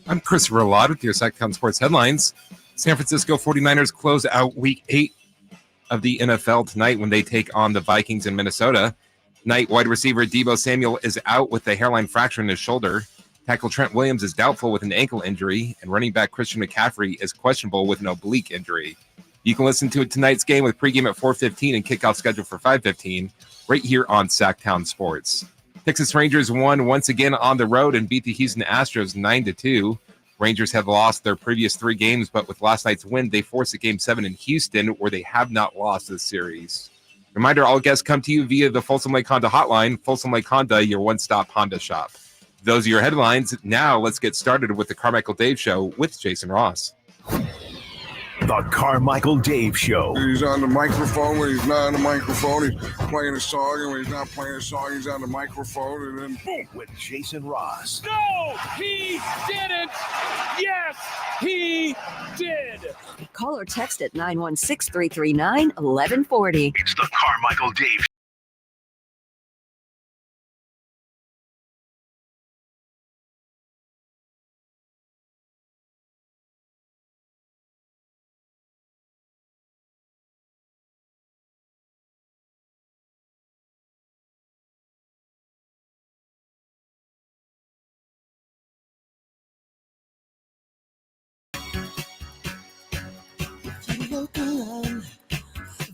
I'm Christopher Lott with your Sactown Sports headlines. San Francisco 49ers close out Week 8 of the NFL tonight when they take on the Vikings in Minnesota. Tonight, wide receiver Deebo Samuel is out with a hairline fracture in his shoulder. Tackle Trent Williams is doubtful with an ankle injury, and running back Christian McCaffrey is questionable with an oblique injury. You can listen to tonight's game with pregame at 4:15 and kickoff scheduled for 5:15 right here on Sactown Sports. Texas Rangers won once again on the road and beat the Houston Astros 9-2. Rangers have lost their previous 3 games, but with last night's win, they forced a Game 7 in Houston, where they have not lost this series. Reminder, all guests come to you via the Folsom Lake Honda hotline. Folsom Lake Honda, your one-stop Honda shop. Those are your headlines. Now let's get started with the Carmichael Dave Show with Jason Ross. The Carmichael Dave Show. He's on the microphone when he's not on the microphone. He's playing a song, and when he's not playing a song, he's on the microphone, and then boom. With Jason Ross. No, he didn't. Yes, he did. Call or text at 916-339-1140. It's the Carmichael Dave Show.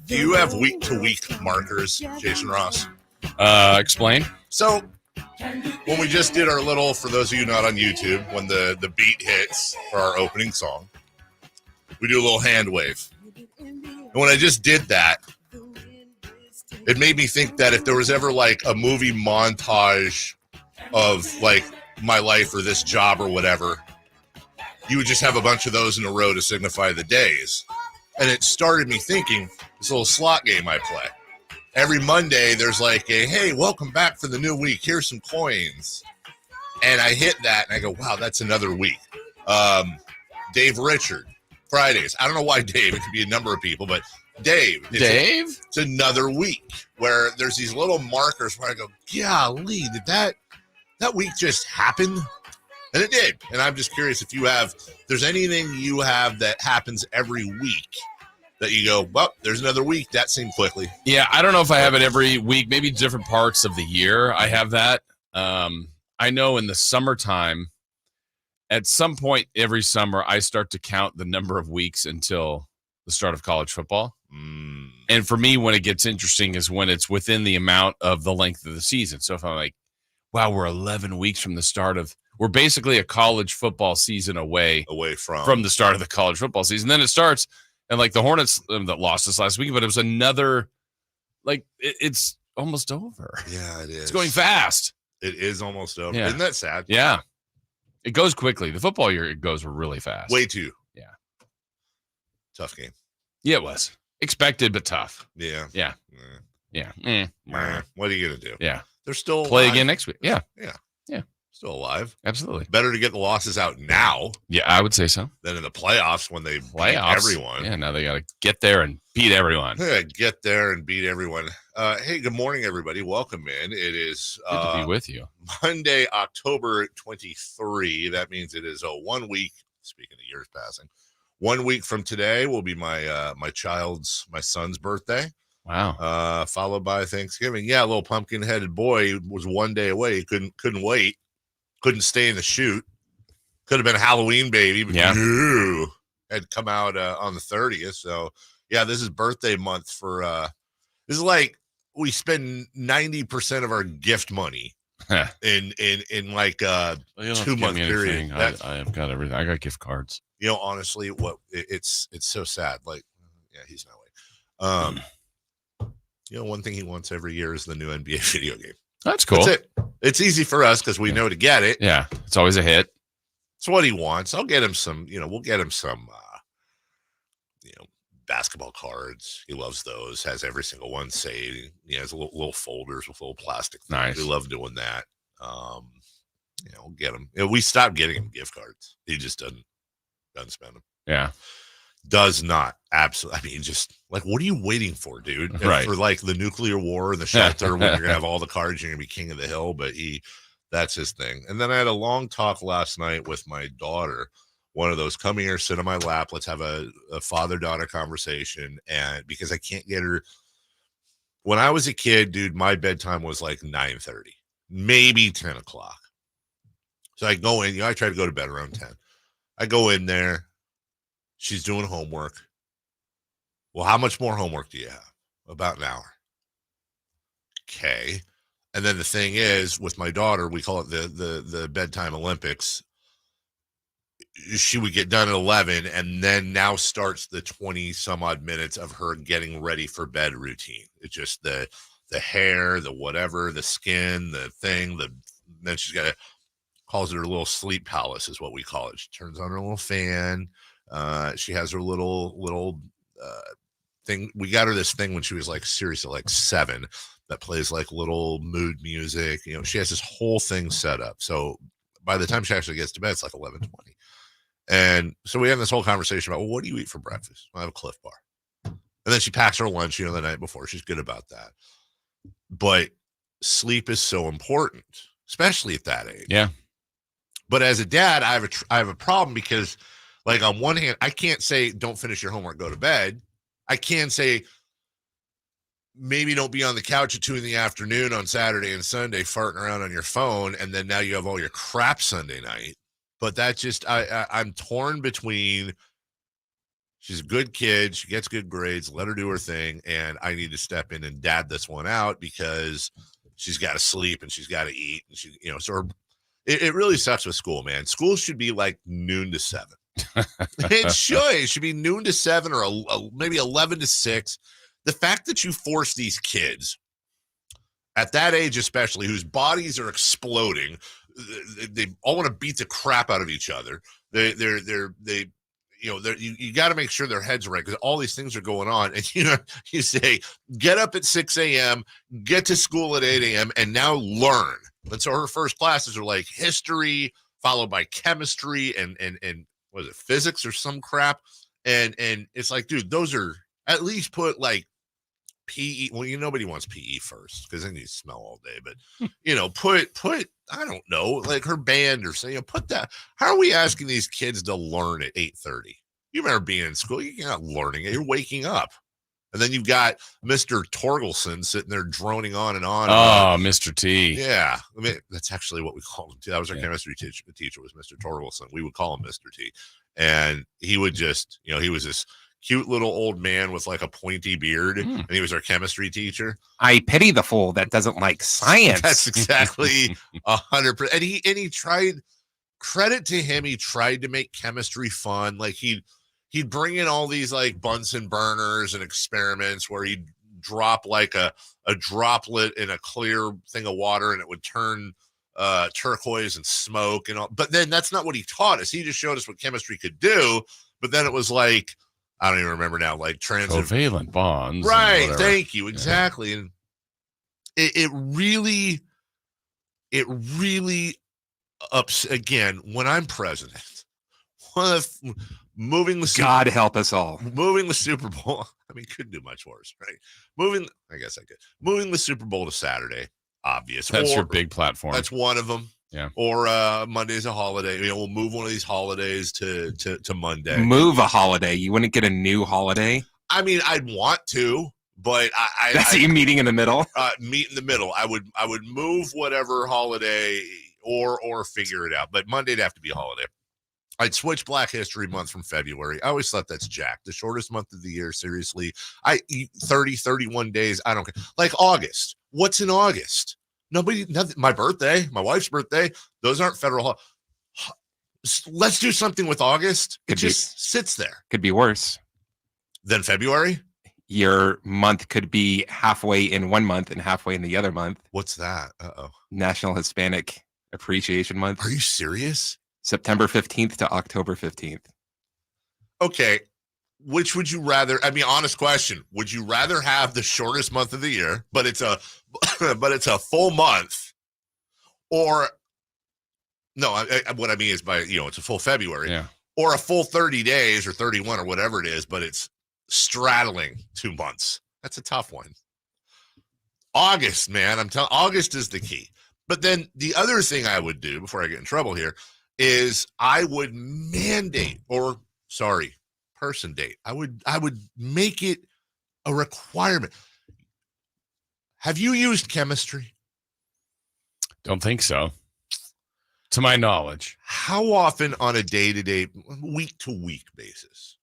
Do you have week-to-week markers, Jason Ross? Explain. So, when we just did our little, for those of you not on YouTube, when the beat hits for our opening song, we do a little hand wave. And when I just did that, it made me think that if there was ever like a movie montage of like my life or this job or whatever, you would just have a bunch of those in a row to signify the days. And it started me thinking, this little slot game I play. Every Monday, there's like a, hey, welcome back for the new week. Here's some coins. And I hit that, and I go, wow, that's another week. Dave Richard, Fridays. I don't know why Dave. It could be a number of people, but Dave. It's another week where there's these little markers where I go, golly, did that week just happen? And it did. And I'm just curious if there's anything you have that happens every week that you go, well, there's another week. That seemed quickly. Yeah, I don't know if I have it every week, maybe different parts of the year. I have that. I know in the summertime, at some point every summer, I start to count the number of weeks until the start of college football. And for me, when it gets interesting is when it's within the amount of the length of the season. So if I'm like, wow, we're 11 weeks from the start of, we're basically a college football season away from the start of the college football season. Then it starts, and like the Hornets that lost us last week, but it was another, like it's almost over. Yeah, it is. It's going fast. It is almost over. Yeah. Isn't that sad? Yeah. It goes quickly. The football year, it goes really fast. Way too. Yeah. Tough game. Yeah, it was. Expected, but tough. Yeah. Yeah. Yeah. What are you going to do? Yeah. They're still play alive. again next week. Yeah. Yeah. Still alive. Absolutely. Better to get the losses out now. Yeah, I would say so. Than in the playoffs when they beat everyone. Yeah, now they got to get there and beat everyone. Yeah, get there and beat everyone. Hey, good morning, everybody. Welcome in. It is good to be with you. Monday, October 23. That means it is 1 week. Speaking of years passing, 1 week from today will be my son's birthday. Wow. Followed by Thanksgiving. Yeah, a little pumpkin-headed boy was 1 day away. He couldn't wait. Couldn't stay in the shoot. Could have been a Halloween baby, but no. Had come out on the 30th. So yeah, this is birthday month for this is like we spend 90% of our gift money in like a 2 month period. I have got everything. I got gift cards. You know, honestly, it's so sad. Like, yeah, he's not like you know, one thing he wants every year is the new NBA video game. That's cool. That's it. It's easy for us because we know to get it. Yeah, it's always a hit. It's what he wants. I'll get him some, we'll get him some, basketball cards. He loves those. Has every single one saved. He has little folders with little plastic things. Nice. We love doing that. We'll get him. We stopped getting him gift cards. He just doesn't spend them. Yeah. Does not. Absolutely. I mean, just like, what are you waiting for, dude? Right. For like the nuclear war and the shelter when you're going to have all the cards, you're going to be king of the hill. But That's his thing. And then I had a long talk last night with my daughter. One of those, come here, sit on my lap. Let's have a father-daughter conversation. And because I can't get her. When I was a kid, dude, my bedtime was like 9:30, maybe 10 o'clock. So I go in, I try to go to bed around 10. I go in there. She's doing homework. Well, how much more homework do you have? About an hour. Okay. And then the thing is, with my daughter, we call it the bedtime Olympics. She would get done at 11, and then now starts the 20 some odd minutes of her getting ready for bed routine. It's just the hair, the whatever, the skin, the thing, then she's got calls it her little sleep palace is what we call it. She turns on her little fan. She has her little thing. We got her this thing when she was like seriously like 7 that plays like little mood music. You know, she has this whole thing set up. So by the time she actually gets to bed, it's like 11:20. And so we have this whole conversation about, well, what do you eat for breakfast? I have a Cliff Bar. And then she packs her lunch, the night before. She's good about that. But sleep is so important, especially at that age. Yeah. But as a dad, I have a problem because, like, on one hand, I can't say, don't finish your homework, go to bed. I can say, maybe don't be on the couch at 2 p.m. on Saturday and Sunday farting around on your phone, and then now you have all your crap Sunday night. But that's just, I'm torn between, she's a good kid, she gets good grades, let her do her thing, and I need to step in and dad this one out because she's got to sleep and she's got to eat. And she, so it really sucks with school, man. School should be like noon to 7. It should be noon to 7 or maybe 11 to 6. The fact that you force these kids at that age, especially, whose bodies are exploding, they all want to beat the crap out of each other. You got to make sure their heads are right because all these things are going on. And you say, get up at 6 a.m., get to school at 8 a.m., and now learn. And so her first classes are like history, followed by chemistry and what is it, physics or some crap. And it's like, dude, those are at least put like PE. Well, nobody wants PE first because then you smell all day. But put I don't know, like her band or something. Put that. How are we asking these kids to learn at 8:30? You remember being in school? You're not learning it. You're waking up, and then you've got Mr. Torgelson sitting there droning on and on. Oh, Mr. T. Yeah, I mean that's actually what we called him too. That was our chemistry teacher. The teacher was Mr. Torgelson. We would call him Mr. T, and he would just, he was this cute little old man with like a pointy beard, and he was our chemistry teacher. I pity the fool that doesn't like science. That's exactly 100%. And he tried, credit to him, he tried to make chemistry fun. Like he'd bring in all these like Bunsen burners and experiments where he'd drop like a droplet in a clear thing of water and it would turn turquoise and smoke and all. But then that's not what he taught us. He just showed us what chemistry could do. But then it was like, I don't even remember now, like covalent bonds. Right. Thank you. Exactly. Yeah. And it really ups again when I'm president. Moving the God help us all. Moving the Super Bowl. I mean, couldn't do much worse, right? I guess I could. Moving the Super Bowl to Saturday, obvious. That's your big platform. That's one of them. Yeah. Or Monday's a holiday. We'll move one of these holidays to Monday. Move a holiday. You wouldn't get a new holiday? I mean, I'd want to, but That's you meeting in the middle? Meet in the middle. I would move whatever holiday or figure it out. But Monday'd have to be a holiday. I'd switch Black History Month from February. I always thought that's jacked. The shortest month of the year, seriously. I eat 30, 31 days. I don't care. Like August. What's in August? Nothing. My birthday, my wife's birthday, those aren't federal. Let's do something with August. It just sits there. Could be worse. Than February? Your month could be halfway in one month and halfway in the other month. What's that? Uh-oh. National Hispanic Appreciation Month. Are you serious? September 15th to October 15th. Okay. Which would you rather? I mean, honest question. Would you rather have the shortest month of the year, but it's a full month, or no? What I mean is it's a full February, or a full 30 days or 31 or whatever it is, but it's straddling 2 months. That's a tough one. August, man, I'm telling. August is the key. But then the other thing I would do before I get in trouble here is I would mandate, person date. I would make it a requirement. Have you used chemistry? Don't think so. To my knowledge. How often on a day-to-day, week-to-week basis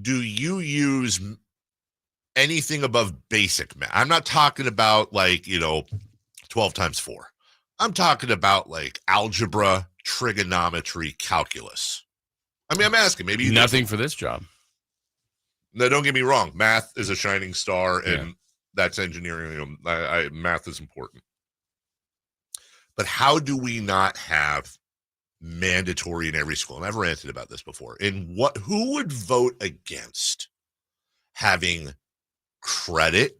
do you use anything above basic math? I'm not talking about 12 times 4. I'm talking about algebra, trigonometry, calculus. I mean, I'm asking. Maybe nothing for this job. No, don't get me wrong. Math is a shining star, and that's engineering. Math is important. But how do we not have mandatory in every school? And I've ranted about this before. Who would vote against having credit?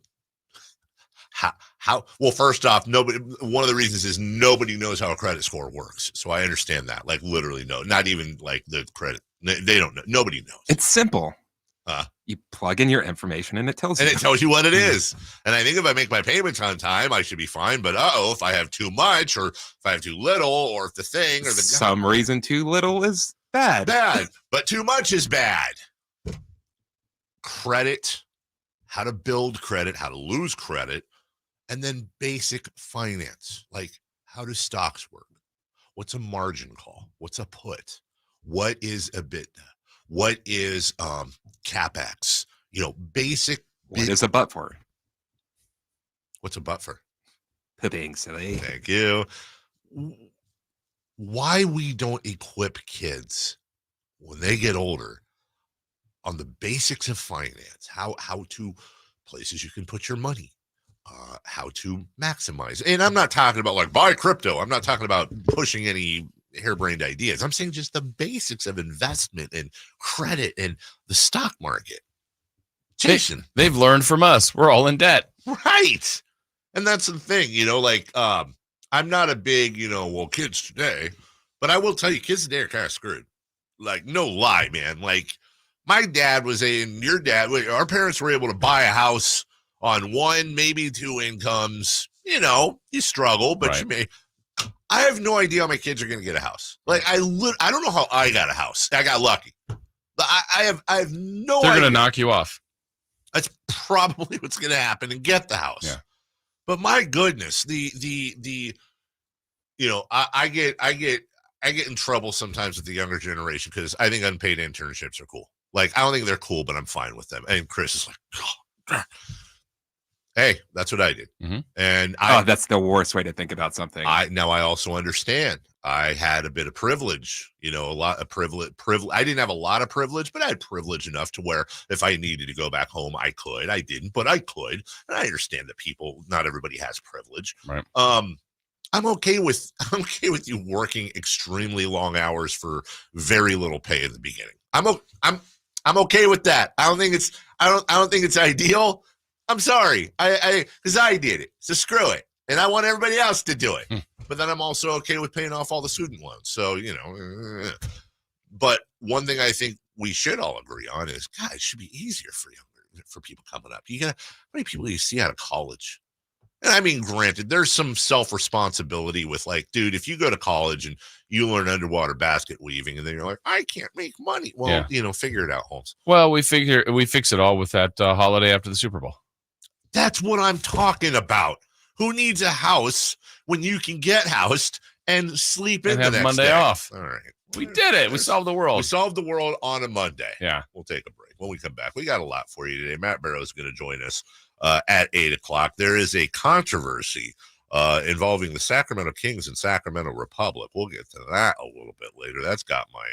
How? Well, first off, nobody. One of the reasons is nobody knows how a credit score works. So I understand that. Literally, no, not even the credit. They don't know. Nobody knows. It's simple. You plug in your information and it tells you. And it tells you what it is. And I think if I make my payments on time, I should be fine. But if I have too much, or if I have too little, or if the thing, or some reason too little is bad. But too much is bad. Credit, how to build credit, how to lose credit, and then basic finance, like how do stocks work? What's a margin call? What's a put? What is EBITDA? What is CapEx? Basic. What is a but for? What's a but for? Being silly. Thank you. Why we don't equip kids when they get older on the basics of finance, how to places you can put your money, how to maximize. And I'm not talking about buy crypto. I'm not talking about pushing any harebrained ideas. I'm saying just the basics of investment and credit and the stock market. Jason, they've learned from us. We're all in debt. Right. And that's the thing, I'm not a big, kids today, but I will tell you, kids today are kind of screwed. No lie, man. My dad was your dad, our parents were able to buy a house on 1, maybe 2 incomes. You struggle, but right. You may. I have no idea how my kids are going to get a house. I don't know how I got a house. I got lucky. But I have no idea. They're going to knock you off. That's probably what's going to happen and get the house. Yeah. But my goodness, I get in trouble sometimes with the younger generation because I think unpaid internships are cool. I don't think they're cool, but I'm fine with them. And Chris is like, hey, that's what I did. Mm-hmm. And that's the worst way to think about something. I also understand. I had a bit of privilege, a lot of privilege. I didn't have a lot of privilege, but I had privilege enough to where if I needed to go back home, I could. I didn't, but I could. And I understand that not everybody has privilege. Right. I'm okay with you working extremely long hours for very little pay in the beginning. I'm okay with that. I don't think it's ideal. I'm sorry. Because I did it. So screw it. And I want everybody else to do it. But then I'm also okay with paying off all the student loans. So, but one thing I think we should all agree on is, God, it should be easier for people coming up. How many people do you see out of college? And I mean, granted, there's some self-responsibility with dude, if you go to college and you learn underwater basket weaving and then you're like, I can't make money. Well, figure it out, Holmes. Well, we fix it all with that holiday after the Super Bowl. That's what I'm talking about. Who needs a house when you can get housed and sleep in the next Monday day? off? All right. We did it. We solved the world. We solved the world on a Monday. Yeah. We'll take a break. When we come back, we got a lot for you today. Matt Barrow is going to join us at 8 o'clock. There is a controversy involving the Sacramento Kings and Sacramento Republic. We'll get to that a little bit later. That's got my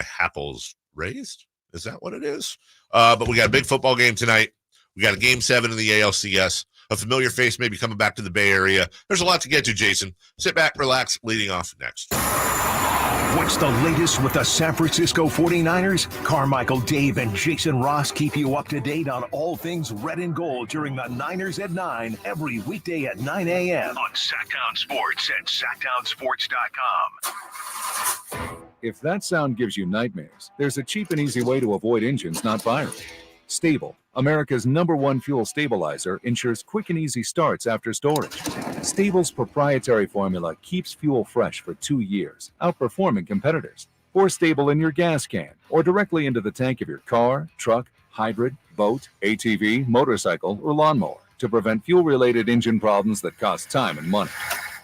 hackles raised. Is that what it is? But we got a big football game tonight. We got a game 7 in the ALCS. A familiar face may be coming back to the Bay Area. There's a lot to get to, Jason. Sit back, relax. Leading off next. What's the latest with the San Francisco 49ers? Carmichael, Dave, and Jason Ross keep you up to date on all things red and gold during the Niners at 9 every weekday at 9 a.m. on Sactown Sports at SactownSports.com. If that sound gives you nightmares, there's a cheap and easy way to avoid engines not firing. Stable, America's #1 fuel stabilizer, ensures quick and easy starts after storage. Stable's proprietary formula keeps fuel fresh for 2 years, outperforming competitors. Pour Stable in your gas can or directly into the tank of your car, truck, hybrid, boat, ATV, motorcycle, or lawnmower to prevent fuel-related engine problems that cost time and money.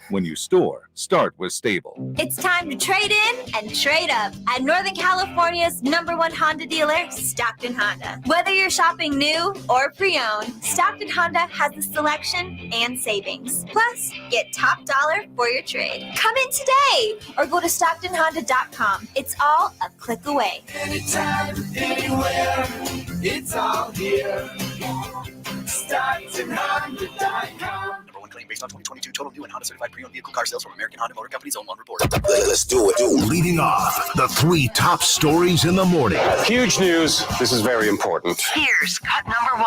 When you store, start with Stable. It's time to trade in and trade up at Northern California's #1 Honda dealer, Stockton Honda. Whether you're shopping new or pre-owned, Stockton Honda has the selection and savings. Plus, get top dollar for your trade. Come in today or go to StocktonHonda.com. It's all a click away. Anytime, anywhere, it's all here. StocktonHonda.com. Claim based on 2022 total new and Honda certified pre-owned vehicle car sales from American Honda Motor Company's own one report. Let's do it. Leading off, the 3 top stories in the morning. Huge news. This is very important. Here's cut number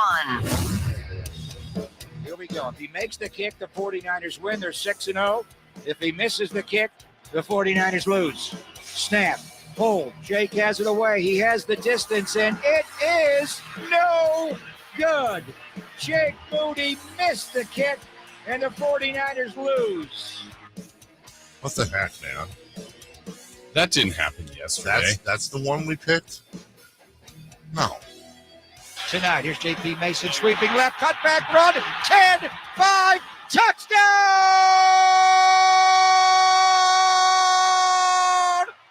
1. Here we go. If he makes the kick, the 49ers win. They're 6-0. If he misses the kick, the 49ers lose. Snap. Hold. Jake has it away. He has the distance, and it is no good. Jake Moody missed the kick, and the 49ers lose. What the heck, man? That didn't happen yesterday. That's the one we picked? No. Tonight, here's J.P. Mason sweeping left, cut back run, 10, 5, touchdown!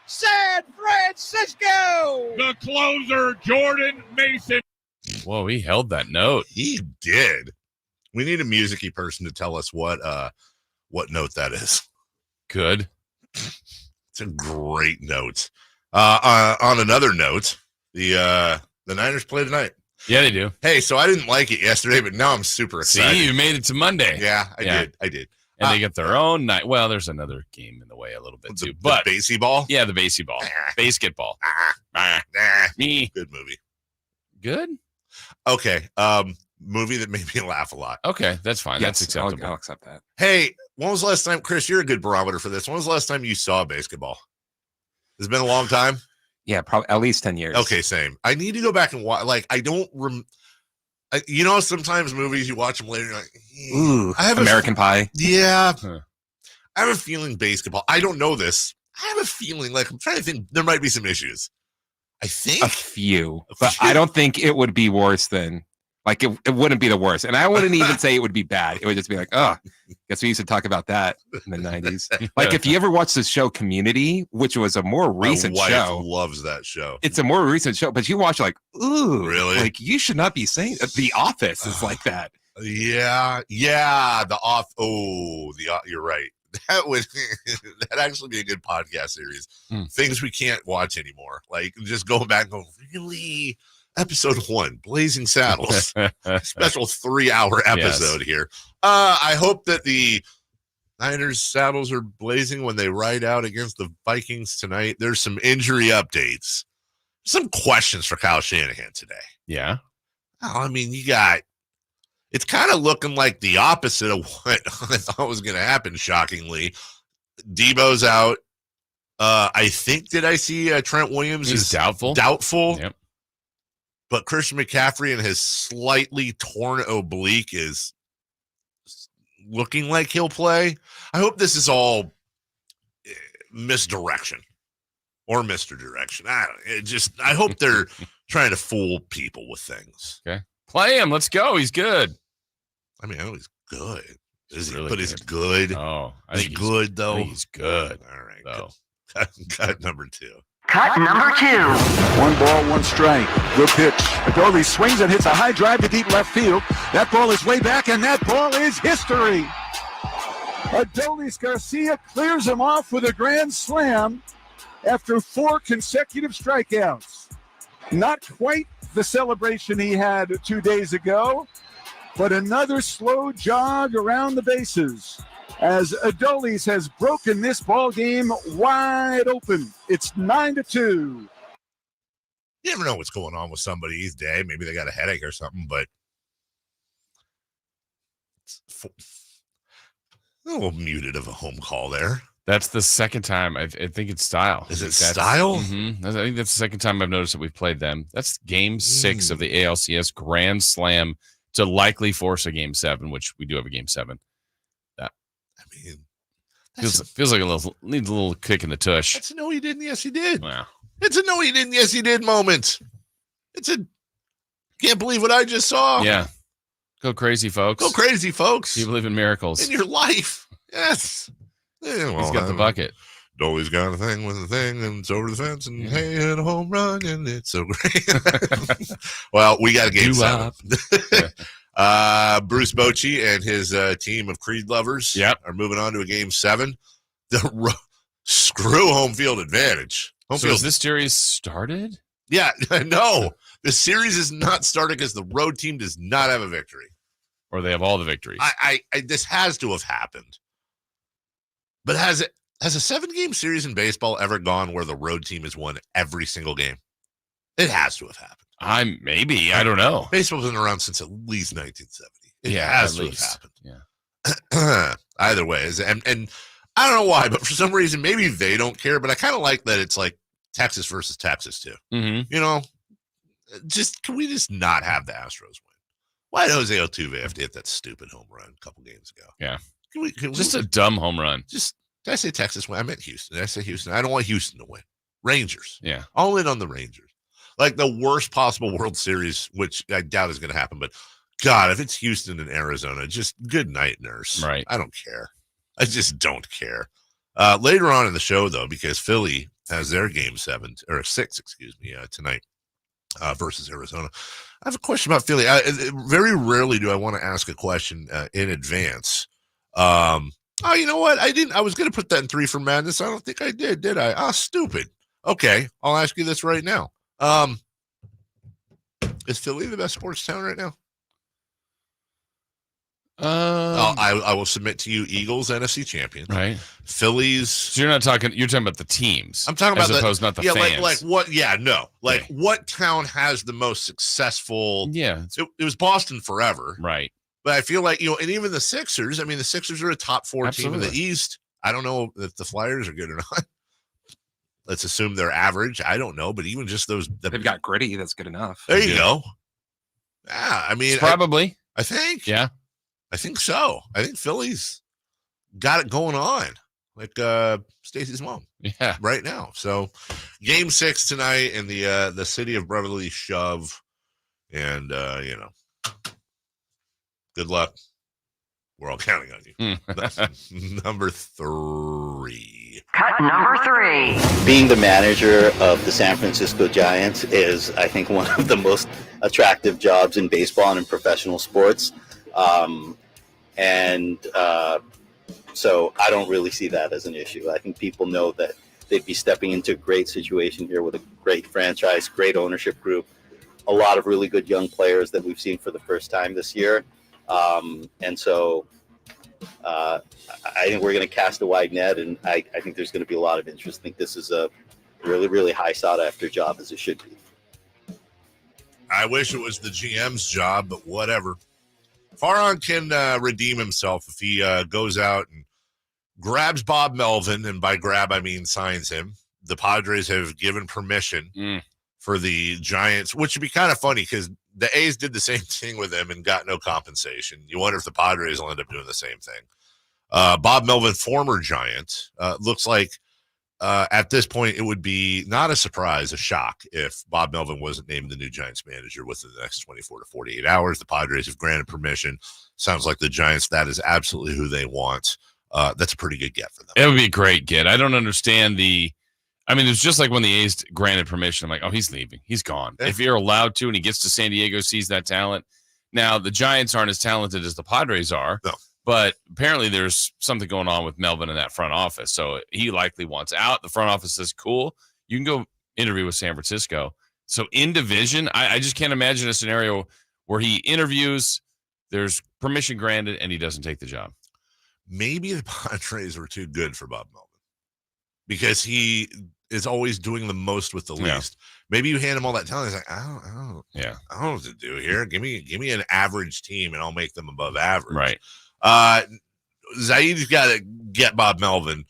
San Francisco! The closer, Jordan Mason. Whoa, he held that note. He did. We need a music-y person to tell us what note that is. Good. It's a great note. On another note, the Niners play tonight. Yeah, they do. Hey, so I didn't like it yesterday, but now I'm super excited. See, you made it to Monday. Yeah, I did. And they get their own night. Well, there's another game in the way a little bit too. But the baseball? Yeah, the baseball. Basketball. Me. Good movie. Good? Okay. Movie that made me laugh a lot. Okay, that's fine. Yes, that's acceptable. I'll accept that. Hey, when was the last time, Chris, you're a good barometer for this. When was the last time you saw basketball? It's been a long time? Yeah, probably at least 10 years. Okay, same. I need to go back and watch. Like, I don't sometimes movies you watch them later, you're like, ooh, American Pie. Yeah. Huh. I have a feeling basketball. I don't know this. I have a feeling, like, I'm trying to think there might be some issues. I think a few, but I don't think it would be worse than, like, it wouldn't be the worst. And I wouldn't even say it would be bad. It would just be like, oh, guess we used to talk about that in the 90s. Like, if you ever watched the show Community, which was a more recent My wife show. loves that show. It's a more recent show, but you watch like, ooh, really? Like, you should not be saying The Office is like that. Yeah. You're right. That would actually be a good podcast series. Things we can't watch anymore. Like, just go back and go, really? Episode 1, Blazing Saddles. Special 3-hour episode here. I hope that the Niners saddles are blazing when they ride out against the Vikings tonight. There's some injury updates. Some questions for Kyle Shanahan today. Yeah. Oh, I mean, it's kind of looking like the opposite of what I thought was going to happen, shockingly. Debo's out. I think, did I see Trent Williams is doubtful? Doubtful. Yep. But Christian McCaffrey and his slightly torn oblique is looking like he'll play. I hope this is all misdirection or Mr. Direction. I hope they're trying to fool people with things. Okay. Play him. Let's go. He's good. I mean, I know he's good. Is he? Really But good. is he good? Oh, I is think he good, though? I think he's good. All right. Though. Cut number 2. Cut number 2. 1 ball, 1 strike. Good pitch. Adolis swings and hits a high drive to deep left field. That ball is way back, and that ball is history. Adolis Garcia clears him off with a grand slam after 4 consecutive strikeouts. Not quite the celebration he had 2 days ago, but another slow jog around the bases as Adolis has broken this ball game wide open. It's 9-2. You never know what's going on with somebody's day. Maybe they got a headache or something, but it's a little muted of a home call there. That's the second time. I think it's Style. Is it Style? Mm-hmm. I think that's the second time I've noticed that we've played them. That's game 6 of the ALCS Grand Slam to likely force a game 7, which we do have a game 7. feels like needs a little kick in the tush. That's a no, he didn't. Yes, he did. Wow. It's a no, he didn't. Yes, he did moment. It's a can't believe what I just saw. Yeah. Go crazy, folks. Go crazy, folks. You believe in miracles. In your life. Yes. Yeah, well, he's got the bucket. Dolly's got a thing with a thing, and it's over the fence, and hey, hit a home run, and it's so great. Well, we got a game 7. Bruce Bochy and his team of Creed lovers are moving on to a game 7. Screw home field advantage. Has this series started? Yeah, no. The series is not started because the road team does not have a victory. Or they have all the victories. This has to have happened. But has a 7-game series in baseball ever gone where the road team has won every single game? It has to have happened. Maybe. I don't know. Baseball's been around since at least 1970. It has has to have happened. Yeah. Either way. And I don't know why, but for some reason, maybe they don't care. But I kind of like that it's like Texas versus Texas, too. Mm-hmm. You know, can we just not have the Astros win? Why did Jose Altuve have to hit that stupid home run a couple games ago? Yeah. Can just a dumb home run. Did I say Texas win? I meant Houston. Did I say Houston? I don't want Houston to win. Rangers. Yeah. All in on the Rangers. Like the worst possible World Series, which I doubt is going to happen. But, God, if it's Houston and Arizona, just good night, nurse. Right. I don't care. I just don't care. Later on in the show, though, because Philly has their game 6, tonight versus Arizona. I have a question about Philly. Very rarely do I want to ask a question in advance. You know what? I was going to put that in 3 for Madness. I don't think I did I? Oh, stupid. Okay, I'll ask you this right now. Is Philly the best sports town right now? I will submit to you Eagles NFC champions. Right. Phillies. So you're talking about the teams. I'm talking about as opposed not the fans. like what? Yeah, no. Like what town has the most successful? Yeah. It was Boston forever. Right. But I feel like, and even the Sixers, I mean, the Sixers are a top 4 team in the East. I don't know if the Flyers are good or not. Let's assume they're average. I don't know, but even just those. They've got Gritty. That's good enough. There you go. Yeah, I mean. Probably. I think. Yeah. I think so. I think Philly's got it going on, like Stacey's mom. Yeah, right now. So, game 6 tonight in the city of brotherly shove, and good luck. We're all counting on you. That's number 3. Cut number 3. Being the manager of the San Francisco Giants is, I think, one of the most attractive jobs in baseball and in professional sports. So I don't really see that as an issue. I think people know that they'd be stepping into a great situation here with a great franchise, great ownership group, a lot of really good young players that we've seen for the first time this year. I think we're going to cast a wide net, and I think there's going to be a lot of interest. I think this is a really, really high sought-after job, as it should be. I wish it was the GM's job, but whatever. Farhan can redeem himself if he goes out and grabs Bob Melvin, and by grab I mean signs him. The Padres have given permission for the Giants, which would be kind of funny because the A's did the same thing with him and got no compensation. You wonder if the Padres will end up doing the same thing. Bob Melvin, former Giant, looks like at this point it would be not a surprise, a shock, if Bob Melvin wasn't named the new Giants manager within the next 24 to 48 hours. The Padres have granted permission. Sounds like the Giants, that is absolutely who they want. That's a pretty good get for them. It would be a great get. I don't understand it's just like when the A's granted permission. I'm like, oh, he's leaving. He's gone. Yeah. If you're allowed to and he gets to San Diego, sees that talent. Now, the Giants aren't as talented as the Padres are. No. But apparently there's something going on with Melvin in that front office. So he likely wants out. The front office says, cool, you can go interview with San Francisco. So in division, I just can't imagine a scenario where he interviews, there's permission granted, and he doesn't take the job. Maybe the Padres were too good for Bob Melvin because he is always doing the most with the least. Maybe you hand him all that talent. He's like, I don't know what to do here. Give me an average team and I'll make them above average. Right. Zaid's got to get Bob Melvin,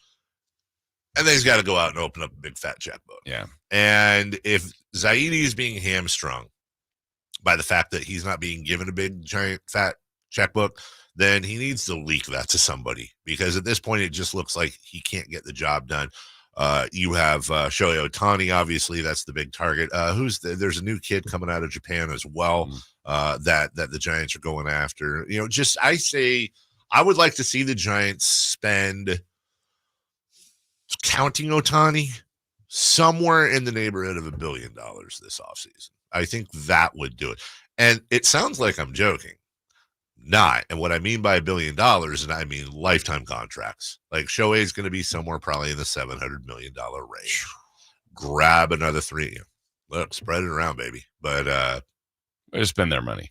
and then he's got to go out and open up a big fat checkbook. Yeah. And if Zaidi is being hamstrung by the fact that he's not being given a big giant fat checkbook, then he needs to leak that to somebody, because at this point, it just looks like he can't get the job done. You have Shohei Ohtani, obviously, that's the big target. There's a new kid coming out of Japan as well that the Giants are going after. I would like to see the Giants spend, counting Ohtani, somewhere in the neighborhood of $1 billion this offseason. I think that would do it. And it sounds like I'm joking. Not. And what I mean by $1 billion, and I mean lifetime contracts. Like Shohei is going to be somewhere probably in the $700 million range. Grab another 3. Look, spread it around, baby. But they spend their money.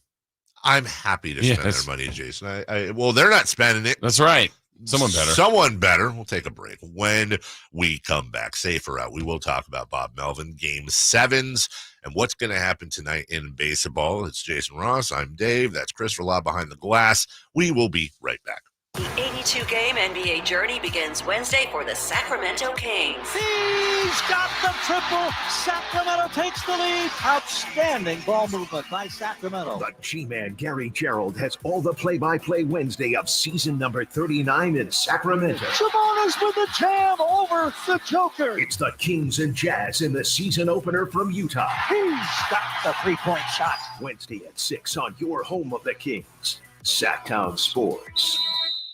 I'm happy to spend their money, Jason. Well, they're not spending it. That's right. Someone better. We'll take a break. When we come back, safer out, we will talk about Bob Melvin, Game 7s, and what's going to happen tonight in baseball. It's Jason Ross. I'm Dave. That's Chris Verla behind the glass. We will be right back. The 82-game NBA journey begins Wednesday for the Sacramento Kings. He's got the triple. Sacramento takes the lead. Outstanding ball movement by Sacramento. The G-Man Gary Gerald has all the play-by-play Wednesday of season number 39 in Sacramento. Sabonis with the jam over the Joker. It's the Kings and Jazz in the season opener from Utah. He's got the three-point shot. Wednesday at 6 on your home of the Kings, Sactown Sports.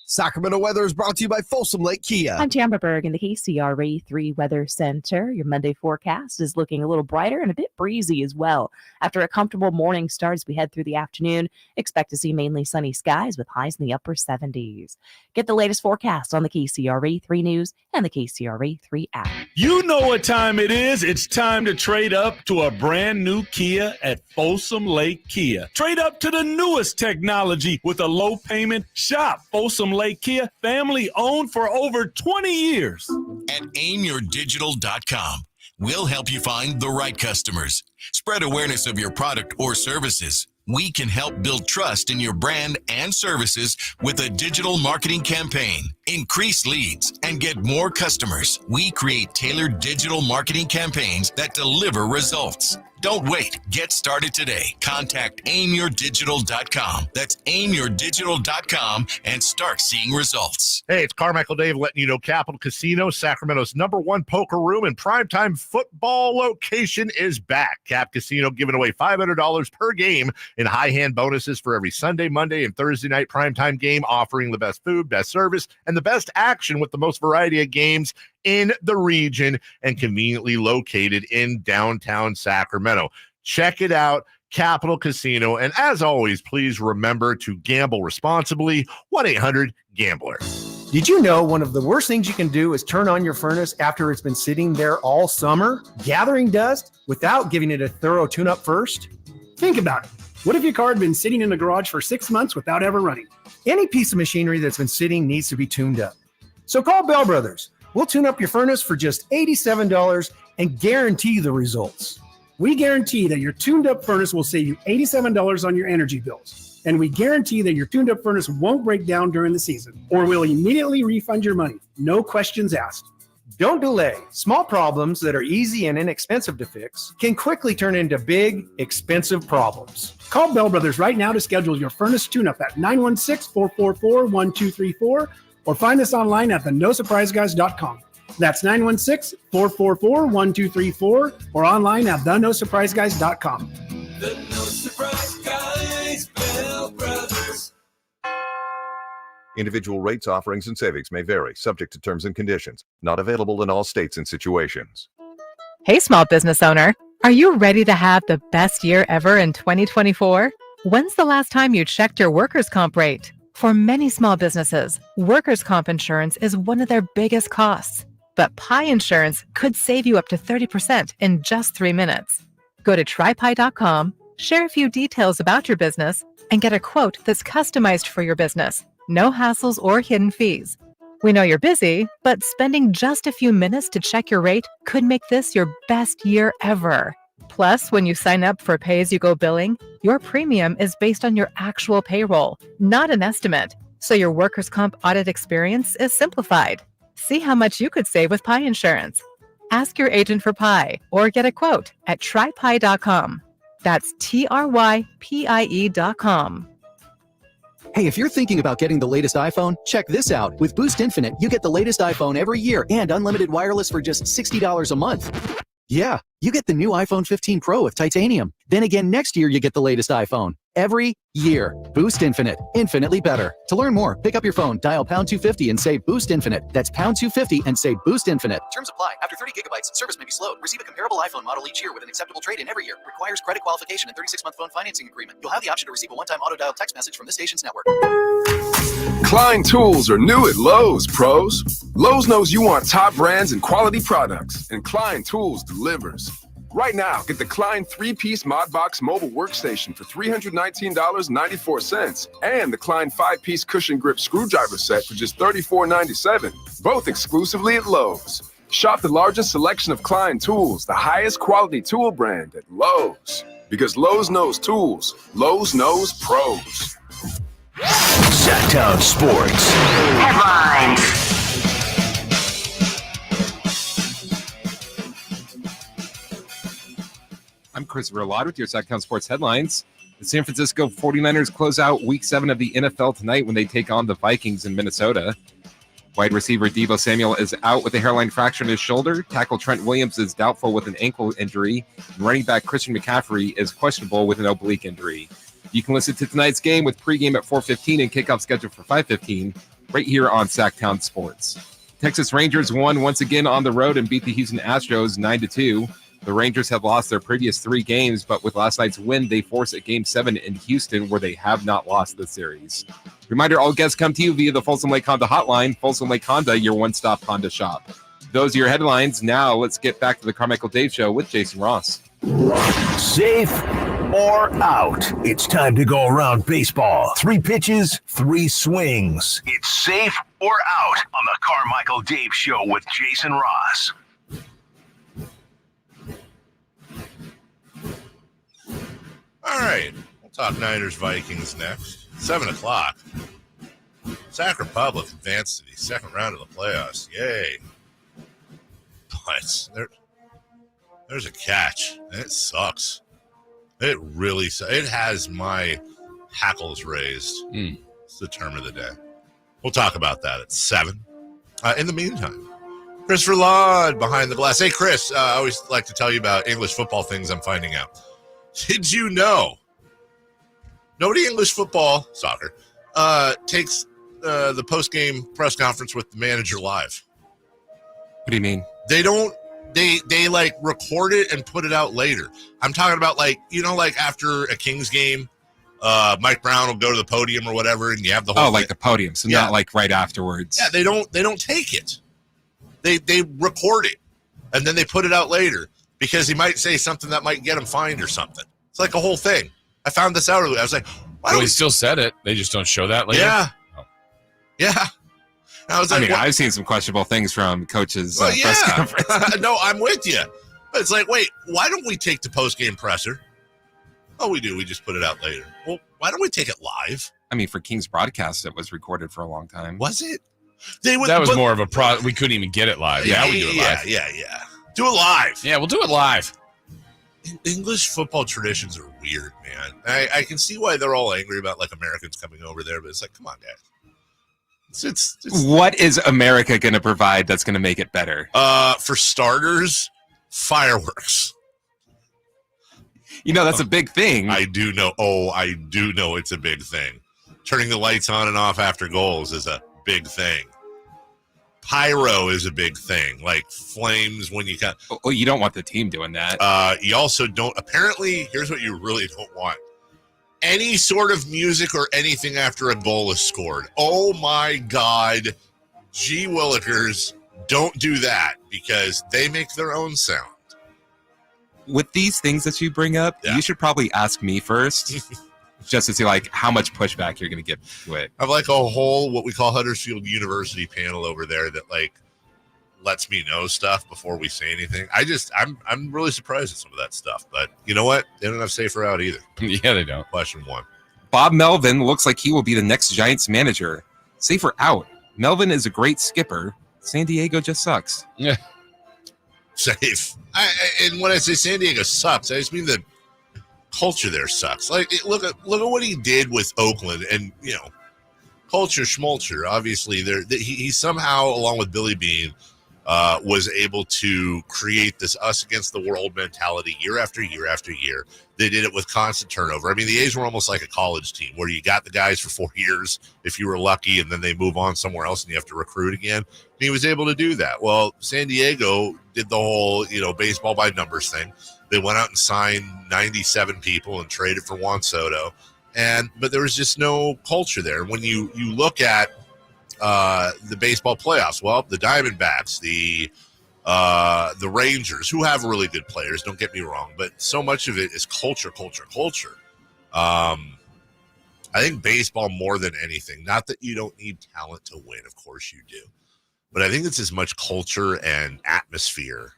Sacramento weather is brought to you by Folsom Lake Kia. I'm Tamara Berg in the KCRA 3 Weather Center. Your Monday forecast is looking a little brighter and a bit breezy as well. After a comfortable morning start as we head through the afternoon, expect to see mainly sunny skies with highs in the upper 70s. Get the latest forecast on the KCRA 3 News and the KCRA 3 app. You know what time it is. It's time to trade up to a brand new Kia at Folsom Lake Kia. Trade up to the newest technology with a low payment. Shop Folsom Lake Kia, family owned for over 20 years. At aimyourdigital.com, we'll help you find the right customers. Spread awareness of your product or services. We can help build trust in your brand and services with a digital marketing campaign. Increase leads and get more customers. We create tailored digital marketing campaigns that deliver results. Don't wait. Get started today. Contact aimyourdigital.com. That's aimyourdigital.com and start seeing results. Hey, it's Carmichael Dave letting you know Capital Casino, Sacramento's #1 poker room and primetime football location is back. Cap Casino giving away $500 per game in high hand bonuses for every Sunday, Monday, and Thursday night primetime game, offering the best food, best service, and the best action with the most variety of games in the region and conveniently located in downtown Sacramento. Check it out, Capital Casino. And as always, please remember to gamble responsibly. 1-800-GAMBLER. Did you know one of the worst things you can do is turn on your furnace after it's been sitting there all summer, gathering dust, without giving it a thorough tune-up first? Think about it. What if your car had been sitting in the garage for 6 months without ever running? Any piece of machinery that's been sitting needs to be tuned up. So call Bell Brothers. We'll tune up your furnace for just $87 and guarantee the results. We guarantee that your tuned-up furnace will save you $87 on your energy bills. And we guarantee that your tuned-up furnace won't break down during the season, or we'll immediately refund your money. No questions asked. Don't delay. Small problems that are easy and inexpensive to fix can quickly turn into big, expensive problems. Call Bell Brothers right now to schedule your furnace tune-up at 916-444-1234 or find us online at thenosurpriseguys.com. That's 916-444-1234 or online at thenosurpriseguys.com. The No Surprise Guys, Bell Brothers. Individual rates, offerings, and savings may vary, subject to terms and conditions. Not available in all states and situations. Hey, small business owner. Are you ready to have the best year ever in 2024? When's the last time you checked your workers' comp rate? For many small businesses, workers' comp insurance is one of their biggest costs. But Pi Insurance could save you up to 30% in just 3 minutes. Go to trypi.com, share a few details about your business, and get a quote that's customized for your business. No hassles or hidden fees. We know you're busy, but spending just a few minutes to check your rate could make this your best year ever. Plus, when you sign up for pay-as-you-go billing, your premium is based on your actual payroll, not an estimate. So your workers' comp audit experience is simplified. See how much you could save with Pi Insurance. Ask your agent for Pi or get a quote at trypi.com. That's trypie.com. Hey, if you're thinking about getting the latest iPhone, check this out. With Boost Infinite, you get the latest iPhone every year and unlimited wireless for just $60 a month. Yeah, you get the new iPhone 15 Pro with titanium. Then again, next year you get the latest iPhone. Every year. Boost Infinite. Infinitely better. To learn more, pick up your phone, dial pound 250 and say Boost Infinite. That's pound 250 and say Boost Infinite. Terms apply. After 30 gigabytes, service may be slowed. Receive a comparable iPhone model each year with an acceptable trade-in every year. Requires credit qualification and 36-month phone financing agreement. You'll have the option to receive a one-time auto-dial text message from this station's network. Klein tools are new at Lowe's, pros. Lowe's knows you want top brands and quality products, and Klein Tools delivers. Right now, get the Klein 3-piece Modbox mobile workstation for $319.94 and the Klein 5-piece cushion grip screwdriver set for just $34.97, both exclusively at Lowe's. Shop the largest selection of Klein tools, the highest quality tool brand at Lowe's. Because Lowe's knows tools, Lowe's knows pros. Sactown Sports. Headlines. I'm Christopher Ladd with your Sactown Sports headlines. The San Francisco 49ers close out Week 7 of the NFL tonight when they take on the Vikings in Minnesota. Wide receiver Deebo Samuel is out with a hairline fracture in his shoulder. Tackle Trent Williams is doubtful with an ankle injury. And running back Christian McCaffrey is questionable with an oblique injury. You can listen to tonight's game with pregame at 4:15 and kickoff scheduled for 5:15 right here on Sactown Sports. Texas Rangers won once again on the road and beat the Houston Astros 9-2. The Rangers have lost their previous 3 games, but with last night's win, they force a Game 7 in Houston, where they have not lost the series. Reminder, all guests come to you via the Folsom Lake Honda hotline. Folsom Lake Honda, your one-stop Honda shop. Those are your headlines. Now let's get back to the Carmichael Dave Show with Jason Ross. Safe or out? It's time to go around baseball. 3 pitches, 3 swings. It's safe or out on the Carmichael Dave Show with Jason Ross. All right, we'll talk Niners-Vikings next. 7 o'clock. Sac Republic advanced to the second round of the playoffs. Yay. But there's a catch, and it sucks. It really sucks. It has my hackles raised. It's the term of the day. We'll talk about that at 7. In the meantime, Christopher Ladd behind the glass. Hey, Chris, I always like to tell you about English football things I'm finding out. Did you know nobody English football, soccer, takes the post-game press conference with the manager live? What do you mean? They don't. They like record it and put it out later. I'm talking about like after a Kings game, Mike Brown will go to the podium or whatever, and you have the whole. Oh, like the podium, so not like right afterwards. Yeah, they don't take it. They record it and then they put it out later. Because he might say something that might get him fined or something. It's like a whole thing. I found this out earlier. I was like, why don't he still said it. They just don't show that later. Yeah. Oh. Yeah. I was like, I've seen some questionable things from coaches' press conference. No, I'm with you. But it's like, wait, why don't we take the post-game presser? Oh, we do. We just put it out later. Well, why don't we take it live? I mean, for King's broadcast, it was recorded for a long time. Was it? That was more of a we couldn't even get it live. Yeah, we do it live. Yeah. Do it live. Yeah, we'll do it live. English football traditions are weird, man. I can see why they're all angry about like Americans coming over there, but it's like, come on, guys. It's what is America going to provide that's going to make it better? For starters, fireworks. You know, that's a big thing. I do know. Oh, I do know it's a big thing. Turning the lights on and off after goals is a big thing. Pyro is a big thing, like flames when you got. Oh, you don't want the team doing that. You also don't. Apparently, here's what you really don't want: any sort of music or anything after a goal is scored. Oh my God, gee willikers, don't do that because they make their own sound. With these things that you bring up, you should probably ask me first. Just to see like how much pushback you're going to get to it. I have like a whole what we call Huddersfield University panel over there that like lets me know stuff before we say anything. I'm really surprised at some of that stuff, but you know what? They don't have safer out either. Yeah, they don't. Question 1. Bob Melvin looks like he will be the next Giants manager. Safer out. Melvin is a great skipper. San Diego just sucks. Yeah. Safe. And when I say San Diego sucks, I just mean the culture there sucks. Like, look at what he did with Oakland, and culture schmulture. Obviously, he somehow, along with Billy Beane, was able to create this us against the world mentality year after year after year. They did it with constant turnover. I mean, the A's were almost like a college team where you got the guys for 4 years if you were lucky, and then they move on somewhere else and you have to recruit again. And he was able to do that. Well, San Diego did the whole, baseball by numbers thing. They went out and signed 97 people and traded for Juan Soto. But there was just no culture there. When you look at the baseball playoffs, well, the Diamondbacks, the Rangers, who have really good players, don't get me wrong, but so much of it is culture. I think baseball more than anything, not that you don't need talent to win, of course you do, but I think it's as much culture and atmosphere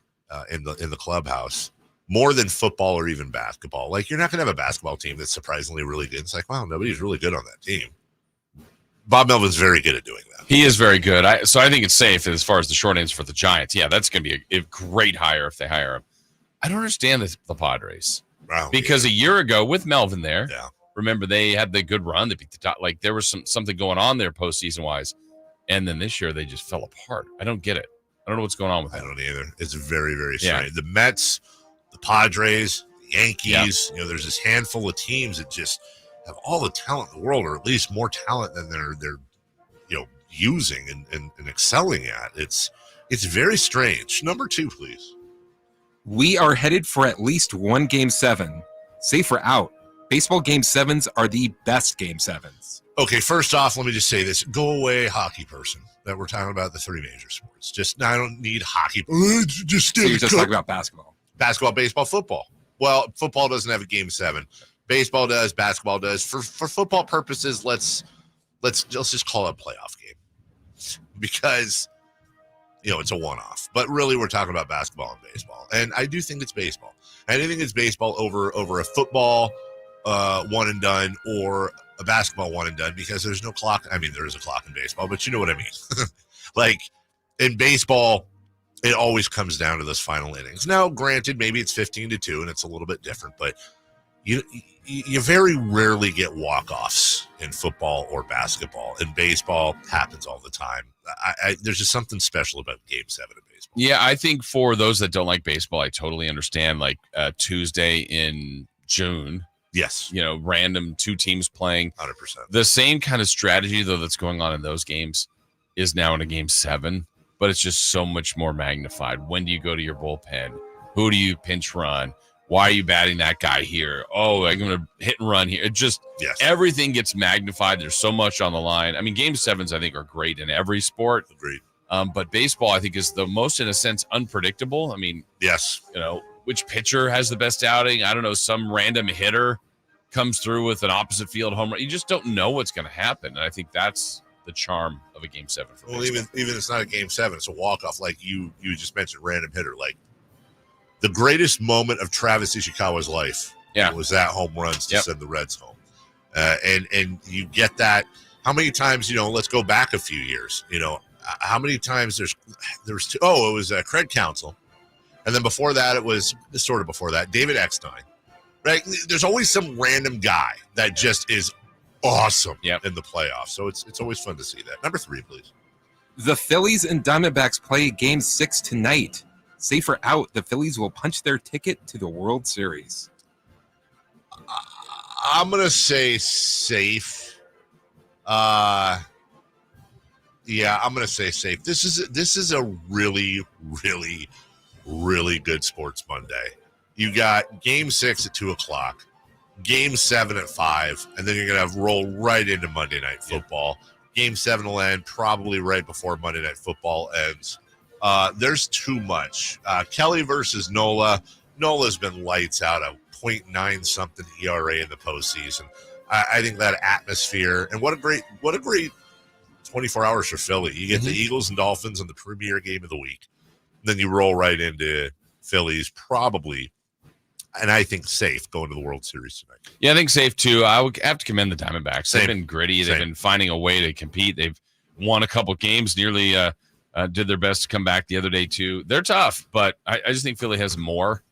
in the clubhouse more than football or even basketball. Like, you're not going to have a basketball team that's surprisingly really good. It's like, wow, nobody's really good on that team. Bob Melvin's very good at doing that. He is very good. So I think it's safe as far as the short answer for the Giants. Yeah, that's going to be a great hire if they hire him. I don't understand the Padres. Wow, because a year ago with Melvin there, remember they had the good run. They beat the top. Like, there was something going on there postseason wise. And then this year they just fell apart. I don't get it. I don't know what's going on with them. I don't either. It's very, very strange. The Mets, the Padres, the Yankees, there's this handful of teams that just have all the talent in the world, or at least more talent than they're using and excelling at. It's very strange. Number 2, please. We are headed for at least one Game 7. Safe or out. Baseball Game 7s are the best Game 7s. Okay, first off, let me just say this. Go away, hockey person, that we're talking about the 3 major sports. I don't need hockey. So you're just talking about basketball. Basketball, baseball, football. Well, football doesn't have a Game 7. Baseball does. Basketball does. For football purposes, let's just call it a playoff game because it's a one-off. But really, we're talking about basketball and baseball, and I do think it's baseball. I do think it's baseball over a football one and done or a basketball one and done, because there's no clock. I mean, there is a clock in baseball, but you know what I mean. Like, in baseball, it always comes down to those final innings. Now, granted, maybe it's 15-2 and it's a little bit different, but you very rarely get walk-offs in football or basketball. In baseball, happens all the time. There's just something special about Game 7 of baseball. Yeah, I think for those that don't like baseball, I totally understand. Like Tuesday in June. Yes. Random 2 teams playing. 100%. The same kind of strategy, though, that's going on in those games is now in a Game 7, but it's just so much more magnified. When do you go to your bullpen? Who do you pinch run? Why are you batting that guy here? Oh, I'm going to hit and run here. It just, everything gets magnified. There's so much on the line. I mean, Game 7s, I think, are great in every sport. Agreed. But baseball, I think, is the most, in a sense, unpredictable. I mean, yes, which pitcher has the best outing? I don't know. Some random hitter comes through with an opposite field home run. You just don't know what's going to happen. And I think that's the charm of a Game 7 for baseball. Even it's not a Game 7, it's a walk-off. Like you just mentioned, random hitter. Like, the greatest moment of Travis Ishikawa's life was that home runs to send the Reds home. And you get that. How many times, let's go back a few years, how many times there was two, it was Craig Counsell. And then before that, it was sort of before that, David Eckstein, right? There's always some random guy that just is awesome in the playoffs. So it's always fun to see that. Number 3, please. The Phillies and Diamondbacks play Game 6 tonight. Safe or out, the Phillies will punch their ticket to the World Series. I'm going to say safe. I'm going to say safe. This is a really, really, really good sports Monday. You got Game 6 at 2:00, Game 7 at 5, and then you're going to roll right into Monday Night Football. Game 7 will end probably right before Monday Night Football ends. There's too much. Kelly versus Nola. Nola's been lights out, a .9 something ERA in the postseason. I think that atmosphere, and what a great 24 hours for Philly. You get the Eagles and Dolphins in the premier game of the week. Then you roll right into Phillies, probably, and I think safe, going to the World Series tonight. Yeah, I think safe too. I would have to commend the Diamondbacks. They've been gritty. They've been finding a way to compete. They've won a couple games, nearly did their best to come back the other day too. They're tough, but I just think Philly has more.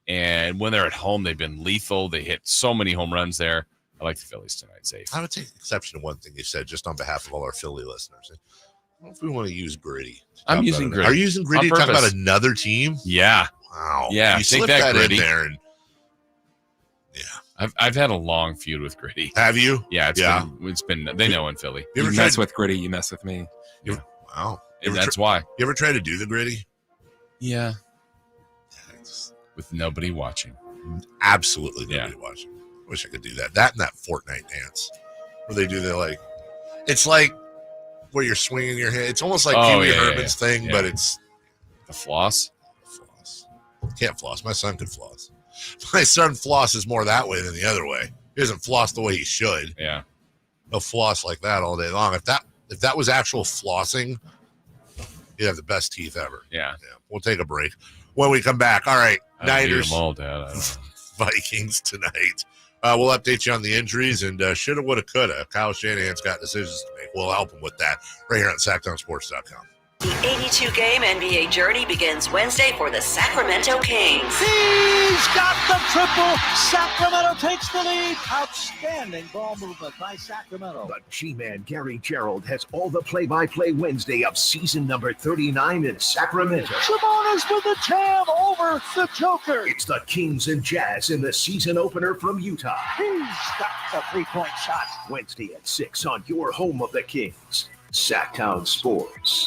And when they're at home, they've been lethal. They hit so many home runs there. I like the Phillies tonight, safe. I would take exception to one thing you said, just on behalf of all our Philly listeners. I don't know if we want to use Gritty. I'm using Gritty. Are you using Gritty to talk about another team? Yeah. Wow. Yeah. You slipped that in there. And I've had a long feud with Gritty. Have you? Yeah. It's been they know in Philly. You mess with Gritty, you mess with me. Wow. And that's why. You ever try to do the Gritty? Yeah. With nobody watching. Absolutely nobody watching. I wish I could do that. That and that Fortnite dance where they do it's like where you're swinging your head. It's almost like Pee Wee Herman's thing, but it's the floss. Can't floss. My son could floss. My son flosses more that way than the other way. He doesn't floss the way he should. Yeah. He'll floss like that all day long. If that was actual flossing, you'd have the best teeth ever. Yeah. We'll take a break. When we come back, all right, Niners, them all, Dad. I don't know. Vikings tonight. We'll update you on the injuries and shoulda, woulda, coulda. Kyle Shanahan's got decisions to make. We'll help him with that right here on SactownSports.com. The 82-game NBA journey begins Wednesday for the Sacramento Kings. He's got the triple. Sacramento takes the lead. Outstanding ball movement by Sacramento. The G-Man Gary Gerald has all the play-by-play Wednesday of season number 39 in Sacramento. Sabonis with the jam over the Joker. It's the Kings and Jazz in the season opener from Utah. He's got the three-point shot. Wednesday at 6 on your home of the Kings, Sactown Sports.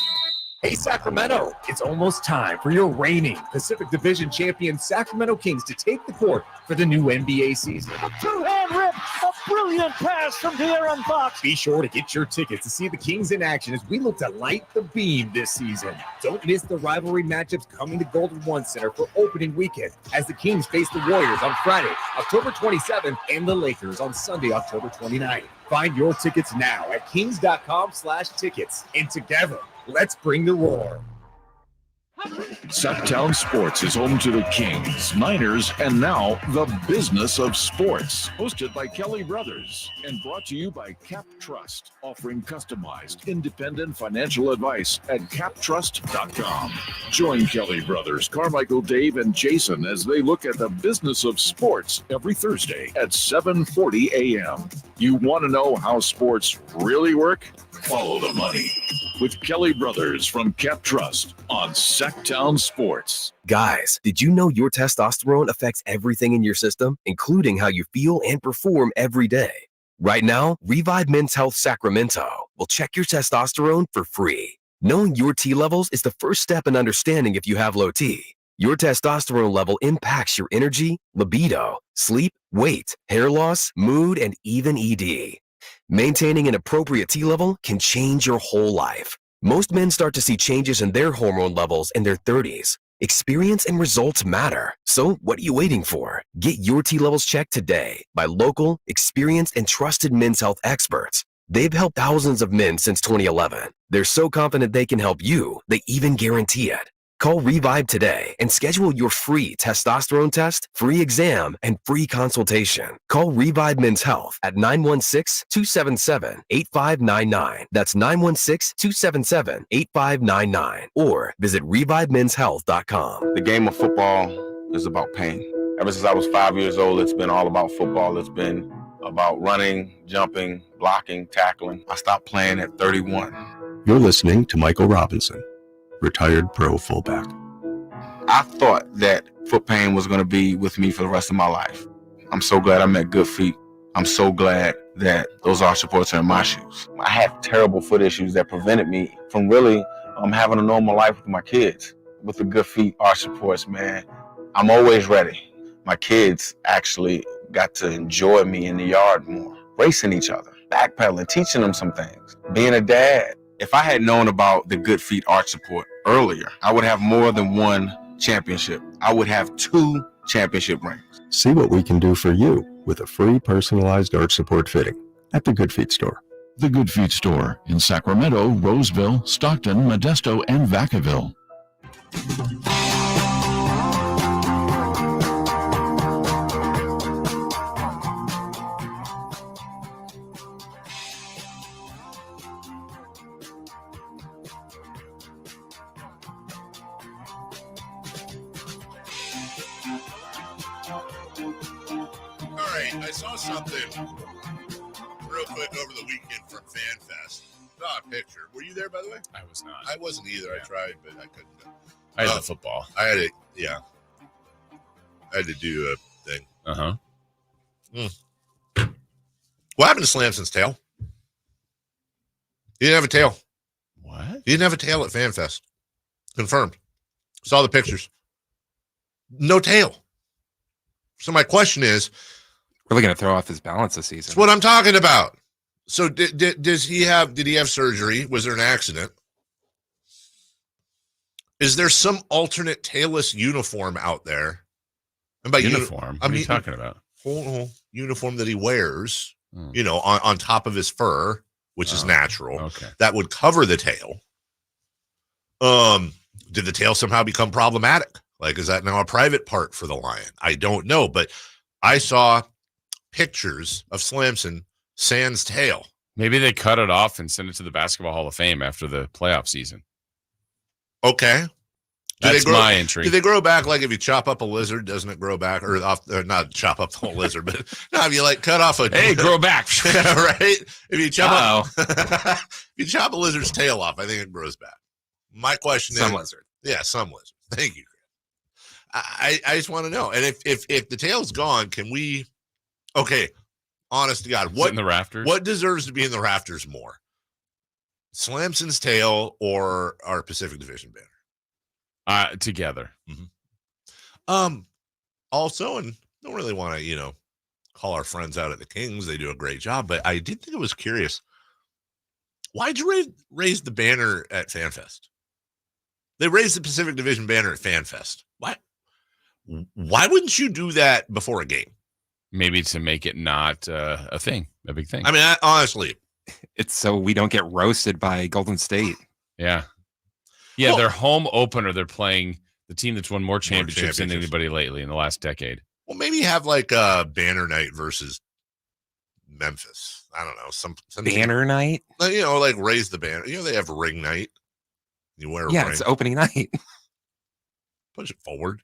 Hey, Sacramento, it's almost time for your reigning Pacific Division champion Sacramento Kings to take the court for the new NBA season. A two-hand rip, a brilliant pass from De'Aaron Fox. Be sure to get your tickets to see the Kings in action as we look to light the beam this season. Don't miss the rivalry matchups coming to Golden One Center for opening weekend as the Kings face the Warriors on Friday, October 27th, and the Lakers on Sunday, October 29th. Find your tickets now at kings.com/tickets. And together, let's bring the roar. Sactown Sports is home to the Kings, Niners, and now the business of sports. Hosted by Kelly Brothers and brought to you by Cap Trust, offering customized, independent financial advice at captrust.com. Join Kelly Brothers, Carmichael, Dave, and Jason as they look at the business of sports every Thursday at 7:40 a.m. You want to know how sports really work? Follow the money with Kelly Brothers from Cap Trust on Sactown Sports. Guys, did you know your testosterone affects everything in your system, including how you feel and perform every day? Right now, Revive Men's Health Sacramento will check your testosterone for free. Knowing your T levels is the first step in understanding if you have low T. Your testosterone level impacts your energy, libido, sleep, weight, hair loss, mood, and even ED. Maintaining an appropriate T level can change your whole life. Most men start to see changes in their hormone levels in their 30s. Experience and results matter. So what are you waiting for? Get your T levels checked today by local, experienced, and trusted men's health experts. They've helped thousands of men since 2011. They're so confident they can help you, they even guarantee it. Call Revive today and schedule your free testosterone test, free exam, and free consultation. Call Revive Men's Health at 916-277-8599. That's 916-277-8599. Or visit ReviveMen'sHealth.com. The game of football is about pain. Ever since I was 5 years old, it's been all about football. It's been about running, jumping, blocking, tackling. I stopped playing at 31. You're listening to Michael Robinson, retired pro fullback. I thought that foot pain was going to be with me for the rest of my life. I'm so glad I met Good Feet. I'm so glad that those arch supports are in my shoes. I had terrible foot issues that prevented me from really having a normal life with my kids. With the Good Feet arch supports, man, I'm always ready. My kids actually got to enjoy me in the yard more, racing each other, backpedaling, teaching them some things, being a dad. If I had known about the Good Feet arch support earlier, I would have more than one championship. I would have 2 championship rings. See what we can do for you with a free personalized arch support fitting at the Good Feet store. The Good Feet store in Sacramento, Roseville, Stockton, Modesto, and Vacaville. I saw something real quick over the weekend from FanFest. Saw a picture. Were you there, by the way? I was not. I wasn't either. I tried, but I couldn't go. I had the football. I had it. Yeah. I had to do a thing. Uh-huh. What happened to Slamson's tail? He didn't have a tail. What? He didn't have a tail at FanFest. Confirmed. Saw the pictures. No tail. So my question is, really going to throw off his balance this season. that's what I'm talking about. So did he have surgery? Was there an accident? Is there some alternate tailless uniform out there? And by Uniform? What are you talking about? Uniform that he wears, on top of his fur, which is natural. Okay. That would cover the tail. Did the tail somehow become problematic? Like, is that now a private part for the lion? I don't know, but I saw pictures of Slamson sans tail. Maybe they cut it off and send it to the Basketball Hall of Fame after the playoff season. Okay. That's my entry. Do they grow back like if you chop up a lizard, doesn't it grow back? Or not chop up the whole lizard, but no, if you like cut off a grow back. Right? If you chop if you chop a lizard's tail off, I think it grows back. My question is Some lizard. Yeah, some lizard. Thank you. I just want to know. And if the tail's gone, can we honest to God, what in the rafters? What deserves to be in the rafters more? Slamson's tail or our Pacific Division banner? Together. Mm-hmm. Also, and don't really want to, call our friends out at the Kings. They do a great job, but I did think it was curious. Why'd you raise the banner at FanFest? They raised the Pacific Division banner at FanFest. Why wouldn't you do that before a game? Maybe to make it not a big thing. I mean, honestly, it's so we don't get roasted by Golden State. Yeah. Yeah, their home opener, they're playing the team that's won more championships than anybody lately in the last decade. Well, maybe have like a banner night versus Memphis. I don't know. Some banner night? Like raise the banner. They have ring night. You wear a ring. It's opening night. Push it forward.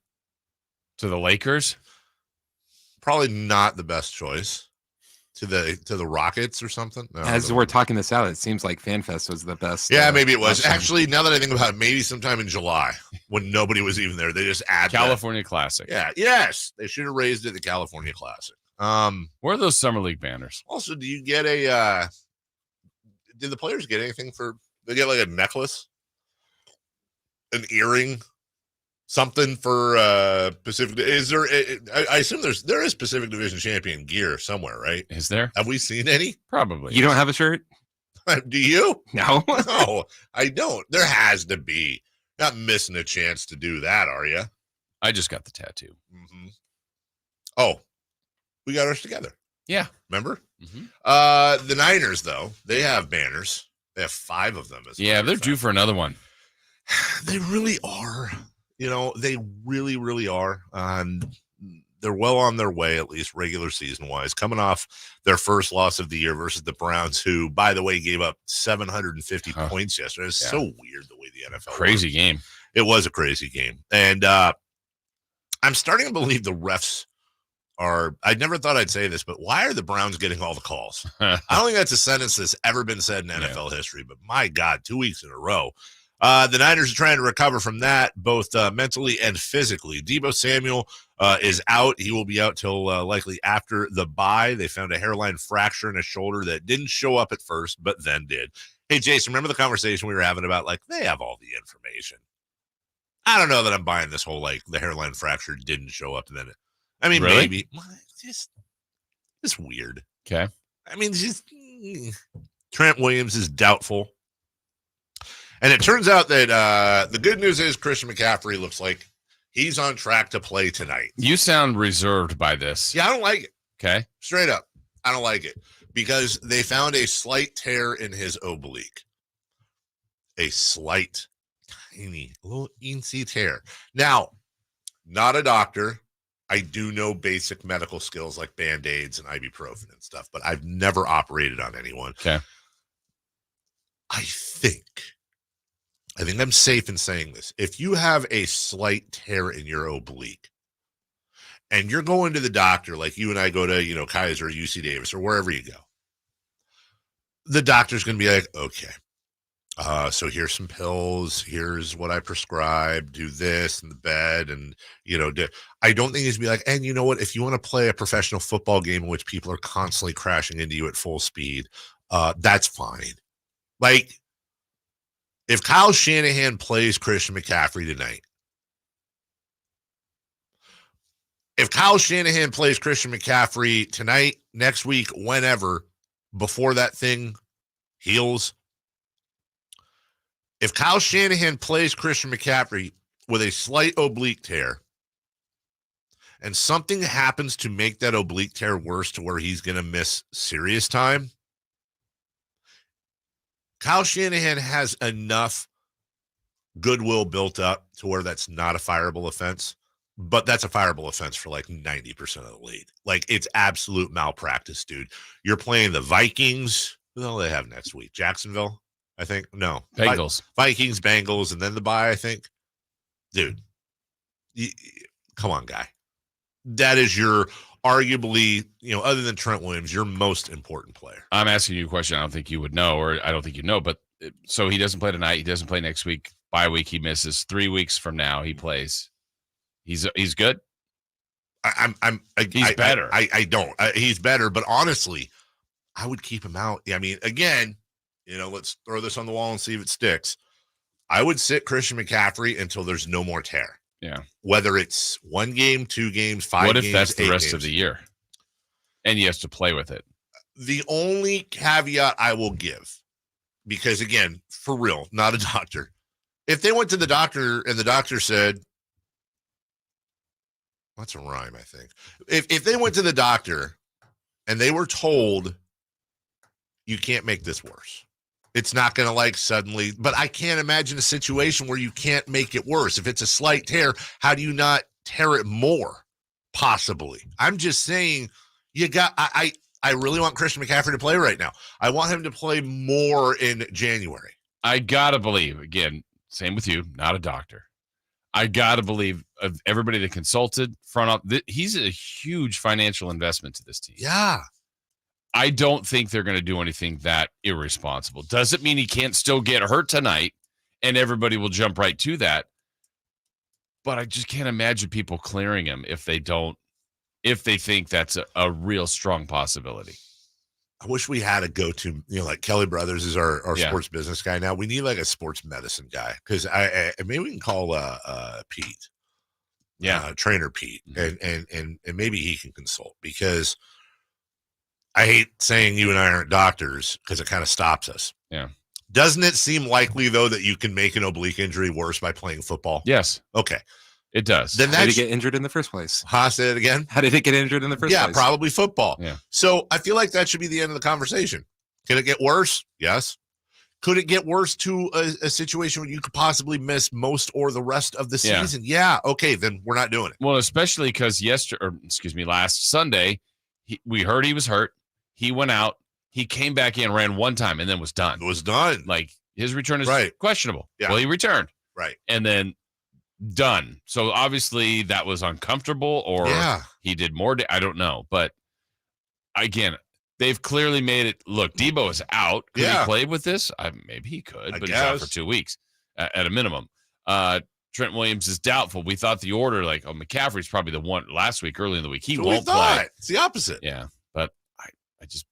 To the Lakers? Probably not the best choice. To the Rockets or something. No, As we're talking this out, it seems like FanFest was the best. Yeah, maybe it was. Actually, now that I think about it, maybe sometime in July when nobody was even there, they just add California Classic. Yeah, yes, they should have raised it the California Classic. Where are those Summer League banners? Also, do you get did the players get anything for? They get like a necklace, an earring, something for Pacific? Is there? I assume there is Pacific Division champion gear somewhere, right? Is there? Have we seen any? Probably. You don't have a shirt? Do you? No. No, I don't. There has to be. Not missing a chance to do that, are you? I just got the tattoo. Mm-hmm. Oh, we got ours together. Yeah. Remember? Mm-hmm. The Niners, though, they have banners. They have 5 of them. They're due for another one. They really are. They really, really are. They're well on their way, at least regular season wise, coming off their first loss of the year versus the Browns, who, by the way, gave up 750 points yesterday. It's so weird the way the NFL crazy works. Game. It was a crazy game. And I'm starting to believe the refs are, I never thought I'd say this, but why are the Browns getting all the calls? I don't think that's a sentence that's ever been said in NFL history, but my God, 2 weeks in a row. The Niners are trying to recover from that, both mentally and physically. Deebo Samuel is out. He will be out till likely after the bye. They found a hairline fracture in his shoulder that didn't show up at first, but then did. Hey, Jason, remember the conversation we were having about, they have all the information? I don't know that I'm buying this whole, the hairline fracture didn't show up. And then, really? Maybe. It's weird. Okay. Trent Williams is doubtful. And it turns out that the good news is Christian McCaffrey looks like he's on track to play tonight. You sound reserved by this. Yeah, I don't like it. Okay. Straight up. I don't like it because they found a slight tear in his oblique. A slight, tiny, little eensy tear. Now, not a doctor. I do know basic medical skills like Band-Aids and ibuprofen and stuff, but I've never operated on anyone. Okay. I think I'm safe in saying this. If you have a slight tear in your oblique and you're going to the doctor, like you and I go to, Kaiser or UC Davis or wherever you go, the doctor's going to be like, okay, so here's some pills. Here's what I prescribe. Do this in the bed. And, I don't think he's be like, and you know what? If you want to play a professional football game in which people are constantly crashing into you at full speed, that's fine. Like, if Kyle Shanahan plays Christian McCaffrey tonight, next week, whenever, before that thing heals, if Kyle Shanahan plays Christian McCaffrey with a slight oblique tear and something happens to make that oblique tear worse to where he's going to miss serious time, Kyle Shanahan has enough goodwill built up to where that's not a fireable offense, but that's a fireable offense for like 90% of the league. Like, it's absolute malpractice, dude. You're playing the Vikings. Who the hell do they have next week? Jacksonville, I think. No. Bengals. Vikings, Bengals, and then the bye, I think. Dude, come on, guy. That is your arguably, other than Trent Williams, your most important player. I'm asking you a question I don't think you would know, or I don't think you know, but so he doesn't play tonight. He doesn't play next week. Bye week, he misses. 3 weeks from now, he plays. He's good. He's better. He's better, but honestly, I would keep him out. I mean, again, let's throw this on the wall and see if it sticks. I would sit Christian McCaffrey until there's no more tear. Yeah. Whether it's 1 game, 2 games, 5 games. What if that's the rest games. of the year? And he has to play with it. The only caveat I will give, because again, for real, not a doctor. If they went to the doctor and the doctor said, that's a rhyme, I think. If they went to the doctor and they were told, you can't make this worse. It's not going to suddenly, but I can't imagine a situation where you can't make it worse. If it's a slight tear, how do you not tear it more? Possibly. I'm just saying I really want Christian McCaffrey to play right now. I want him to play more in January. I got to believe, again, same with you, not a doctor. I got to believe of everybody that consulted he's a huge financial investment to this team. Yeah. I don't think they're going to do anything that irresponsible. Doesn't mean he can't still get hurt tonight and everybody will jump right to that. But I just can't imagine people clearing him if they think that's a real strong possibility. I wish we had a go-to, like Kelly Brothers is our sports business guy now. We need a sports medicine guy because maybe we can call Pete. Yeah. Trainer Pete. And maybe he can consult because I hate saying you and I aren't doctors because it kind of stops us. Yeah. Doesn't it seem likely, though, that you can make an oblique injury worse by playing football? Yes. Okay. It does. Then how did he get injured in the first place? Say it again. How did it get injured in the first place? Yeah, probably football. Yeah. So I feel like that should be the end of the conversation. Can it get worse? Yes. Could it get worse to a situation where you could possibly miss most or the rest of the season? Yeah. Okay, then we're not doing it. Well, especially because last Sunday, we heard he was hurt. He went out. He came back in, ran one time, and then was done. It was done. Like, his return is questionable. Yeah. Well, he returned. Right. And then done. So, obviously, that was uncomfortable, or he did more. I don't know. But, again, they've clearly made it. Look, Debo is out. Could he play with this? Maybe he could, but he's out for 2 weeks at a minimum. Trent Williams is doubtful. We thought the order, McCaffrey's probably the one last week, early in the week. He won't play. It's the opposite. Yeah. But I just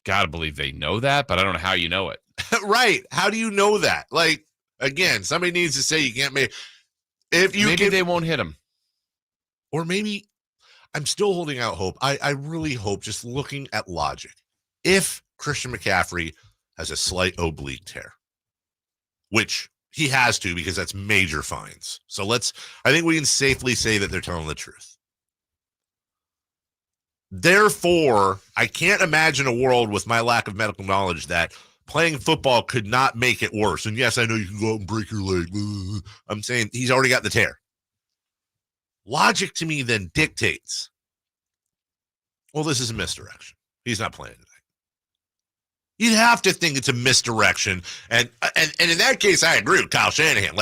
got to believe they know that, but I don't know how you know it. Right. How do you know that? Again, somebody needs to say you can't make. Maybe they won't hit him. Or maybe I'm still holding out hope. I really hope, just looking at logic, if Christian McCaffrey has a slight oblique tear, which he has to because that's major fines. So I think we can safely say that they're telling the truth. Therefore, I can't imagine a world with my lack of medical knowledge that playing football could not make it worse. And yes, I know you can go out and break your leg. I'm saying he's already got the tear. Logic to me then dictates, well, this is a misdirection. He's not playing tonight. You'd have to think it's a misdirection. And in that case, I agree with Kyle Shanahan.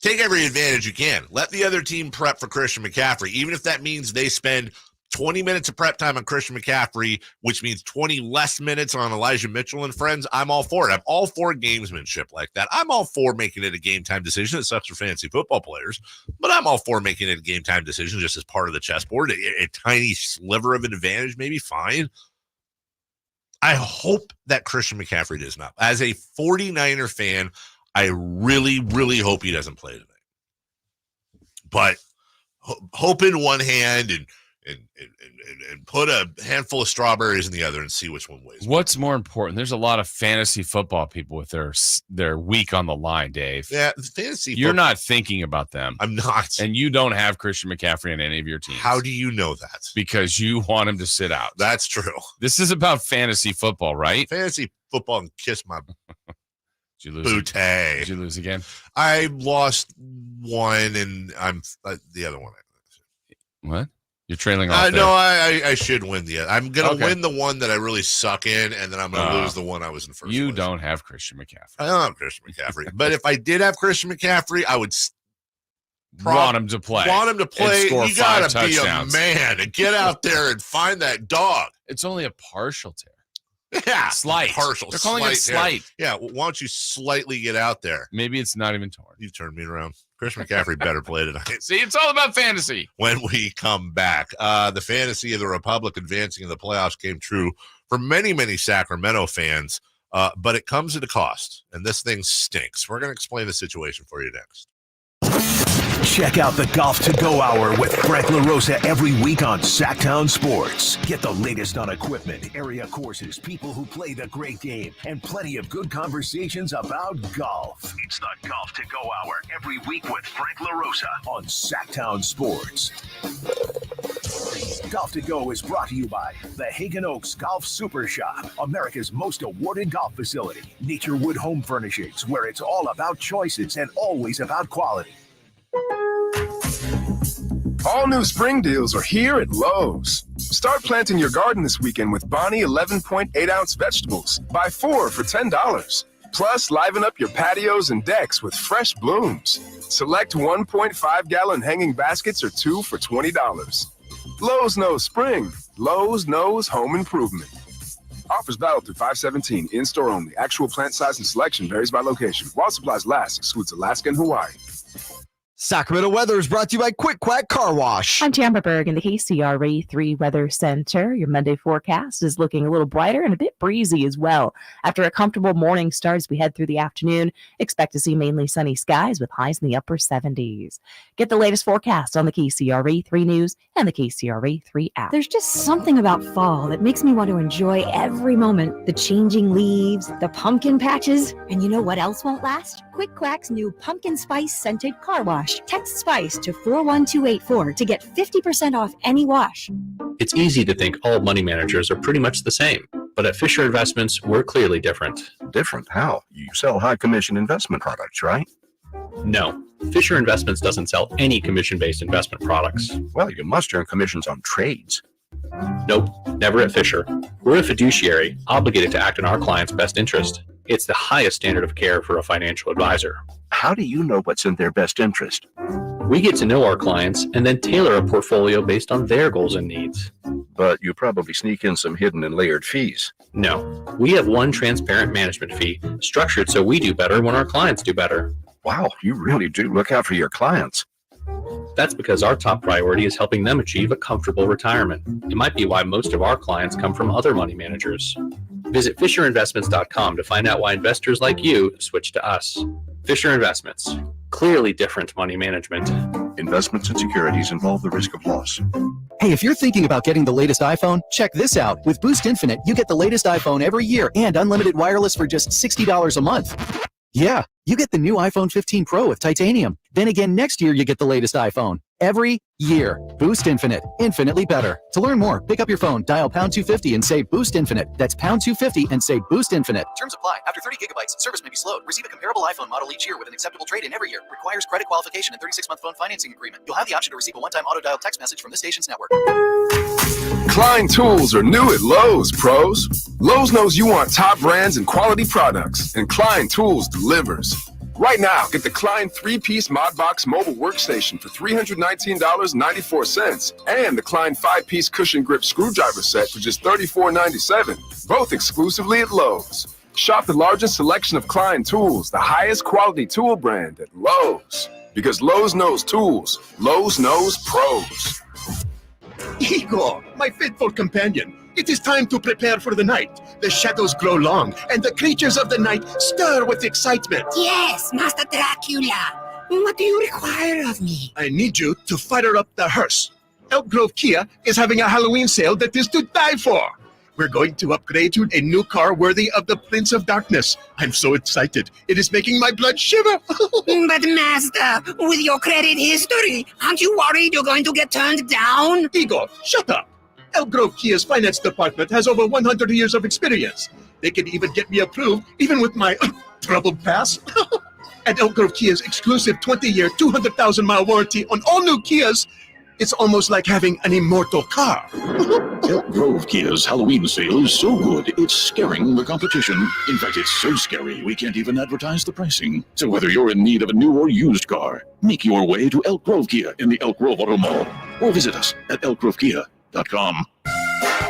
Take every advantage you can. Let the other team prep for Christian McCaffrey, even if that means they spend 20 minutes of prep time on Christian McCaffrey, which means 20 less minutes on Elijah Mitchell and friends, I'm all for it. I'm all for gamesmanship like that. I'm all for making it a game time decision. It sucks for fantasy football players, but I'm all for making it a game time decision just as part of the chessboard. A tiny sliver of an advantage, maybe fine. I hope that Christian McCaffrey does not. As a 49er fan, I really, really hope he doesn't play tonight. But hope in one hand and put a handful of strawberries in the other and see which one weighs. What's more important? There's a lot of fantasy football people with their week on the line, Dave. Yeah, fantasy. You're not thinking about them. I'm not. And you don't have Christian McCaffrey on any of your teams. How do you know that? Because you want him to sit out. That's true. This is about fantasy football, right? Fantasy football and kiss my Did you lose? bootay. Did you lose again? I lost one, and I'm the other one. What? You're trailing off. No, I should win the. I'm gonna Okay. win the one that I really suck in, and then I'm gonna lose the one I was in first. You place. don't have Christian McCaffrey. I don't have Christian McCaffrey, but if I did have Christian McCaffrey, I would Want him to play. Want him to play. And score You gotta 5 be touchdowns. a man and get out there and find that dog. It's only a partial tear. Yeah, Slight. partial. They're calling it tear. slight. Yeah, why don't you slightly get out there? Maybe it's not even torn. You've turned me around. Christian McCaffrey better play tonight. See, it's all about fantasy. When we come back, the fantasy of the Republic advancing in the playoffs came true for many, many Sacramento fans, but it comes at a cost, and this thing stinks. We're going to explain the situation for you next. Check out the Golf to Go Hour with Frank LaRosa every week on Sactown Sports. Get the latest on equipment, area courses, people who play the great game, and plenty of good conversations about golf. It's the Golf to Go Hour every week with Frank LaRosa on Sactown Sports. Golf to Go is brought to you by the Hagen Oaks Golf Super Shop, America's most awarded golf facility. Naturewood Home Furnishings, where it's all about choices and always about quality. All new spring deals are here at Lowe's. Start planting your garden this weekend with Bonnie 11.8-ounce vegetables. Buy 4 for $10. Plus, liven up your patios and decks with fresh blooms. Select 1.5-gallon hanging baskets or 2 for $20. Lowe's knows spring. Lowe's knows home improvement. Offers valid through 5/17. In-store only. Actual plant size and selection varies by location. While supplies last, excludes Alaska and Hawaii. Sacramento weather is brought to you by Quick Quack Car Wash. I'm Tamara Berg in the KCRA 3 Weather Center. Your Monday forecast is looking a little brighter and a bit breezy as well. After a comfortable morning start as we head through the afternoon, expect to see mainly sunny skies with highs in the upper 70s. Get the latest forecast on the KCRA 3 News and the KCRA 3 app. There's just something about fall that makes me want to enjoy every moment. The changing leaves, the pumpkin patches, and you know what else won't last? Quick Quack's new pumpkin spice scented car wash. Text SPICE to 41284 to get 50% off any wash. It's easy to think all money managers are pretty much the same, but at Fisher Investments, we're clearly different. Different? How? You sell high commission investment products, right? No, Fisher Investments doesn't sell any commission-based investment products. Well, you must earn commissions on trades. Nope, never at Fisher. We're a fiduciary, obligated to act in our client's best interest. It's the highest standard of care for a financial advisor. How do you know what's in their best interest? We get to know our clients and then tailor a portfolio based on their goals and needs. But you probably sneak in some hidden and layered fees. No, we have one transparent management fee, structured so we do better when our clients do better. Wow, you really do look out for your clients. That's because our top priority is helping them achieve a comfortable retirement. It might be why most of our clients come from other money managers. Visit FisherInvestments.com to find out why investors like you switch to us. Fisher Investments. Clearly different money management. Investments and securities involve the risk of loss. Hey, if you're thinking about getting the latest iPhone, check this out. With Boost Infinite, you get the latest iPhone every year and unlimited wireless for just $60 a month. Yeah, you get the new iPhone 15 Pro with titanium. Then again, next year you get the latest iPhone. Every year. Boost Infinite. Infinitely better. To learn more, pick up your phone, dial pound 250 and say Boost Infinite. That's pound 250 and say Boost Infinite. Terms apply. After 30 gigabytes, service may be slowed. Receive a comparable iPhone model each year with an acceptable trade-in every year. Requires credit qualification and 36-month phone financing agreement. You'll have the option to receive a one-time auto-dial text message from this station's network. Klein tools are new at Lowe's, pros. Lowe's knows you want top brands and quality products, and Klein Tools delivers. Right now, get the Klein 3-piece Modbox mobile workstation for $319.94 and the Klein 5-piece cushion grip screwdriver set for just $34.97, both exclusively at Lowe's. Shop the largest selection of Klein tools, the highest quality tool brand at Lowe's. Because Lowe's knows tools, Lowe's knows pros. Igor, my faithful companion, it is time to prepare for the night. The shadows grow long, and the creatures of the night stir with excitement. Yes, Master Dracula. What do you require of me? I need you to fire up the hearse. Elk Grove Kia is having a Halloween sale that is to die for. We're going to upgrade to a new car worthy of the Prince of Darkness. I'm so excited. It is making my blood shiver. But Master, with your credit history, aren't you worried you're going to get turned down? Igor, shut up. Elk Grove Kia's finance department has over 100 years of experience. They can even get me approved, even with my troubled past. And Elk Grove Kia's exclusive 20-year, 200,000-mile warranty on all new Kias, it's almost like having an immortal car. Elk Grove Kia's Halloween sale is so good, it's scaring the competition. In fact, it's so scary, we can't even advertise the pricing. So whether you're in need of a new or used car, make your way to Elk Grove Kia in the Elk Grove Auto Mall, or visit us at elkgrovekia.com.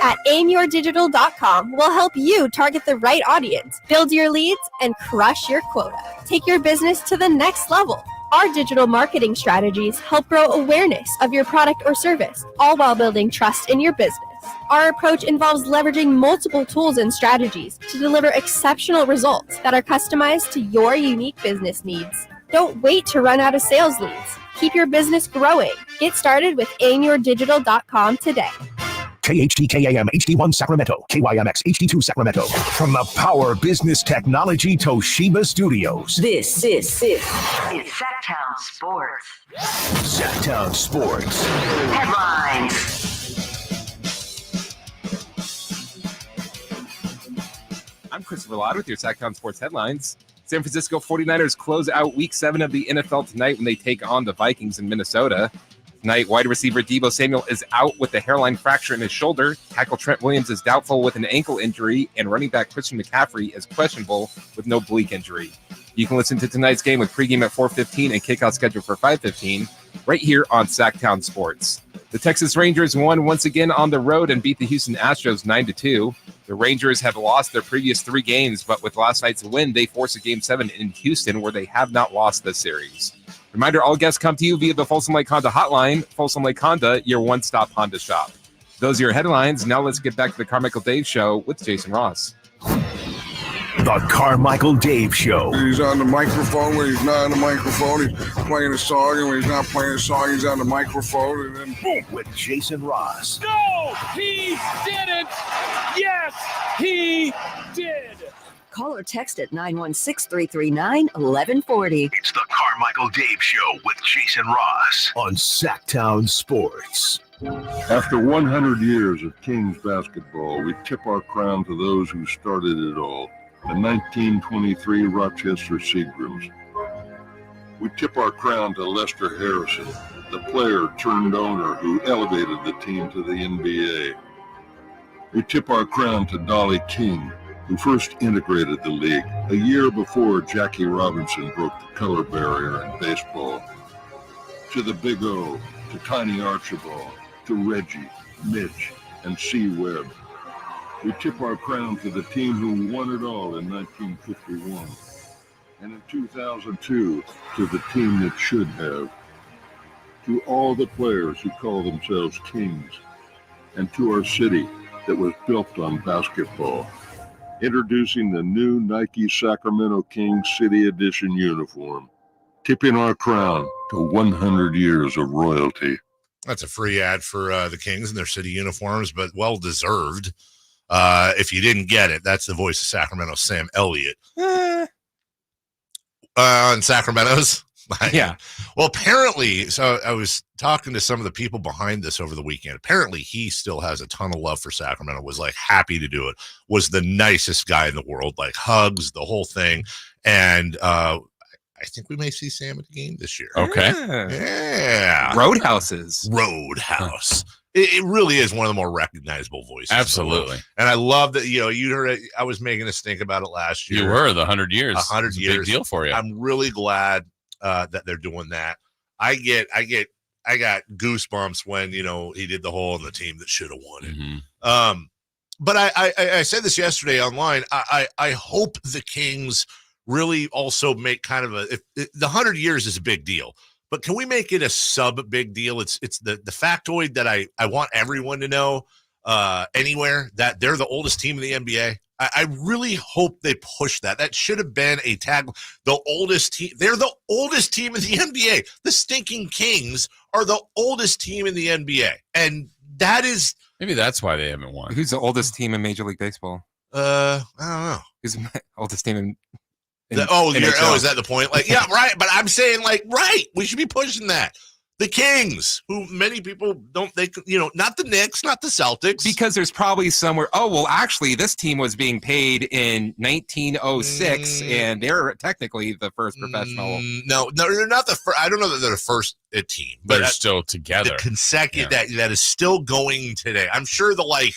At aimyourdigital.com, we'll help you target the right audience, build your leads, and crush your quota. Take your business to the next level. Our digital marketing strategies help grow awareness of your product or service, all while building trust in your business. Our approach involves leveraging multiple tools and strategies to deliver exceptional results that are customized to your unique business needs. Don't wait to run out of sales leads. Keep your business growing. Get started with aimyourdigital.com today. KHTKAM HD1 Sacramento, KYMX HD2 Sacramento. From the Power Business Technology Toshiba Studios. This is Sactown Sports. Sactown Sports. Headlines. I'm Christopher Ladd with your Sactown Sports headlines. San Francisco 49ers close out Week 7 of the NFL tonight when they take on the Vikings in Minnesota. Tonight, wide receiver Deebo Samuel is out with a hairline fracture in his shoulder. Tackle Trent Williams is doubtful with an ankle injury, and running back Christian McCaffrey is questionable with no oblique injury. You can listen to tonight's game with pregame at 4:15 and kickoff scheduled for 5:15 right here on Sactown Sports. The Texas Rangers won once again on the road and beat the Houston Astros 9-2. The Rangers have lost their previous 3 games, but with last night's win, they force a Game 7 in Houston where they have not lost this series. Reminder, all guests come to you via the Folsom Lake Honda hotline. Folsom Lake Honda, your one-stop Honda shop. Those are your headlines. Now let's get back to the Carmichael Dave Show with Jason Ross. The Carmichael Dave Show. He's on the microphone when he's not on the microphone. He's playing a song, and when he's not playing a song, he's on the microphone. And then boom. With Jason Ross. No, he didn't. Yes, he did. Call or text at 916-339-1140. It's the Carmichael Dave Show with Jason Ross on Sactown Sports. After 100 years of Kings basketball, we tip our crown to those who started it all, the 1923 Rochester Seagrams. We tip our crown to Lester Harrison, the player turned owner who elevated the team to the NBA. We tip our crown to Dolly King, who first integrated the league a year before Jackie Robinson broke the color barrier in baseball. To the Big O, to Tiny Archibald, to Reggie, Mitch, and C. Webb. We tip our crown to the team who won it all in 1951. And in 2002, to the team that should have. To all the players who call themselves Kings. And to our city that was built on basketball. Introducing the new Nike Sacramento Kings City Edition uniform, tipping our crown to 100 years of royalty. That's a free ad for the Kings and their city uniforms, but well-deserved. If you didn't get it, that's the voice of Sacramento, Sam Elliott. On Sacramento's? Yeah. Well, apparently, so I was talking to some of the people behind this over the weekend. Apparently, he still has a ton of love for Sacramento, was like happy to do it, was the nicest guy in the world, like hugs, the whole thing. And I I think we may see Sam at the game this year. Okay. Yeah. Roadhouse. It really is one of the more recognizable voices. Absolutely. And I love that, you heard it. I was making us think about it last year. You were the 100 years. 100 years. Big deal for you. I'm really glad that they're doing that. I got goosebumps when, he did the whole on the team that should have won it. Mm-hmm. But I said this yesterday online. I hope the Kings really also make kind of the 100 years is a big deal, but can we make it a sub big deal? It's the factoid that I want everyone to know anywhere, that they're the oldest team in the NBA. I really hope they push that. That should have been a tag. The oldest team. They're the oldest team in the NBA. The stinking Kings are the oldest team in the NBA. And that is. Maybe that's why they haven't won. Who's the oldest team in Major League Baseball? I don't know. Who's the oldest team in is that the point? Like, yeah, right. But I'm saying, right. We should be pushing that. The Kings, who many people don't, not the Knicks, not the Celtics. Because there's probably somewhere, actually, this team was being paid in 1906, and they're technically the first professional. No, they're not the first. I don't know that they're the first team. But they're still together. The consecutive, that is still going today. I'm sure the,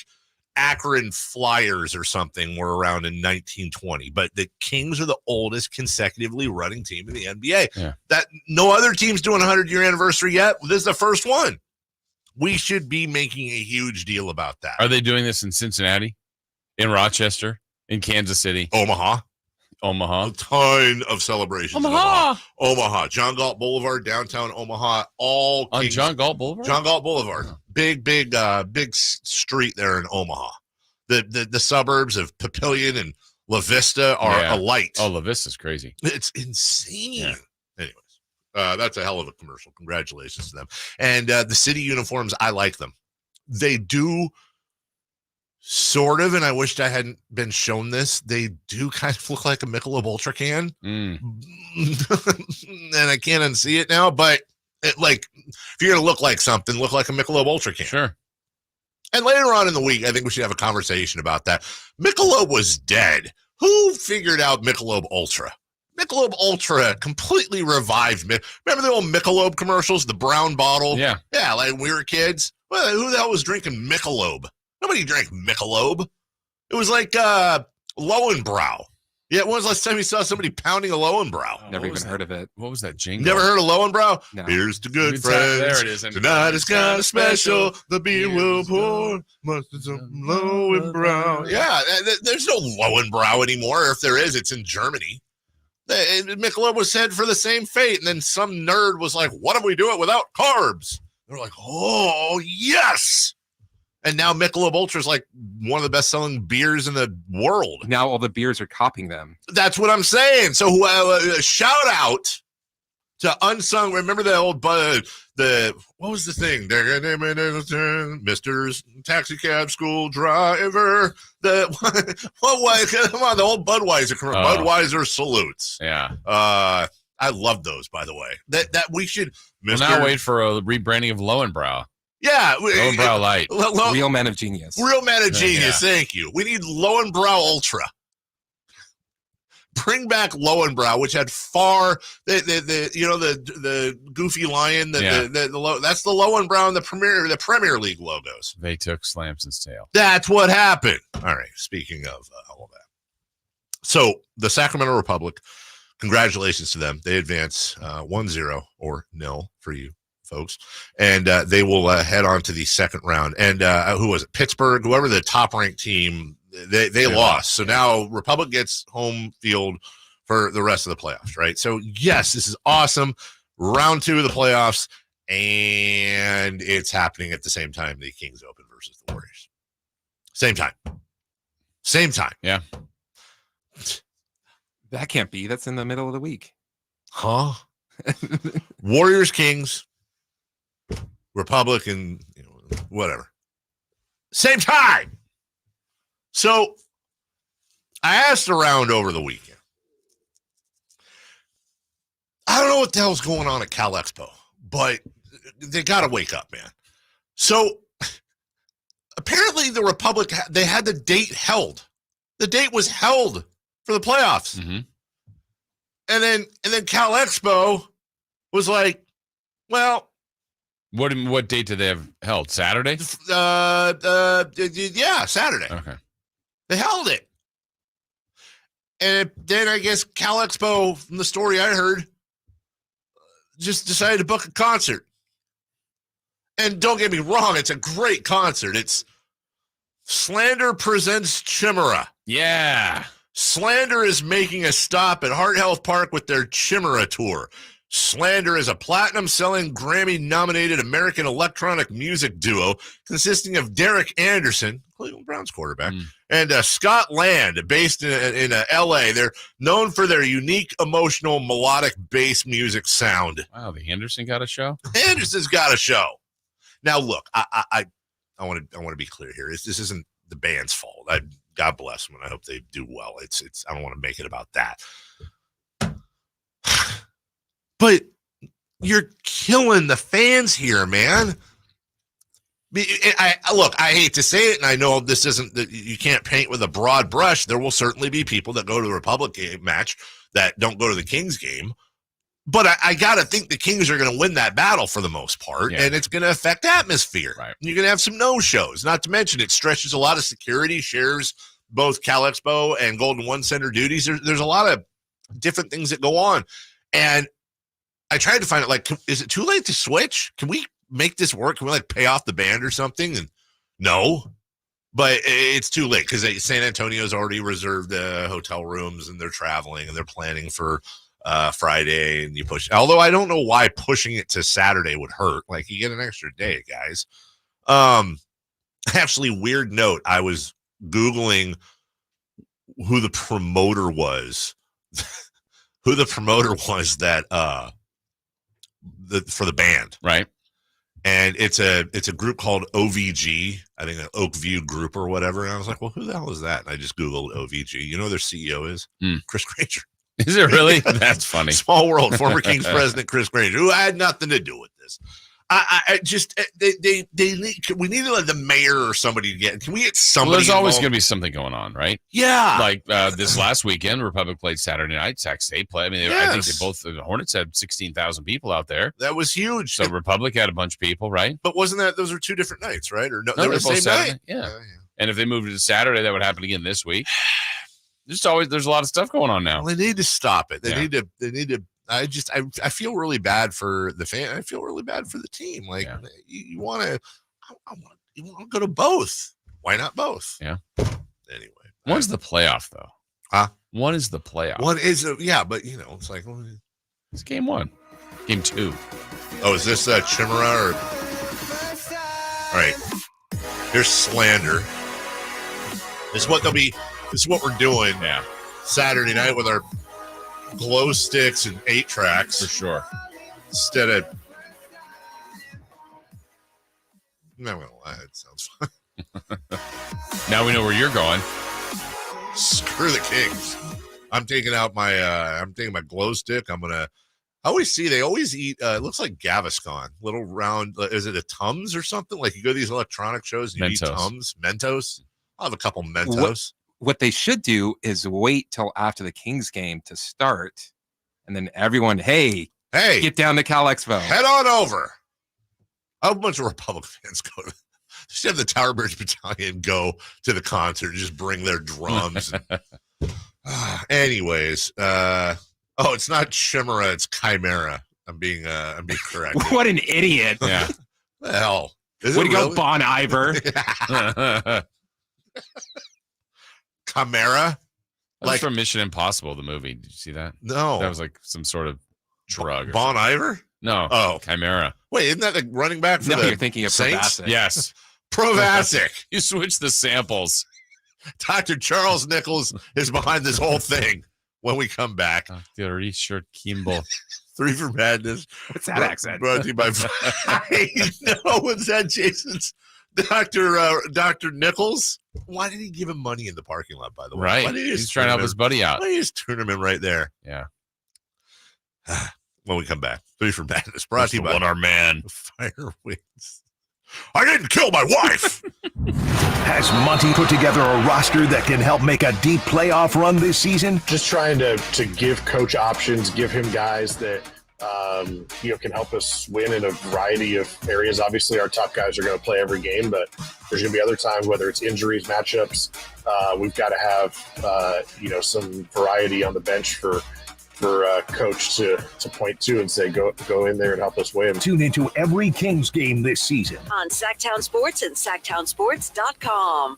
Akron Flyers or something were around in 1920, but the Kings are the oldest consecutively running team in the NBA. Yeah. That no other team's doing a 100-year anniversary yet. This is the first one. We should be making a huge deal about that. Are they doing this in Cincinnati, in Rochester, in Kansas City, Omaha? A ton of celebrations. Omaha, John Galt Boulevard, downtown Omaha, all on John Galt Boulevard. John Galt Boulevard, big street there in Omaha. The suburbs of Papillion and La Vista are alight. Oh, La Vista's crazy. It's insane. Yeah. Anyways, that's a hell of a commercial. Congratulations to them. And the city uniforms, I like them. They do. Sort of, and I wished I hadn't been shown this. They do kind of look like a Michelob Ultra can, and I can't unsee it now. But if you're gonna look like something, look like a Michelob Ultra can. Sure. And later on in the week, I think we should have a conversation about that. Michelob was dead. Who figured out Michelob Ultra? Michelob Ultra completely revived. Remember the old Michelob commercials, the brown bottle? Yeah, like when we were kids. Well, who the hell was drinking Michelob? Nobody drank Michelob. It was like Lowenbrow. Yeah, when was the last time you saw somebody pounding a Lowenbrow? Never even heard of it. What was that jingle? Never heard of Lowenbrow? No. Here's to good friends. There it is. Tonight is kind of special. The beer will pour. Must be some Lowenbrow. Yeah, there's no Lowenbrow anymore. If there is, it's in Germany. Michelob was headed for the same fate, and then some nerd was like, what if we do it without carbs? They're like, oh, yes. And now Michelob Ultra is like one of the best-selling beers in the world. Now all the beers are copying them. That's what I'm saying. So shout out to Unsung. Remember the old what was the thing? Mr. Taxi Cab School Driver. Come on, the old Budweiser commercial. Budweiser salutes. Yeah. I love those, by the way. That we should. We'll now wait for a rebranding of Lowenbrow. Yeah. Lowenbrow Light. Real Men of Genius. Real Men of Genius. Yeah. Thank you. We need Lowenbrow Ultra. Bring back Lowenbrow, which had far the goofy lion. That's the Lowenbrow and the Premier League logos. They took Slamson's tail. That's what happened. All right. Speaking of all that, so the Sacramento Republic. Congratulations to them. They advance 1-0 or 0 for you folks, and they will head on to the second round. And who was it? Pittsburgh, whoever the top-ranked team, they lost. So now Republic gets home field for the rest of the playoffs, right? So, yes, this is awesome. Round 2 of the playoffs, and it's happening at the same time the Kings Open versus the Warriors. Same time. Yeah. That can't be. That's in the middle of the week. Huh? Warriors, Kings, Republic, and whatever. Same time. So I asked around over the weekend. I don't know what the hell's going on at Cal Expo, but they got to wake up, man. So apparently the Republic, they had the date held. The date was held for the playoffs. Mm-hmm. And then Cal Expo was like, well, what date did they have held? Saturday? Yeah, Saturday. Okay. They held it. And then I guess Cal Expo, from the story I heard, just decided to book a concert. And don't get me wrong, it's a great concert. It's Slander presents Chimera. Yeah. Slander is making a stop at Heart Health Park with their Chimera tour. Slander is a platinum-selling, Grammy-nominated American electronic music duo consisting of Derek Anderson, Cleveland Browns quarterback, and Scott Land, based in L.A. They're known for their unique, emotional, melodic bass music sound. Wow, the Anderson got a show? Anderson's got a show. Now, look, I want to be clear here. This isn't the band's fault. God bless them, and I hope they do well. It's. I don't want to make it about that. But you're killing the fans here, man. I hate to say it, and I know this isn't that you can't paint with a broad brush. There will certainly be people that go to the Republic game match that don't go to the Kings game. But I got to think the Kings are going to win that battle for the most part, and it's going to affect atmosphere. Right. You're going to have some no-shows. Not to mention it stretches a lot of security, shares both Cal Expo and Golden One Center duties. There's a lot of different things that go on. And I tried to find it, like, is it too late to switch? Can we make this work? Can we, like, pay off the band or something? And no. But it's too late because San Antonio's already reserved hotel rooms, and they're traveling, and they're planning for Friday, and you push. Although I don't know why pushing it to Saturday would hurt. Like, you get an extra day, guys. Actually, weird note. I was Googling who the promoter was. Who the promoter was that for the band, right? And it's a group called OVG, I think an Oakview Group or whatever. And I was like, well, who the hell is that? And I just Googled OVG. You know who their CEO is? Chris Granger. Is it really? That's funny. Small world. Former Kings president Chris Granger, who had nothing to do with this. I just we need to let the mayor or somebody to get. Can we get somebody? Well, there's always involved? going to be something going on, right? Yeah. Like this last weekend, Republic played Saturday night. Sac State played. I mean, I think the Hornets had 16,000 people out there. That was huge. So Republic had a bunch of people, right? But wasn't that those were two different nights, right? Or no they were the both same Saturday. night. Yeah. And if they moved it to Saturday, that would happen again this week. There's a lot of stuff going on now. Well, they need to stop it. They need to. I feel really bad for the fan. I feel really bad for the team. Like you want to go to both. Why not both? Yeah. Anyway, when's the playoff though? When is the playoff? One is but it's like it's game one, game two. Oh, is this Chimera or? All right, here's Slander. This is what they'll be. This is what we're doing. Yeah. Saturday night with our glow sticks and 8 tracks for sure. Instead of, I'm not gonna lie, it sounds fun. Now we know where you're going. Screw the Kings. I'm taking out my glow stick. I always see they always eat. It looks like Gaviscon, little round. Is it a Tums or something? Like you go to these electronic shows and you eat Tums, Mentos. I'll have a couple Mentos. What they should do is wait till after the Kings game to start, and then everyone, hey, get down to Cal Expo. Head on over. A bunch of Republic fans go to. Just have the Tower Bridge Battalion go to the concert and just bring their drums. Anyways, it's not Chimera, it's Chimera. I'm being correct. What an idiot! Yeah. The hell. Way to go, Bon Iver. Chimera? Like from Mission Impossible, the movie. Did you see that? No. That was like some sort of drug. Bon Iver? No. Oh. Chimera. Wait, isn't that the running back for you're thinking of Saints? Provasic. Yes. Provasic. You switch the samples. Dr. Charles Nichols is behind this whole thing when we come back. Dr. Richard Kimball. 3 for Madness. What's that accent? Brought to you by I know, what's that, Jason's? Dr. Nichols? Why did he give him money in the parking lot, by the way? Right. He's trying to help his buddy out. Why did he just turn him in right there? Yeah. When we come back. 3 for Madness. Brought to you by One-Arm Man. Fire Wings. I didn't kill my wife. Has Monty put together a roster that can help make a deep playoff run this season? Just trying to give coach options, give him guys that can help us win in a variety of areas. Obviously, our top guys are going to play every game, but there's going to be other times, whether it's injuries, matchups, we've got to have some variety on the bench for coach to point to and say, go in there and help us win. Tune into every Kings game this season on Sactown Sports and SactownSports.com.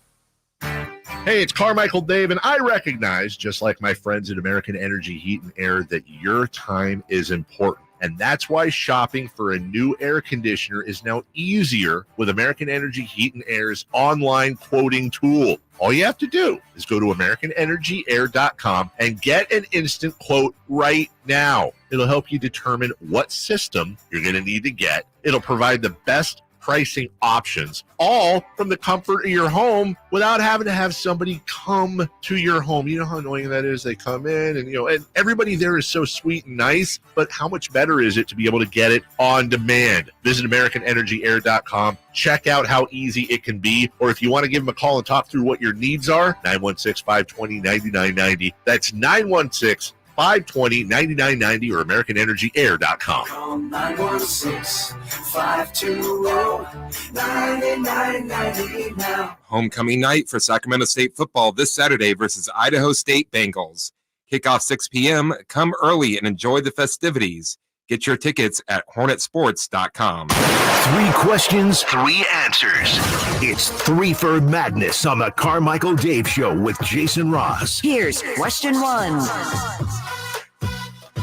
Hey, it's Carmichael Dave, and I recognize, just like my friends at American Energy Heat and Air, that your time is important. And that's why shopping for a new air conditioner is now easier with American Energy Heat and Air's online quoting tool. All you have to do is go to AmericanEnergyAir.com and get an instant quote right now. It'll help you determine what system you're going to need to get. It'll provide the best pricing options, all from the comfort of your home without having to have somebody come to your home. You know how annoying that is? They come in and everybody there is so sweet and nice, but how much better is it to be able to get it on demand? Visit AmericanEnergyAir.com. Check out how easy it can be. Or if you want to give them a call and talk through what your needs are, 916-520-9990. That's 916-520-9990 or AmericanEnergyAir.com. Call 916-520-9990 now. Homecoming night for Sacramento State football this Saturday versus Idaho State Bengals. Kickoff 6 p.m. Come early and enjoy the festivities. Get your tickets at hornetsports.com. 3 questions, 3 answers. It's 3 for Madness on the Carmichael Dave Show with Jason Ross. Here's question 1.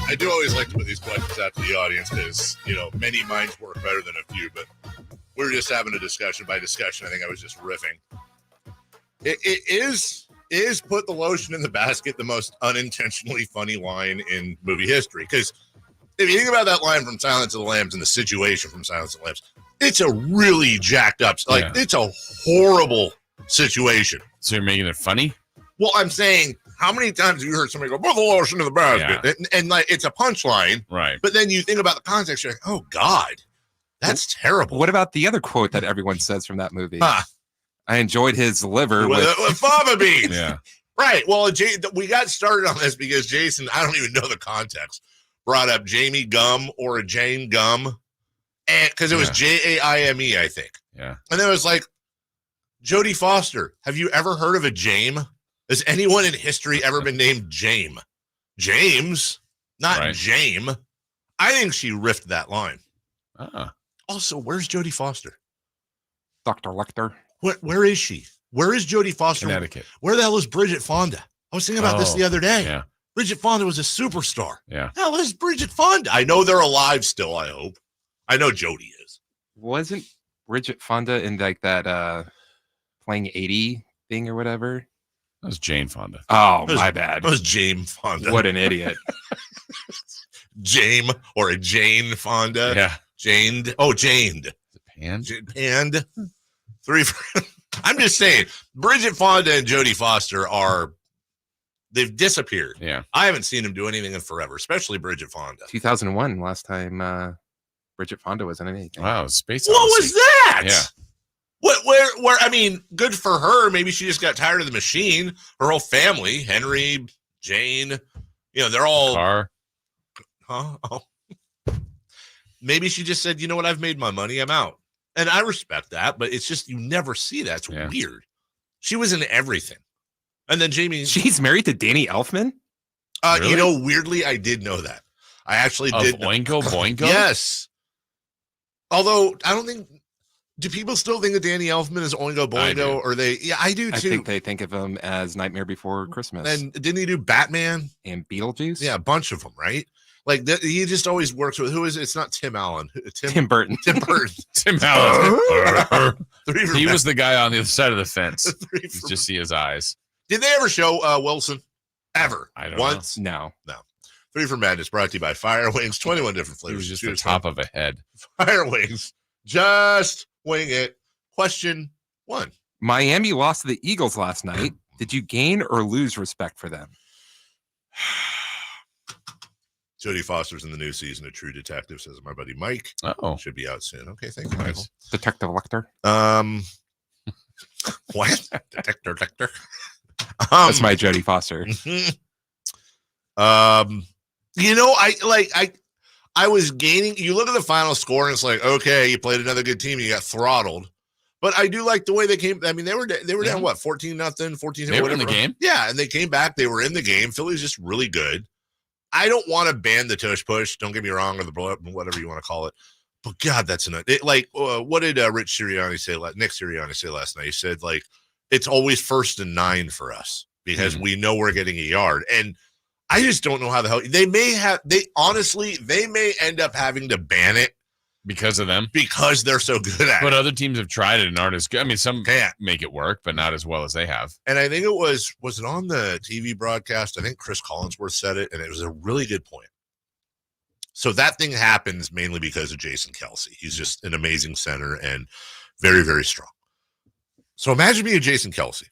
I do always like to put these questions out to the audience because, many minds work better than a few, but we were just having a discussion. By discussion, I think I was just riffing. It is put the lotion in the basket the most unintentionally funny line in movie history? Because if you think about that line from Silence of the Lambs and the situation from Silence of the Lambs, it's a really jacked up, it's a horrible situation. So you're making it funny? Well, I'm saying, how many times have you heard somebody go, put the lotion in the basket? Yeah. And it's a punchline. Right. But then you think about the context, you're like, oh, God, that's terrible. What about the other quote that everyone says from that movie? I enjoyed his liver with fava beans. Yeah. Right. Well, we got started on this because Jason, I don't even know the context, brought up Jamie Gum or a Jane Gum. And because it was Jaime, I think. Yeah. And then it was like, Jodie Foster, have you ever heard of a Jame? Has anyone in history ever been named Jame? James, not Jame. I think she riffed that line. Also, where's Jodie Foster? Dr. Lecter. Where is she? Where is Jodie Foster? Connecticut. Where the hell is Bridget Fonda? I was thinking about this the other day. Yeah. Bridget Fonda was a superstar. Yeah. Hell is Bridget Fonda? I know they're alive still, I hope. I know Jodie is. Wasn't Bridget Fonda in like that playing 80 thing or whatever? That was Jane Fonda. Oh, my bad. That was Jane Fonda. What an idiot. Jame or a Jane Fonda. Yeah. Janed. Oh, Janed. Panned? Panned. 3 for... I'm just saying, Bridget Fonda and Jodie Foster they've disappeared. Yeah. I haven't seen them do anything in forever, especially Bridget Fonda. 2001, last time Bridget Fonda was in anything. Wow, Space What Odyssey. was that? Yeah. Where? I mean, good for her. Maybe she just got tired of the machine. Her whole family, Henry, Jane, they're all. Car. Huh? Oh. Maybe she just said, you know what? I've made my money. I'm out. And I respect that, but it's just, you never see that. It's weird. She was in everything. And then Jamie. She's married to Danny Elfman? Really? Weirdly, I did know that. I actually did. Oingo Boingo? Yes. Although, I don't think. Do people still think of Danny Elfman as Oingo Boingo? Or they? Yeah, I do too. I think they think of him as Nightmare Before Christmas. And didn't he do Batman? And Beetlejuice? Yeah, a bunch of them, right? Like he just always works with, who is it? It's not Tim Allen. Tim Burton. Tim Burton. Tim Allen. He was the guy on the other side of the fence. You just see his eyes. Did they ever show Wilson? Ever? I don't Once? know. No. 3 for Madness brought to you by Fire Wings. 21 different flavors. He was just the top of a head. Fire Wings. Just wing it. Question 1. Miami lost to the Eagles last night. Did you gain or lose respect for them? Jodie Foster's in the new season of True Detective, says my buddy Mike. Oh. Should be out soon. Okay, thank you, Michael. Detective Lecter. What? Detector. That's my Jodie Foster. I was gaining. You look at the final score, and it's like, okay, you played another good team, you got throttled. But I do like the way they came. I mean, they were down what, 14-0, 14. They were in the game. Yeah, and they came back. They were in the game. Philly's just really good. I don't want to ban the tush push. Don't get me wrong, or the blow up, whatever you want to call it. But God, that's what did Rich Sirianni say? Nick Sirianni say last night? He said it's always 1st and 9 for us because we know we're getting a yard. And I just don't know how the hell they may end up having to ban it because of them, because they're so good at it. But other teams have tried it and aren't as good. I mean, some can't make it work, but not as well as they have. And I think it was it on the TV broadcast? I think Chris Collinsworth said it, and it was a really good point. So that thing happens mainly because of Jason Kelsey. He's just an amazing center and very, very strong. So imagine being Jason Kelsey,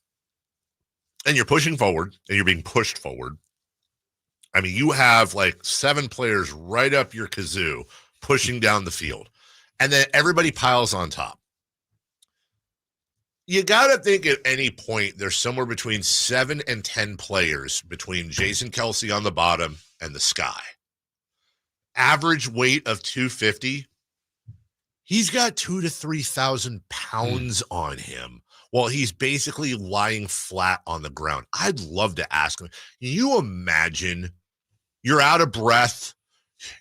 and you're pushing forward, and you're being pushed forward. I mean, you have 7 players right up your kazoo pushing down the field, and then everybody piles on top. You got to think at any point there's somewhere between 7 and 10 players between Jason Kelsey on the bottom and the sky. Average weight of 250. He's got 2,000 to 3,000 pounds on him while he's basically lying flat on the ground. I'd love to ask him, can you imagine you're out of breath,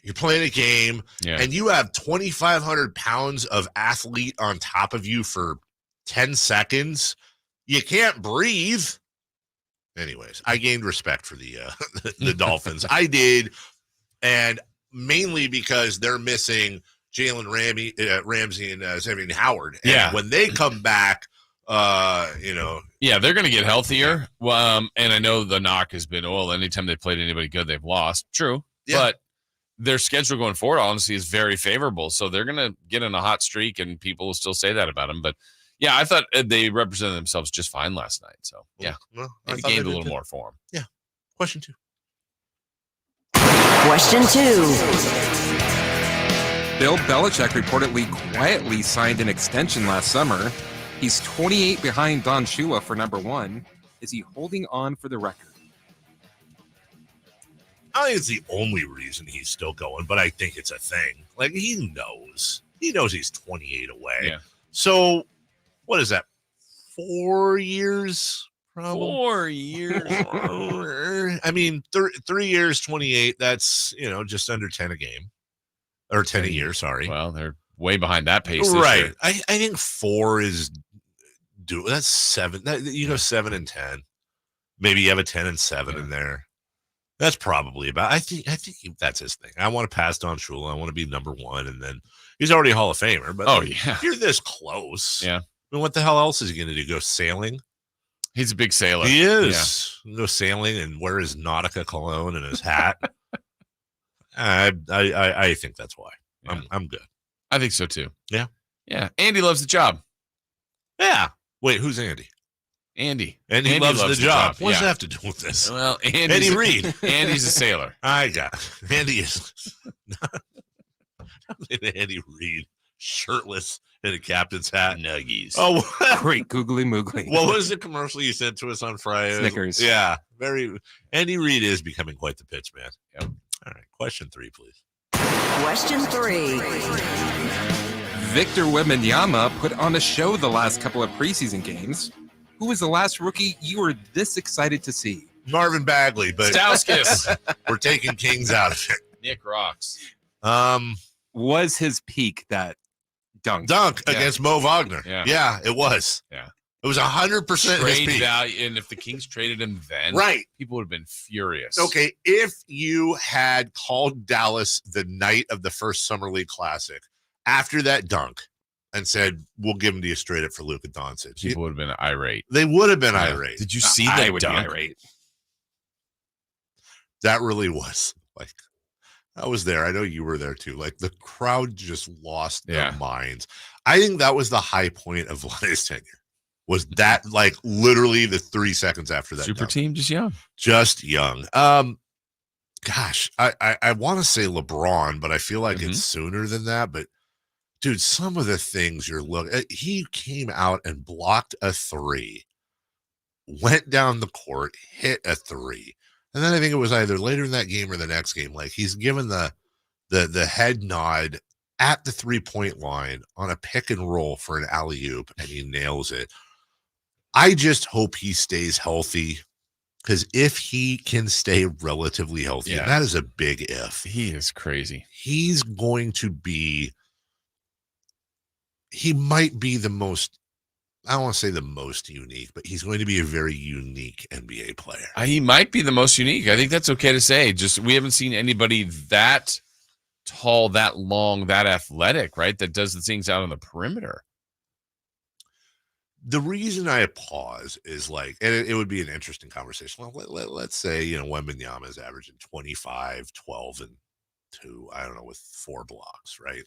you're playing a game, and you have 2,500 pounds of athlete on top of you for 10 seconds? You can't breathe. Anyways, I gained respect for the Dolphins. I did, and mainly because they're missing Jalen Ramsey and Xavier Howard. And when they come back, they're going to get healthier. And I know the knock has been, anytime they've played anybody good, they've lost. True. Yeah. But their schedule going forward, honestly, is very favorable. So they're going to get in a hot streak, and people will still say that about them. But yeah, I thought they represented themselves just fine last night. So yeah, I gained a little more for them. Yeah. Question 2. Question 2. Bill Belichick reportedly quietly signed an extension last summer. He's 28 behind Don Shula for number 1. Is he holding on for the record? I think it's the only reason he's still going, but I think it's a thing. He knows. He knows he's 28 away. Yeah. So what is that? 4 years? Probably. 4 years. I mean, 3 years, 28. That's, just under 10 a game. Or 10 a year, sorry. Well, they're way behind that pace. Right. I think 4 is that's 7. 7 and 10. Maybe you have a 10 and 7 in there. That's probably about. I think that's his thing. I want to pass Don Shula. I want to be number 1, and then he's already a Hall of Famer. But if you're this close, I mean, what the hell else is he going to do? Go sailing? He's a big sailor. He is. Yeah. Go sailing and wear his Nautica cologne and his hat. I think that's why. Yeah. I'm good. I think so too. Yeah. Yeah. Andy loves the job. Yeah. Wait, who's Andy? Andy. Andy loves the job. What does that have to do with this? Well, Andy Reid. Andy's a sailor. I got it. Andy is Andy Reid, shirtless in a captain's hat. Nuggies. Oh, great googly moogly. What was the commercial you sent to us on Friday? Snickers. Yeah. Andy Reid is becoming quite the pitch man. Yep. All right. Question 3, please. Question 3. Victor Wembanyama put on a show the last couple of preseason games. Who was the last rookie you were this excited to see? Marvin Bagley, but Stauskas. We're taking Kings out of it. Nick rocks. Was his peak that dunk against Mo Wagner? Yeah, it was. Yeah, it was 100% his trade peak. value. And if the Kings traded him then, right, people would have been furious. Okay, if you had called Dallas the night of the first Summer League Classic after that dunk and said, we'll give him to you straight up for Luka Doncic, people would have been irate. They would have been irate. Did you see that dunk? Irate. That really was I was there. I know you were there too. The crowd just lost their minds. I think that was the high point of his tenure. Was that literally the 3 seconds after that? Super dunk. team, just young. Just young. gosh, I want to say LeBron, but I feel like it's sooner than that. But dude, some of the things he came out and blocked a three, went down the court, hit a three. And then I think it was either later in that game or the next game. Like he's given the head nod at the 3-point line on a pick and roll for an alley-oop, and he nails it. I just hope he stays healthy, because if he can stay relatively healthy, and that is a big if. He is crazy. He's going to be, he might be the most, I don't want to say the most unique, but he's going to be a very unique NBA player. He might be the most unique. I think that's okay to say. Just we haven't seen anybody that tall, that long, that athletic, right? That does the things out on the perimeter. The reason I pause is like, and it would be an interesting conversation. Well, let's say, Wembanyama is averaging 25, 12, and 2, I don't know, with 4 blocks, right?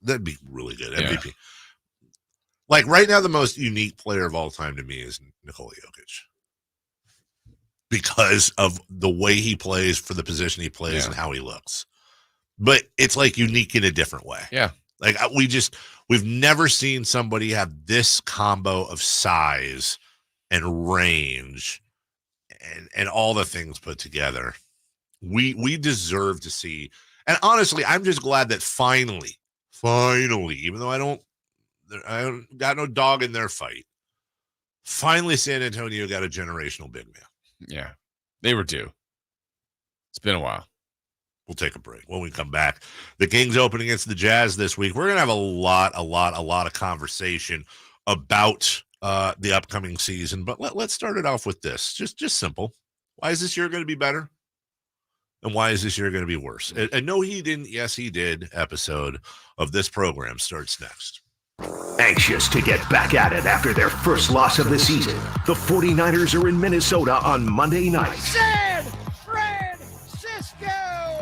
That'd be really good. MVP. Yeah. Like right now, the most unique player of all time to me is Nikola Jokic, because of the way he plays, for the position he plays, and how he looks. But it's like unique in a different way. Yeah. Like we've never seen somebody have this combo of size and range and all the things put together. We deserve to see. And honestly, I'm just glad that finally, even though I don't got no dog in their fight, finally San Antonio got a generational big man. Yeah. They were due. It's been a while. We'll take a break. When we come back, the Kings open against the Jazz this week. We're going to have a lot of conversation about the upcoming season. But let's start it off with this. Just simple. Why is this year going to be better? And why is this year going to be worse? And no, he didn't. Yes, he did. Episode of this program starts next. Anxious to get back at it after their first loss of the season, the 49ers are in Minnesota on Monday night. San Francisco!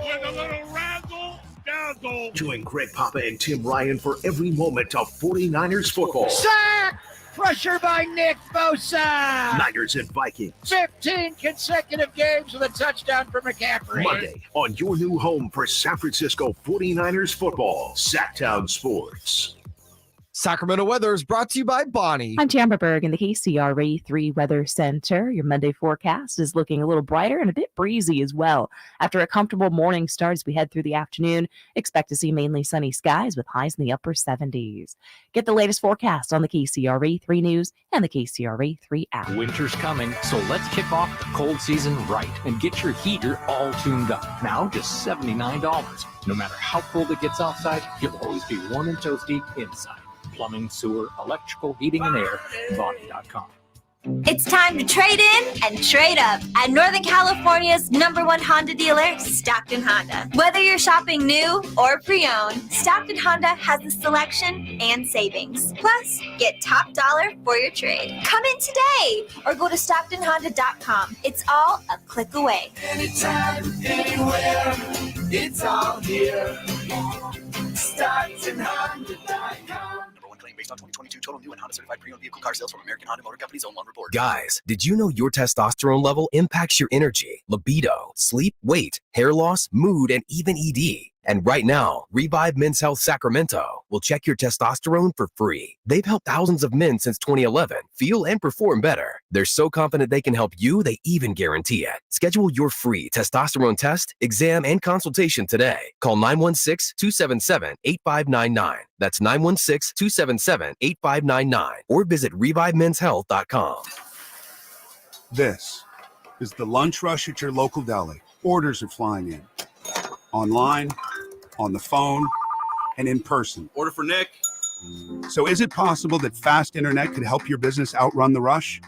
With a little razzle-dazzle. Join Greg Papa and Tim Ryan for every moment of 49ers football. Sack! Pressure by Nick Bosa! Niners and Vikings. 15 consecutive games with a touchdown for McCaffrey. Monday on your new home for San Francisco 49ers football, Sactown Sports. Sacramento weather is brought to you by Bonnie. I'm Tamara Berg in the KCRA 3 Weather Center. Your Monday forecast is looking a little brighter and a bit breezy as well. After a comfortable morning start as we head through the afternoon, expect to see mainly sunny skies with highs in the upper 70s. Get the latest forecast on the KCRA 3 News and the KCRA 3 app. Winter's coming, so let's kick off the cold season right and get your heater all tuned up. Now just $79. No matter how cold it gets outside, you'll always be warm and toasty inside. Plumbing, sewer, electrical, heating, and air, Bonnie.com. It's time to trade in and trade up at Northern California's #1 Honda dealer, Stockton Honda. Whether you're shopping new or pre-owned, Stockton Honda has the selection and savings. Plus, get top dollar for your trade. Come in today or go to StocktonHonda.com. It's all a click away. Anytime, anywhere, it's all here. StocktonHonda.com. Based on 2022 total new and Honda certified pre-owned vehicle car sales from American Honda Motor Company's own loan report. Guys, did you know your testosterone level impacts your energy, libido, sleep, weight, hair loss, mood, and even ED? And right now, Revive Men's Health Sacramento will check your testosterone for free. They've helped thousands of men since 2011 feel and perform better. They're so confident they can help you, they even guarantee it. Schedule your free testosterone test, exam, and consultation today. Call 916-277-8599. That's 916-277-8599. Or visit ReviveMen'sHealth.com. This is the lunch rush at your local deli. Orders are flying in. Online, on the phone, and in person. Order for Nick. So is it possible that fast internet could help your business outrun the rush?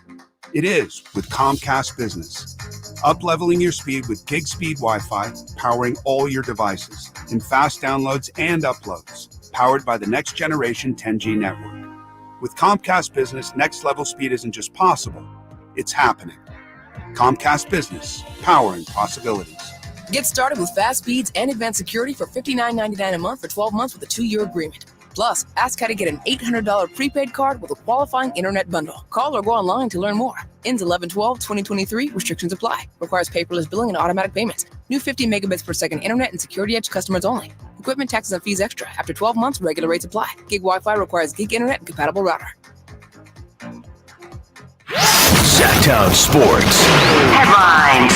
It is with Comcast Business. Up-leveling your speed with gig speed Wi-Fi, powering all your devices, and fast downloads and uploads, powered by the next generation 10G network. With Comcast Business, next level speed isn't just possible, it's happening. Comcast Business, powering possibilities. Get started with fast speeds and advanced security for $59.99 a month for 12 months with a 2-year agreement. Plus, ask how to get an $800 prepaid card with a qualifying internet bundle. Call or go online to learn more. Ends 11/12/2023. Restrictions apply. Requires paperless billing and automatic payments. New 50 megabits per second internet and security edge customers only. Equipment taxes and fees extra. After 12 months, regular rates apply. Gig Wi-Fi requires gig internet and compatible router. Sactown Sports. Headlines.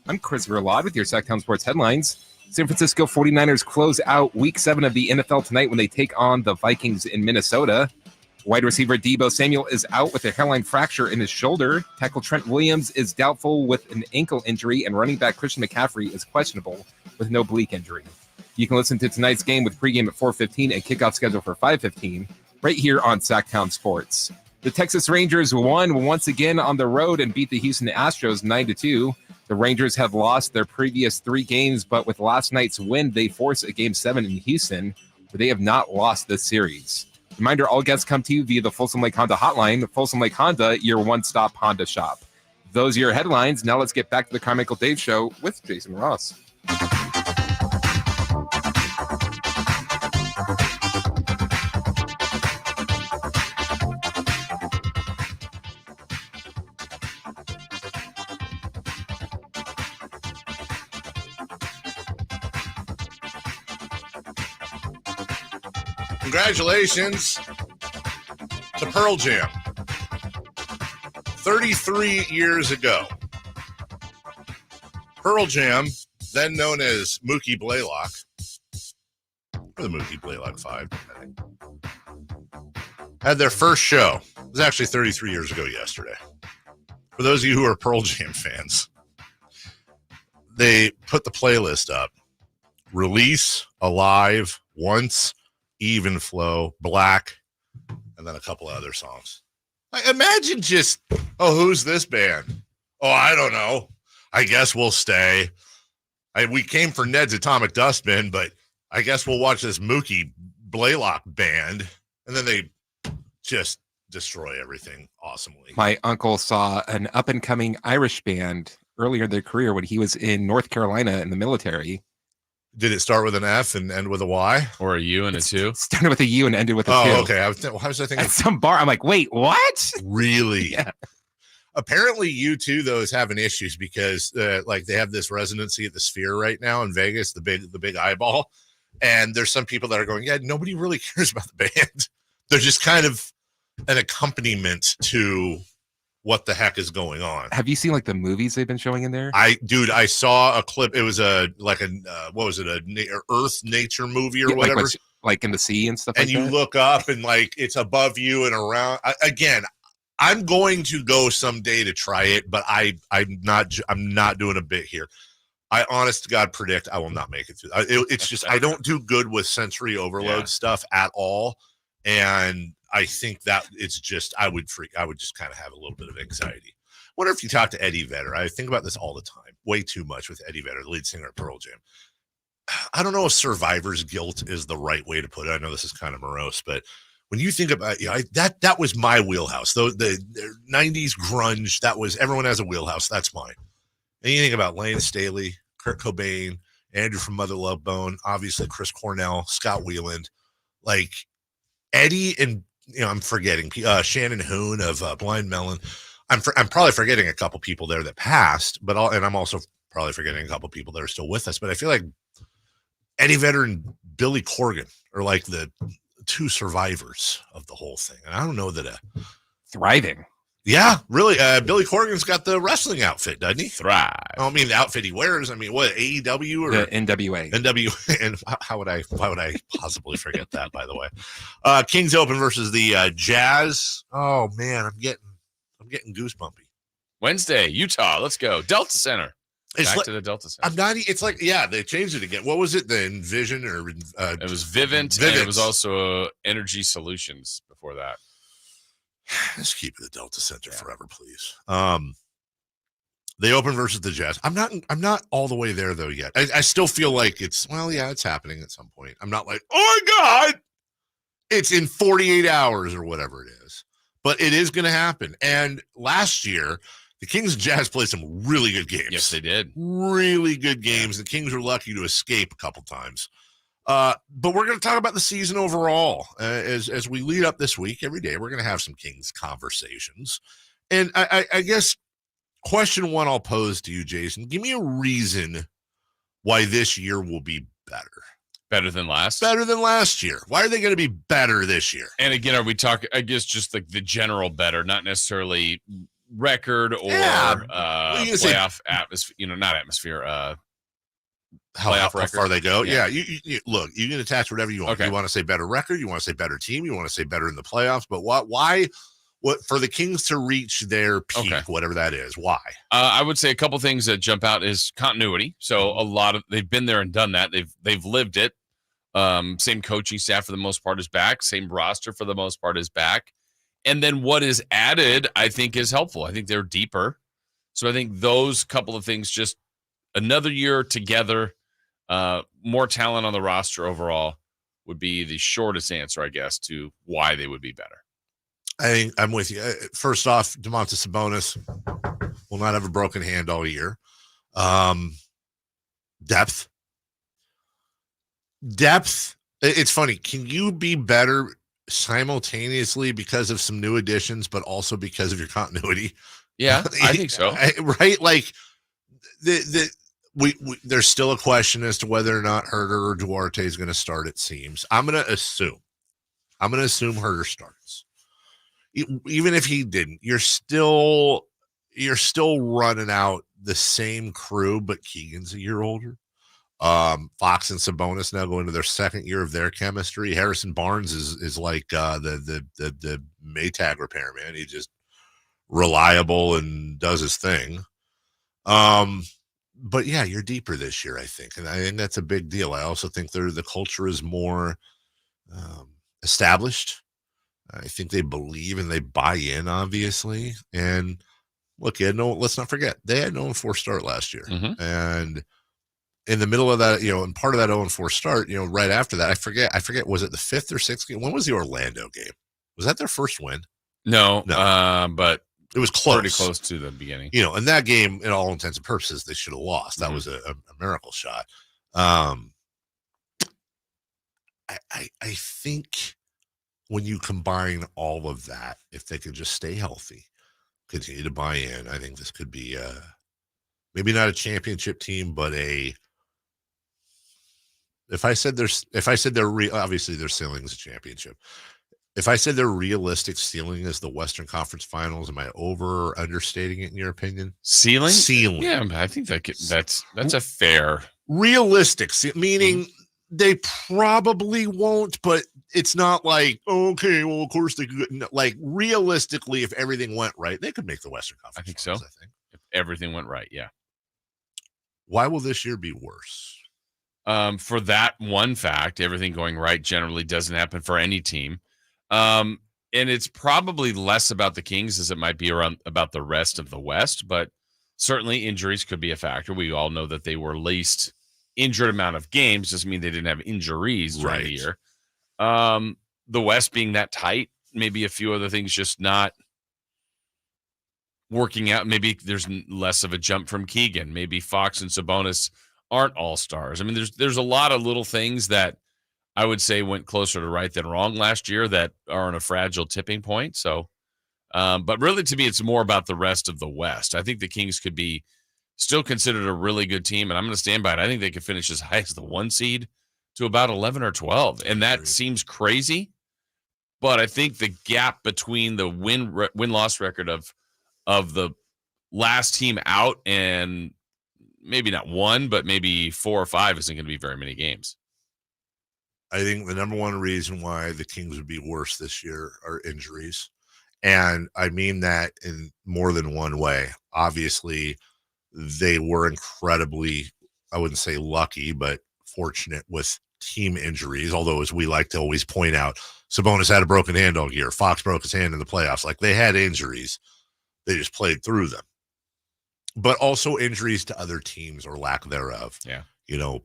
I'm Chris Verlod with your Sactown Sports headlines. San Francisco 49ers close out Week 7 of the NFL tonight when they take on the Vikings in Minnesota. Wide receiver Deebo Samuel is out with a hairline fracture in his shoulder. Tackle Trent Williams is doubtful with an ankle injury, and running back Christian McCaffrey is questionable with no oblique injury. You can listen to tonight's game with pregame at 4:15 and kickoff schedule for 5:15 right here on Sactown Sports. The Texas Rangers won once again on the road and beat the Houston Astros 9-2. The Rangers have lost their previous 3 games, but with last night's win, they force a Game 7 in Houston, where they have not lost this series. Reminder, all guests come to you via the Folsom Lake Honda hotline. Folsom Lake Honda, your one-stop Honda shop. Those are your headlines. Now let's get back to the Carmichael Dave Show with Jason Ross. Congratulations to Pearl Jam. 33 years ago, Pearl Jam, then known as Mookie Blaylock, or the Mookie Blaylock 5, I think, had their first show. It was actually 33 years ago yesterday. For those of you who are Pearl Jam fans, they put the playlist up. Release, Alive, Once, Even Flow, Black, and then a couple of other songs. Like, imagine just, oh, who's this band? Oh, I don't know. I guess we'll stay. We came for Ned's Atomic Dustbin, but I guess we'll watch this Mookie Blaylock band. And then they just destroy everything awesomely. My uncle saw an up-and-coming Irish band earlier in their career when he was in North Carolina in the military. Did it start with an F and end with a Y? Or a U and a 2? Started with a U and ended with a 2. Oh, okay. How was I thinking? At some bar. I'm like, wait, what? Really? Yeah. Apparently, U2, though, is having issues because like they have this residency at the Sphere right now in Vegas, the big eyeball. And there's some people that are going, yeah, nobody really cares about the band. They're just kind of an accompaniment to what the heck is going on. Have you seen like the movies they've been showing in there? I saw a clip. It was what was it? Earth nature movie or whatever. Like in the sea and stuff. And like you that? look up and like it's above you and around. Again, I'm going to go someday to try it, but I'm not doing a bit here. I honest to God predict I will not make it through. It's just I don't do good with sensory overload stuff at all, and I think that it's just I would just kind of have a little bit of anxiety. Wonder if you talk to Eddie Vedder. I think about this all the time, way too much with Eddie Vedder, the lead singer of Pearl Jam. I don't know if survivor's guilt is the right way to put it. I know this is kind of morose, but when you think about that was my wheelhouse. The 90s grunge, that was everyone has a wheelhouse. That's mine. And you think about Lane Staley, Kurt Cobain, Andrew from Mother Love Bone, obviously Chris Cornell, Scott Weiland, like Eddie and I'm forgetting Shannon Hoon of Blind Melon. I'm probably forgetting a couple people there that passed, and I'm also probably forgetting a couple people that are still with us. But I feel like Eddie Vedder and Billy Corgan are like the two survivors of the whole thing. And I don't know that thriving. Yeah, really. Billy Corgan's got the wrestling outfit, doesn't he? Thrive. I don't mean the outfit he wears. I mean, what, AEW or the NWA? NWA. And why would I possibly forget that, by the way? Kings Open versus the Jazz. Oh man, I'm getting goosebumpy. Wednesday, Utah. Let's go. Delta Center. Back to the Delta Center. It's like, yeah, they changed it again. What was it? The Envision or it was Vivint. And it was also Energy Solutions before that. Let's keep the Delta Center forever, please. They open versus the Jazz. I'm not all the way there though yet. I still feel like it's happening at some point. I'm not like, oh my God, it's in 48 hours or whatever it is. But it is going to happen. And last year The Kings and Jazz played some really good games. Yes, they did. Really good games. The Kings were lucky to escape a couple times. But we're going to talk about the season overall. As we lead up this week, every day, we're going to have some Kings conversations. And I guess question one I'll pose to you, Jason. Give me a reason why this year will be better. Better than last? Better than last year. Why are they going to be better this year? And again, are we talking, I guess, just like the general better, not necessarily record or playoff atmosphere, not atmosphere, how far they go. Yeah. You look, you can attach whatever you want. Okay. You want to say better record, you want to say better team, you want to say better in the playoffs, but why for the Kings to reach their peak, whatever that is, why? I would say a couple things that jump out is continuity. So they've been there and done that. They've lived it. Same coaching staff for the most part is back. Same roster for the most part is back. And then what is added, I think, is helpful. I think they're deeper. So I think those couple of things, just another year together, more talent on the roster overall would be the shortest answer, I guess, to why they would be better. I think I'm with you. First off, Domantas Sabonis will not have a broken hand all year. Depth. It's funny. Can you be better simultaneously because of some new additions, but also because of your continuity? Yeah, I think so. Right? Like there's still a question as to whether or not Herter or Duarte is going to start. It seems I'm going to assume Herter starts. Even if he didn't, you're still running out the same crew, but Keegan's a year older. Fox and Sabonis now go into their second year of their chemistry. Harrison Barnes is like the Maytag repairman. He's just reliable and does his thing. But yeah, you're deeper this year, I think, and I think that's a big deal. I also think the culture is more established. I think they believe and they buy in, obviously. And look, let's not forget, they had an 0-4 start last year. Mm-hmm. And in the middle of that, and part of that 0-4 start, right after that, I forget, was it the 5th or 6th game? When was the Orlando game? Was that their first win? No. But it was close. Pretty close to the beginning. And that game, in all intents and purposes, they should have lost. That was a miracle shot. I think when you combine all of that, if they could just stay healthy, continue to buy in, I think this could be maybe not a championship team, but obviously their ceiling is a championship. If I said their realistic ceiling is the Western Conference Finals, am I over or understating it in your opinion? Ceiling? Yeah, I think that's a fair realistic, meaning they probably won't, but it's not like, okay, well, of course they could. No, like realistically, if everything went right, they could make the Western Conference. I think Finals, so. If everything went right, yeah. Why will this year be worse? For that one fact, everything going right generally doesn't happen for any team. And it's probably less about the Kings as it might be about the rest of the West, but certainly injuries could be a factor. We all know that they were least injured amount of games, doesn't mean they didn't have injuries during the year. The West being that tight, maybe a few other things just not working out. Maybe there's less of a jump from Keegan. Maybe Fox and Sabonis aren't all-stars. I mean, there's a lot of little things that I would say went closer to right than wrong last year that are on a fragile tipping point. So, but really to me, it's more about the rest of the West. I think the Kings could be still considered a really good team, and I'm going to stand by it. I think they could finish as high as the 1 seed to about 11 or 12, and that seems crazy. But I think the gap between the win-loss record of the last team out and maybe not 1, but maybe 4 or 5 isn't going to be very many games. I think the number one reason why the Kings would be worse this year are injuries. And I mean that in more than one way. Obviously, they were incredibly, I wouldn't say lucky, but fortunate with team injuries. Although, as we like to always point out, Sabonis had a broken hand all year. Fox broke his hand in the playoffs. Like, they had injuries. They just played through them. But also injuries to other teams or lack thereof. Yeah.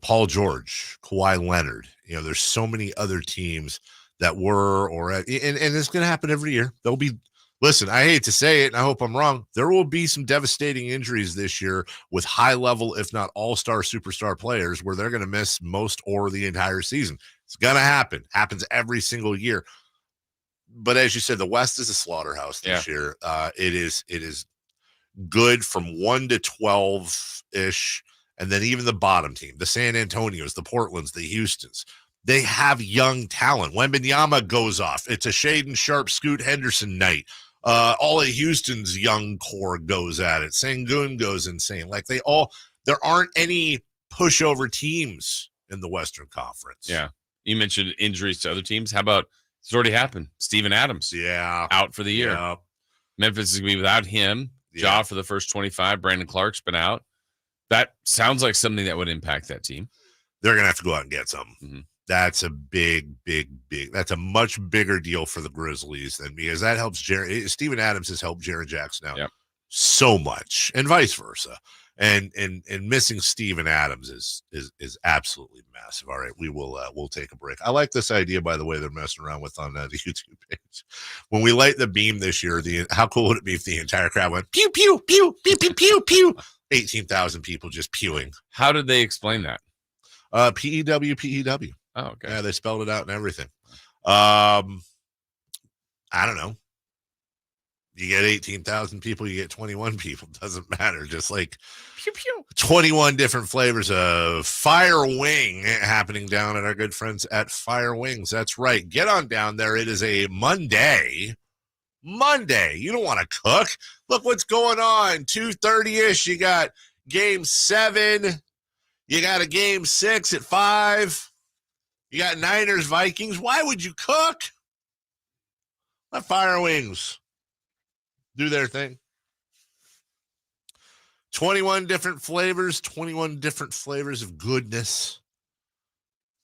Paul George, Kawhi Leonard. There's so many other teams that were and it's going to happen every year. There'll be Listen, I hate to say it, and I hope I'm wrong. There will be some devastating injuries this year with high-level, if not all-star, superstar players where they're going to miss most or the entire season. It's going to happen. Happens every single year. But as you said, the West is a slaughterhouse this year. It is good from 1 to 12-ish, and then even the bottom team, the San Antonios, the Portlands, the Houstons, they have young talent. Wembanyama goes off. It's a Shaden Sharp, Scoot Henderson night. All of Houston's young core goes at it. Sengun goes insane. Like there aren't any pushover teams in the Western Conference. Yeah. You mentioned injuries to other teams. How about, it's already happened, Steven Adams. Yeah. Out for the year. Yeah. Memphis is going to be without him. Ja for the first 25. Brandon Clark's been out. That sounds like something that would impact that team. They're going to have to go out and get some. Mm-hmm. That's a big. That's a much bigger deal for the Grizzlies because that helps Steven Adams has helped Jaren Jackson out so much, and vice versa. And missing Steven Adams is absolutely massive. All right, we'll take a break. I like this idea, by the way, they're messing around with on the YouTube page. When we light the beam this year, how cool would it be if the entire crowd went pew pew pew pew pew pew pew? 18,000 people just pewing. How did they explain that? PEW. Oh, okay. Yeah, they spelled it out and everything. I don't know. You get 18,000 people, you get 21 people. Doesn't matter. Just like pew, pew. 21 different flavors of Fire Wing happening down at our good friends at Fire Wings. That's right. Get on down there. It is a Monday. You don't want to cook. Look what's going on. 2:30-ish. You got game 7. You got a game 6 at 5. You got Niners, Vikings. Why would you cook? Let Fire Wings do their thing. 21 different flavors of goodness.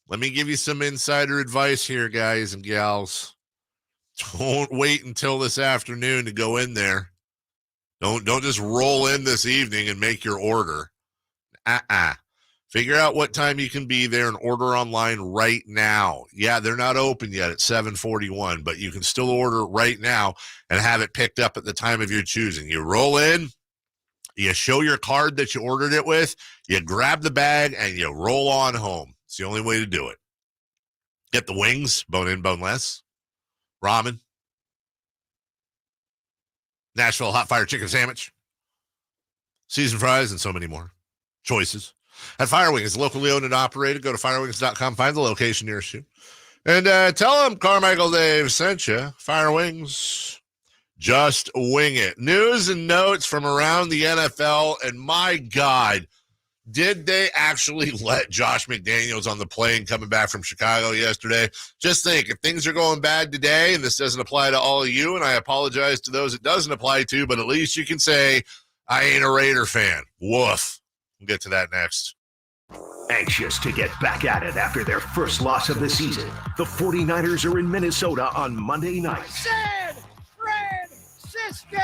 Let me give you some insider advice here, guys and gals. Don't wait until this afternoon to go in there. Don't just roll in this evening and make your order. Figure out what time you can be there and order online right now. Yeah, they're not open yet at 7:41, but you can still order right now and have it picked up at the time of your choosing. You roll in, you show your card that you ordered it with, you grab the bag, and you roll on home. It's the only way to do it. Get the wings, bone in, boneless, ramen, Nashville hot fire chicken sandwich, seasoned fries, and so many more choices. At Firewings, locally owned and operated. Go to firewings.com, find the location nearest you. And tell them Carmichael Dave sent you. Firewings, just wing it. News and notes from around the NFL, and my God, did they actually let Josh McDaniels on the plane coming back from Chicago yesterday? Just think, if things are going bad today, and this doesn't apply to all of you, and I apologize to those it doesn't apply to, but at least you can say, I ain't a Raider fan. Woof. We'll get to that next. Anxious to get back at it after their first loss of the season, the 49ers are in Minnesota on Monday night. San Francisco!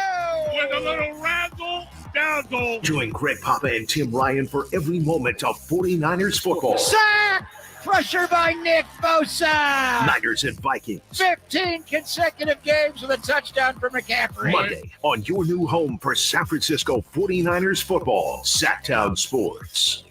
With a little razzle-dazzle. Join Greg Papa and Tim Ryan for every moment of 49ers football. Sack! Pressure by Nick Bosa! Niners and Vikings. 15 consecutive games with a touchdown for McCaffrey. Monday on your new home for San Francisco 49ers football, Sactown Sports.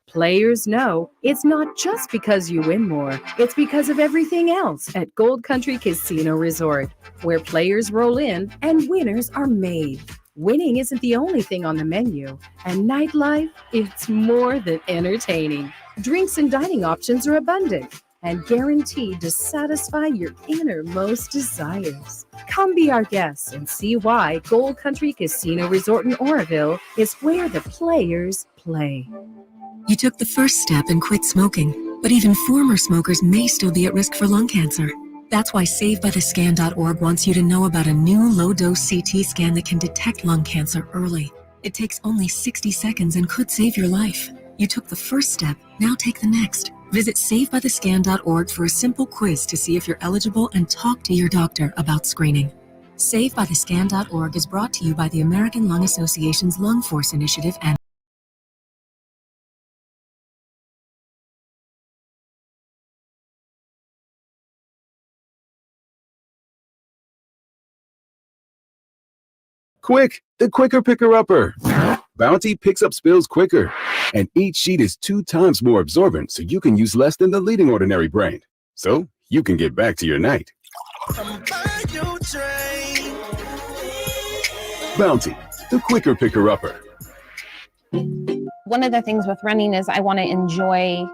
Players know it's not just because you win more, it's because of everything else at Gold Country Casino Resort, where players roll in and winners are made. Winning isn't the only thing on the menu, and nightlife, it's more than entertaining. Drinks and dining options are abundant and guaranteed to satisfy your innermost desires. Come be our guests and see why Gold Country Casino Resort in Oroville is where the players play. You took the first step and quit smoking, but even former smokers may still be at risk for lung cancer. That's why SaveByTheScan.org wants you to know about a new low-dose CT scan that can detect lung cancer early. It takes only 60 seconds and could save your life. You took the first step, now take the next. Visit SaveByTheScan.org for a simple quiz to see if you're eligible and talk to your doctor about screening. SaveByTheScan.org is brought to you by the American Lung Association's Lung Force Initiative and Quick, the quicker picker-upper. Bounty picks up spills quicker, and each sheet is 2 times more absorbent, so you can use less than the leading ordinary brand. So you can get back to your night. Bounty, the quicker picker-upper. One of the things with running is I want to enjoy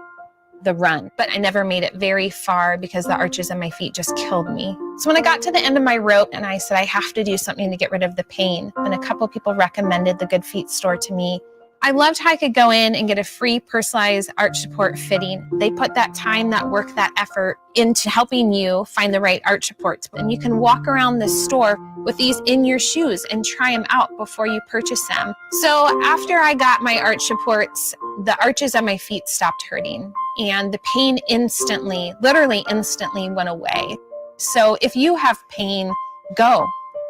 the run, but I never made it very far because the arches in my feet just killed me. So when I got to the end of my rope and I said I have to do something to get rid of the pain, and a couple people recommended the Good Feet store to me. I loved how I could go in and get a free personalized arch support fitting. They put that time, that work, that effort into helping you find the right arch supports. And you can walk around this store with these in your shoes and try them out before you purchase them. So after I got my arch supports, the arches on my feet stopped hurting and the pain instantly, literally instantly went away. So if you have pain, go.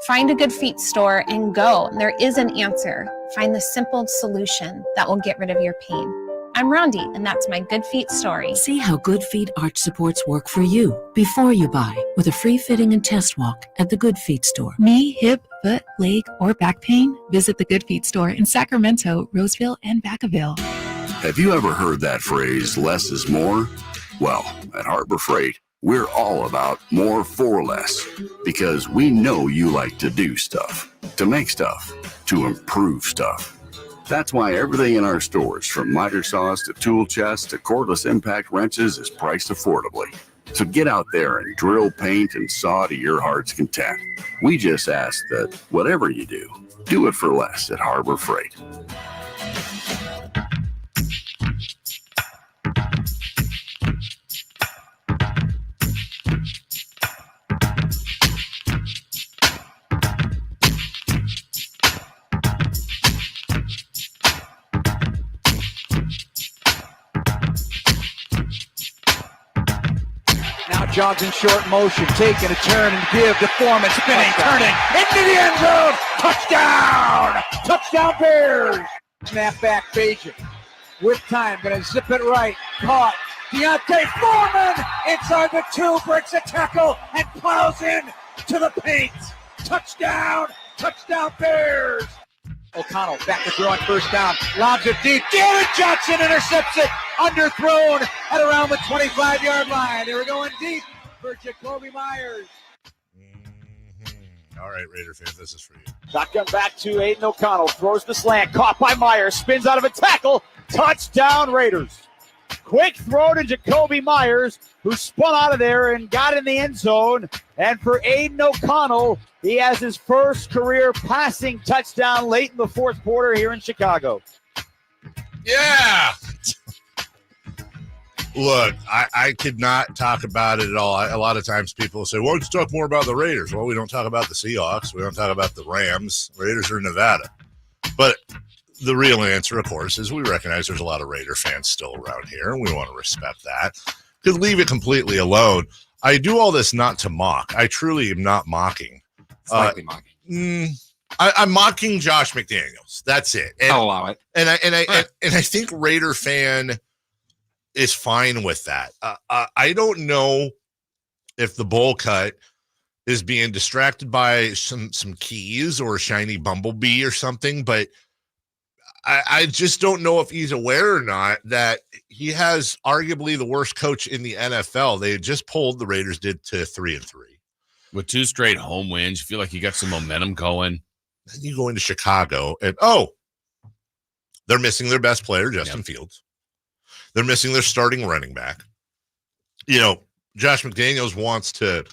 Find a Good Feet store and go. There is an answer. Find the simple solution that will get rid of your pain. I'm Rondi, and that's my Good Feet story. See how Good Feet arch supports work for you before you buy with a free fitting and test walk at the Good Feet store. Knee, hip, foot, leg, or back pain? Visit the Good Feet store in Sacramento, Roseville, and Vacaville. Have you ever heard that phrase, less is more? Well, at Harbor Freight, we're all about more for less, because we know you like to do stuff, to make stuff, to improve stuff. That's why everything in our stores, from miter saws to tool chests to cordless impact wrenches, is priced affordably. So get out there and drill, paint, and saw to your heart's content. We just ask that whatever you do it for less at Harbor Freight. Jogs in short motion, taking a turn and give to Foreman, spinning, turning, into the end zone. Touchdown! Touchdown Bears! Snap back, Bajan. With time, gonna zip it right. Caught. Deontay Foreman inside the 2, breaks a tackle and plows in to the paint. Touchdown! Touchdown Bears! O'Connell back to throw on first down. Lobs it deep. Jared Johnson intercepts it. Underthrown at around the 25-yard line. They were going deep for Jacoby Myers. All right, Raider fans, this is for you. Shotgun back to Aiden O'Connell. Throws the slant. Caught by Myers. Spins out of a tackle. Touchdown Raiders. Quick throw to Jacoby Myers, who spun out of there and got in the end zone. And for Aiden O'Connell, he has his first career passing touchdown late in the fourth quarter here in Chicago. Yeah. Look, I could not talk about it at all. A lot of times people say, well, let's talk more about the Raiders. Well, we don't talk about the Seahawks. We don't talk about the Rams. Raiders are in Nevada. But the real answer, of course, is we recognize there's a lot of Raider fans still around here, and we want to respect that. Could leave it completely alone. I do all this not to mock. I truly am not mocking. Slightly mocking. I'm mocking Josh McDaniels. That's it. And, I'll allow it. And I think Raider fan is fine with that. I don't know if the bowl cut is being distracted by some keys or a shiny bumblebee or something, but I just don't know if he's aware or not that he has arguably the worst coach in the NFL. They had just pulled, the Raiders did, to 3-3. With 2 straight home wins, you feel like you got some momentum going. Then you go into Chicago and, they're missing their best player, Justin Fields. They're missing their starting running back. You know, Josh McDaniels wants to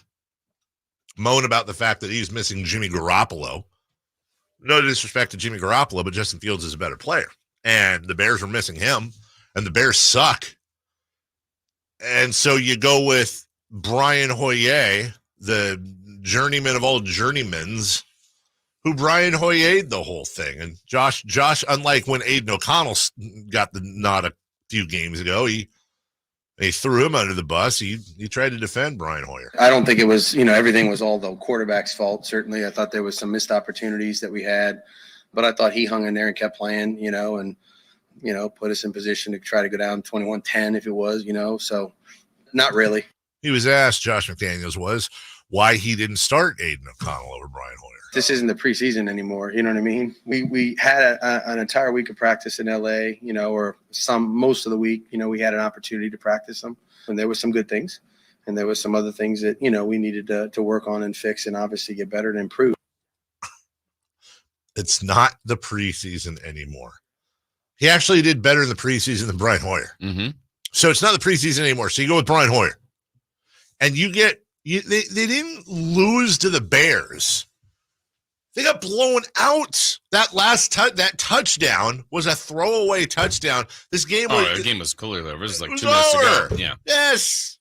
moan about the fact that he's missing Jimmy Garoppolo. No disrespect to Jimmy Garoppolo, but Justin Fields is a better player. And the Bears are missing him, and the Bears suck. And so you go with Brian Hoyer, the journeyman of all journeymans, who Brian Hoyered the whole thing. And Josh, unlike when Aiden O'Connell got the nod a few games ago, he threw him under the bus. He tried to defend Brian Hoyer. I don't think it was, everything was all the quarterback's fault. Certainly, I thought there was some missed opportunities that we had, but I thought he hung in there and kept playing, and, put us in position to try to go down 21-10 if it was, so not really. He was asked, Josh McDaniels was, why he didn't start Aiden O'Connell over Brian Hoyer. This isn't the preseason anymore. You know what I mean? We had an entire week of practice in LA, or most of the week, we had an opportunity to practice them. And there were some good things. And there was some other things that, we needed to work on and fix and obviously get better and improve. It's not the preseason anymore. He actually did better in the preseason than Brian Hoyer. Mm-hmm. So it's not the preseason anymore. So you go with Brian Hoyer. And they didn't lose to the Bears. They got blown out. That last that touchdown was a throwaway touchdown. This game the game was clearly over. It was like 2 minutes to go. Yeah. Yes.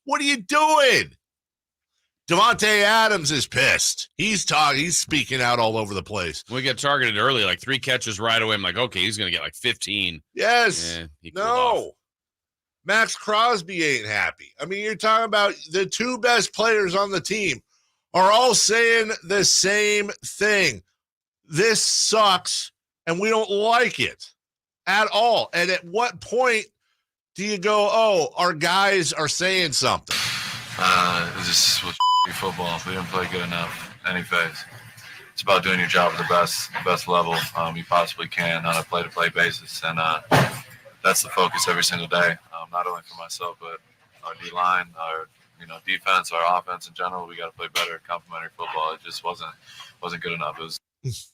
What are you doing? Devontae Adams is pissed. He's speaking out all over the place. We get targeted early, like 3 catches right away. I'm like, okay, he's going to get like 15. Yes. No. Max Crosby ain't happy. I mean, you're talking about the 2 best players on the team are all saying the same thing. This sucks, and we don't like it at all. And at what point do you go, oh, our guys are saying something? It just was football. We didn't play good enough any phase. It's about doing your job at the best level you possibly can on a play-to-play basis. And that's the focus every single day, not only for myself, but our D-line, our defense, our offense in general. We got to play better complementary football. It just wasn't good enough. It was.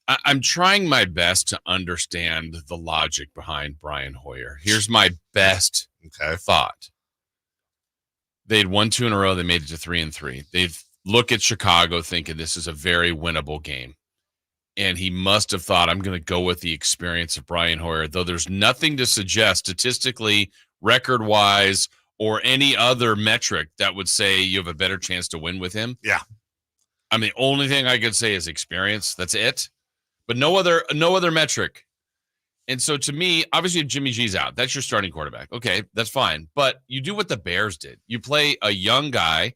I'm trying my best to understand the logic behind Brian Hoyer. Here's my best thought. They'd won 2 in a row. They made it to 3-3. They've look at Chicago thinking this is a very winnable game. And he must have thought, I'm going to go with the experience of Brian Hoyer, though there's nothing to suggest statistically, record-wise, or any other metric that would say you have a better chance to win with him. Yeah. I mean, the only thing I could say is experience. That's it. But no other metric. And so to me, obviously Jimmy G's out. That's your starting quarterback. Okay, that's fine. But you do what the Bears did. You play a young guy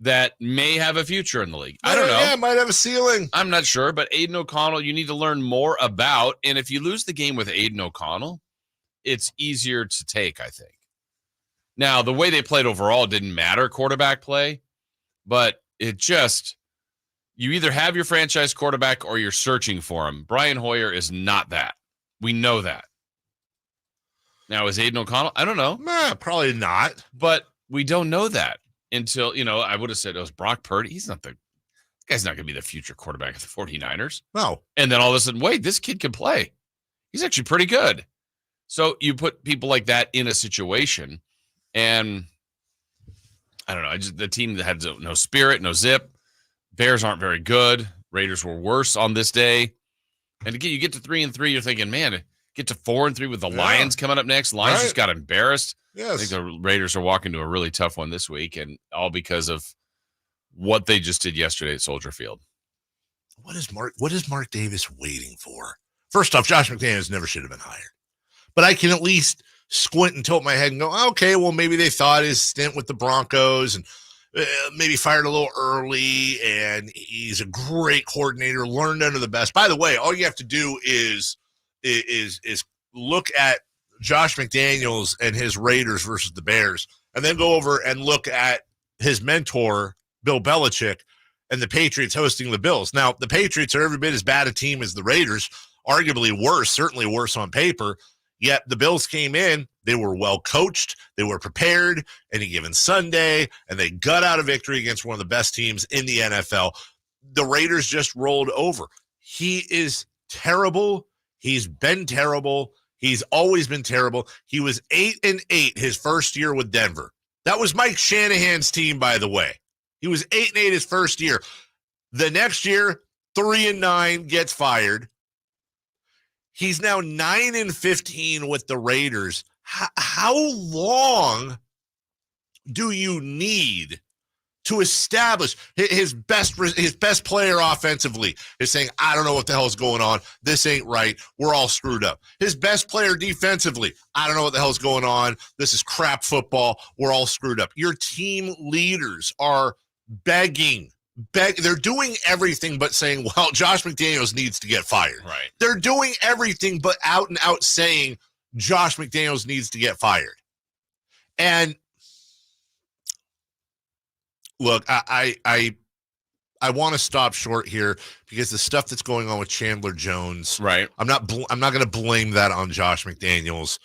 that may have a future in the league. I don't know. Yeah, might have a ceiling. I'm not sure. But Aiden O'Connell, you need to learn more about. And if you lose the game with Aiden O'Connell, it's easier to take, I think. Now, the way they played overall didn't matter, quarterback play, but it just, you either have your franchise quarterback or you're searching for him. Brian Hoyer is not that. We know that. Now, is Aiden O'Connell? I don't know. Nah, probably not. But we don't know that until, I would have said it was Brock Purdy. This guy's not going to be the future quarterback of the 49ers. No. And then all of a sudden, wait, this kid can play. He's actually pretty good. So you put people like that in a situation. And I don't know. The team that had no spirit, no zip. Bears aren't very good. Raiders were worse on this day. And again, you get to 3-3, you're thinking, man, get to 4-3 with the Lions coming up next. Lions just got embarrassed. Yes. I think the Raiders are walking to a really tough one this week, and all because of what they just did yesterday at Soldier Field. What is Mark Davis waiting for? First off, Josh McDaniels never should have been hired. But I can at least squint and tilt my head and go, okay, well, maybe they thought his stint with the Broncos and maybe fired a little early, and he's a great coordinator, learned under the best. By the way, all you have to do is look at Josh McDaniels and his Raiders versus the Bears, and then go over and look at his mentor, Bill Belichick, and the Patriots hosting the Bills. Now, the Patriots are every bit as bad a team as the Raiders, arguably worse, certainly worse on paper. Yet the Bills came in, they were well coached, they were prepared any given Sunday, and they got out a victory against one of the best teams in the NFL. The Raiders just rolled over. He is terrible. He's been terrible. He's always been terrible. He was 8-8 his first year with Denver. That was Mike Shanahan's team, by the way. He was 8-8 his first year. The next year, 3-9, gets fired. He's now 9-15 with the Raiders. How long do you need to establish his best player offensively is saying, I don't know what the hell's going on. This ain't right. We're all screwed up. His best player defensively, I don't know what the hell's going on. This is crap football. We're all screwed up. Your team leaders are begging. They're doing everything but saying, well, Josh McDaniels needs to get fired. Right. They're doing everything but out and out saying Josh McDaniels needs to get fired. And Look, I want to stop short here because the stuff that's going on with Chandler Jones, right? I'm not going to blame that on Josh McDaniels.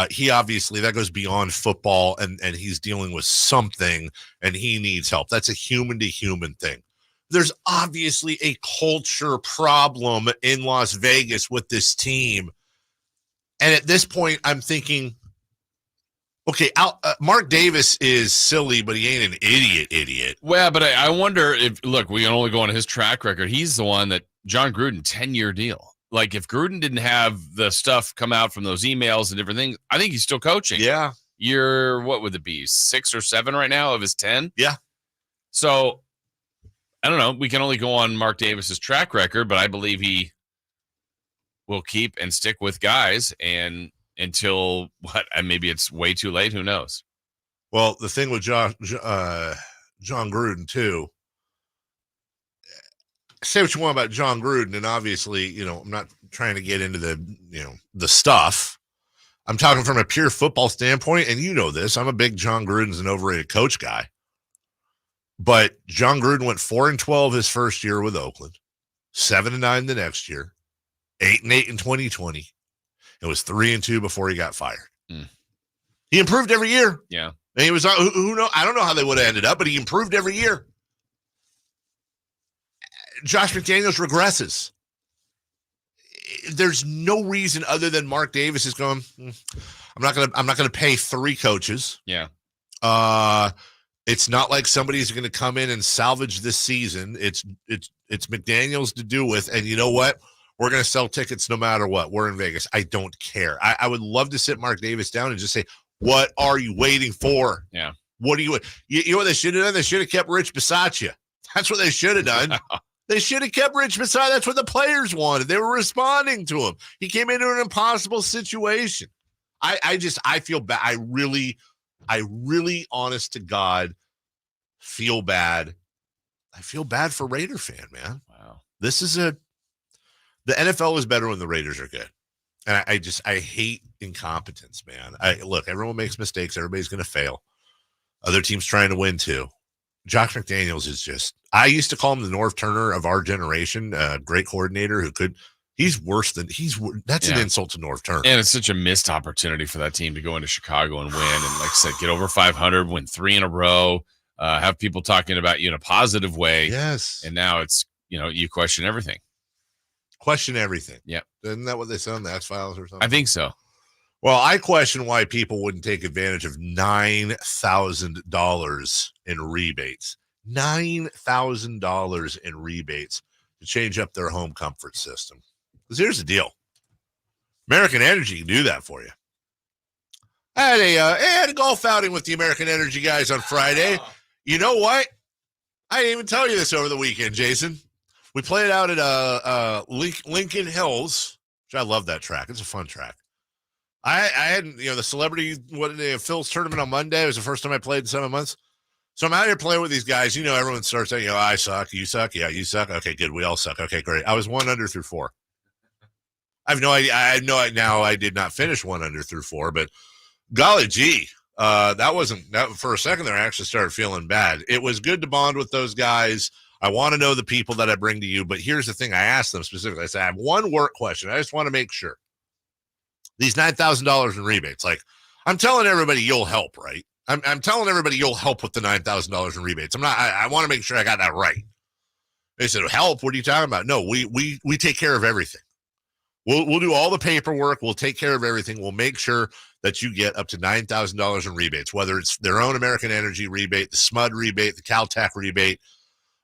He obviously, that goes beyond football, and he's dealing with something, and he needs help. That's a human to human thing. There's obviously a culture problem in Las Vegas with this team, and at this point, I'm thinking, okay, Mark Davis is silly, but he ain't an idiot. Well, but I wonder if, look, we can only go on his track record. He's the one that John Gruden, 10-year deal. Like, if Gruden didn't have the stuff come out from those emails and different things, I think he's still coaching. Yeah. You're, what would it be, 6 or 7 right now of his 10? Yeah. So, I don't know. We can only go on Mark Davis's track record, but I believe he will keep and stick with guys and until what? And maybe it's way too late. Who knows? Well, the thing with John Gruden too. Say what you want about John Gruden, and obviously, I'm not trying to get into the stuff. I'm talking from a pure football standpoint, and you know this. I'm a big John Gruden's an overrated coach guy. But John Gruden went 4-12 his first year with Oakland, 7-9 the next year, 8-8 in 2020. It was 3-2 before he got fired. He improved every year. Yeah. And he was, who knows? I don't know how they would have ended up, but he improved every year. Josh McDaniels regresses. There's no reason other than Mark Davis is going, I'm not going to pay 3 coaches. Yeah. It's not like somebody's going to come in and salvage this season. It's McDaniels to do with, and you know what? We're going to sell tickets no matter what. We're in Vegas. I don't care. I would love to sit Mark Davis down and just say, what are you waiting for? Yeah. What do you know what they should have done? They should have kept Rich Bisaccia. That's what they should have done. They should have kept Rich Bisaccia. That's what the players wanted. They were responding to him. He came into an impossible situation. I feel bad. I really, honest to God, feel bad. I feel bad for Raider fan, man. Wow. The NFL is better when the Raiders are good. And I hate incompetence, man. Look, everyone makes mistakes. Everybody's going to fail. Other teams trying to win too. Josh McDaniels is just, I used to call him the Norv Turner of our generation, great coordinator that's an insult to Norv Turner. And it's such a missed opportunity for that team to go into Chicago and win. And like I said, get over 500, win 3 in a row, have people talking about you in a positive way. Yes. And now it's, you question everything. Question everything. Yeah. Isn't that what they said on the X-Files or something? I think so. Well, I question why people wouldn't take advantage of $9,000 in rebates. $9,000 in rebates to change up their home comfort system. Because here's the deal. American Energy can do that for you. I had a golf outing with the American Energy guys on Friday. You know what? I didn't even tell you this over the weekend, Jason. We played out at Lincoln Hills, which I love that track. It's a fun track. I had, the celebrity, Phil's tournament on Monday. It was the first time I played in 7 months. So I'm out here playing with these guys. Everyone starts saying, I suck. You suck. Yeah, you suck. Okay, good. We all suck. Okay, great. I was 1 under through 4. I have no idea. I know now I did not finish 1 under through 4, but golly gee, that wasn't that for a second there. I actually started feeling bad. It was good to bond with those guys. I want to know the people that I bring to you, but here's the thing. I asked them specifically. I said, I have one work question. I just want to make sure. These $9,000 in rebates, like I'm telling everybody you'll help, right? I'm telling everybody you'll help with the $9,000 in rebates. I want to make sure I got that right. They said, help? What are you talking about? No, we take care of everything. We'll do all the paperwork. We'll take care of everything. We'll make sure that you get up to $9,000 in rebates, whether it's their own American Energy rebate, the SMUD rebate, the Caltech rebate,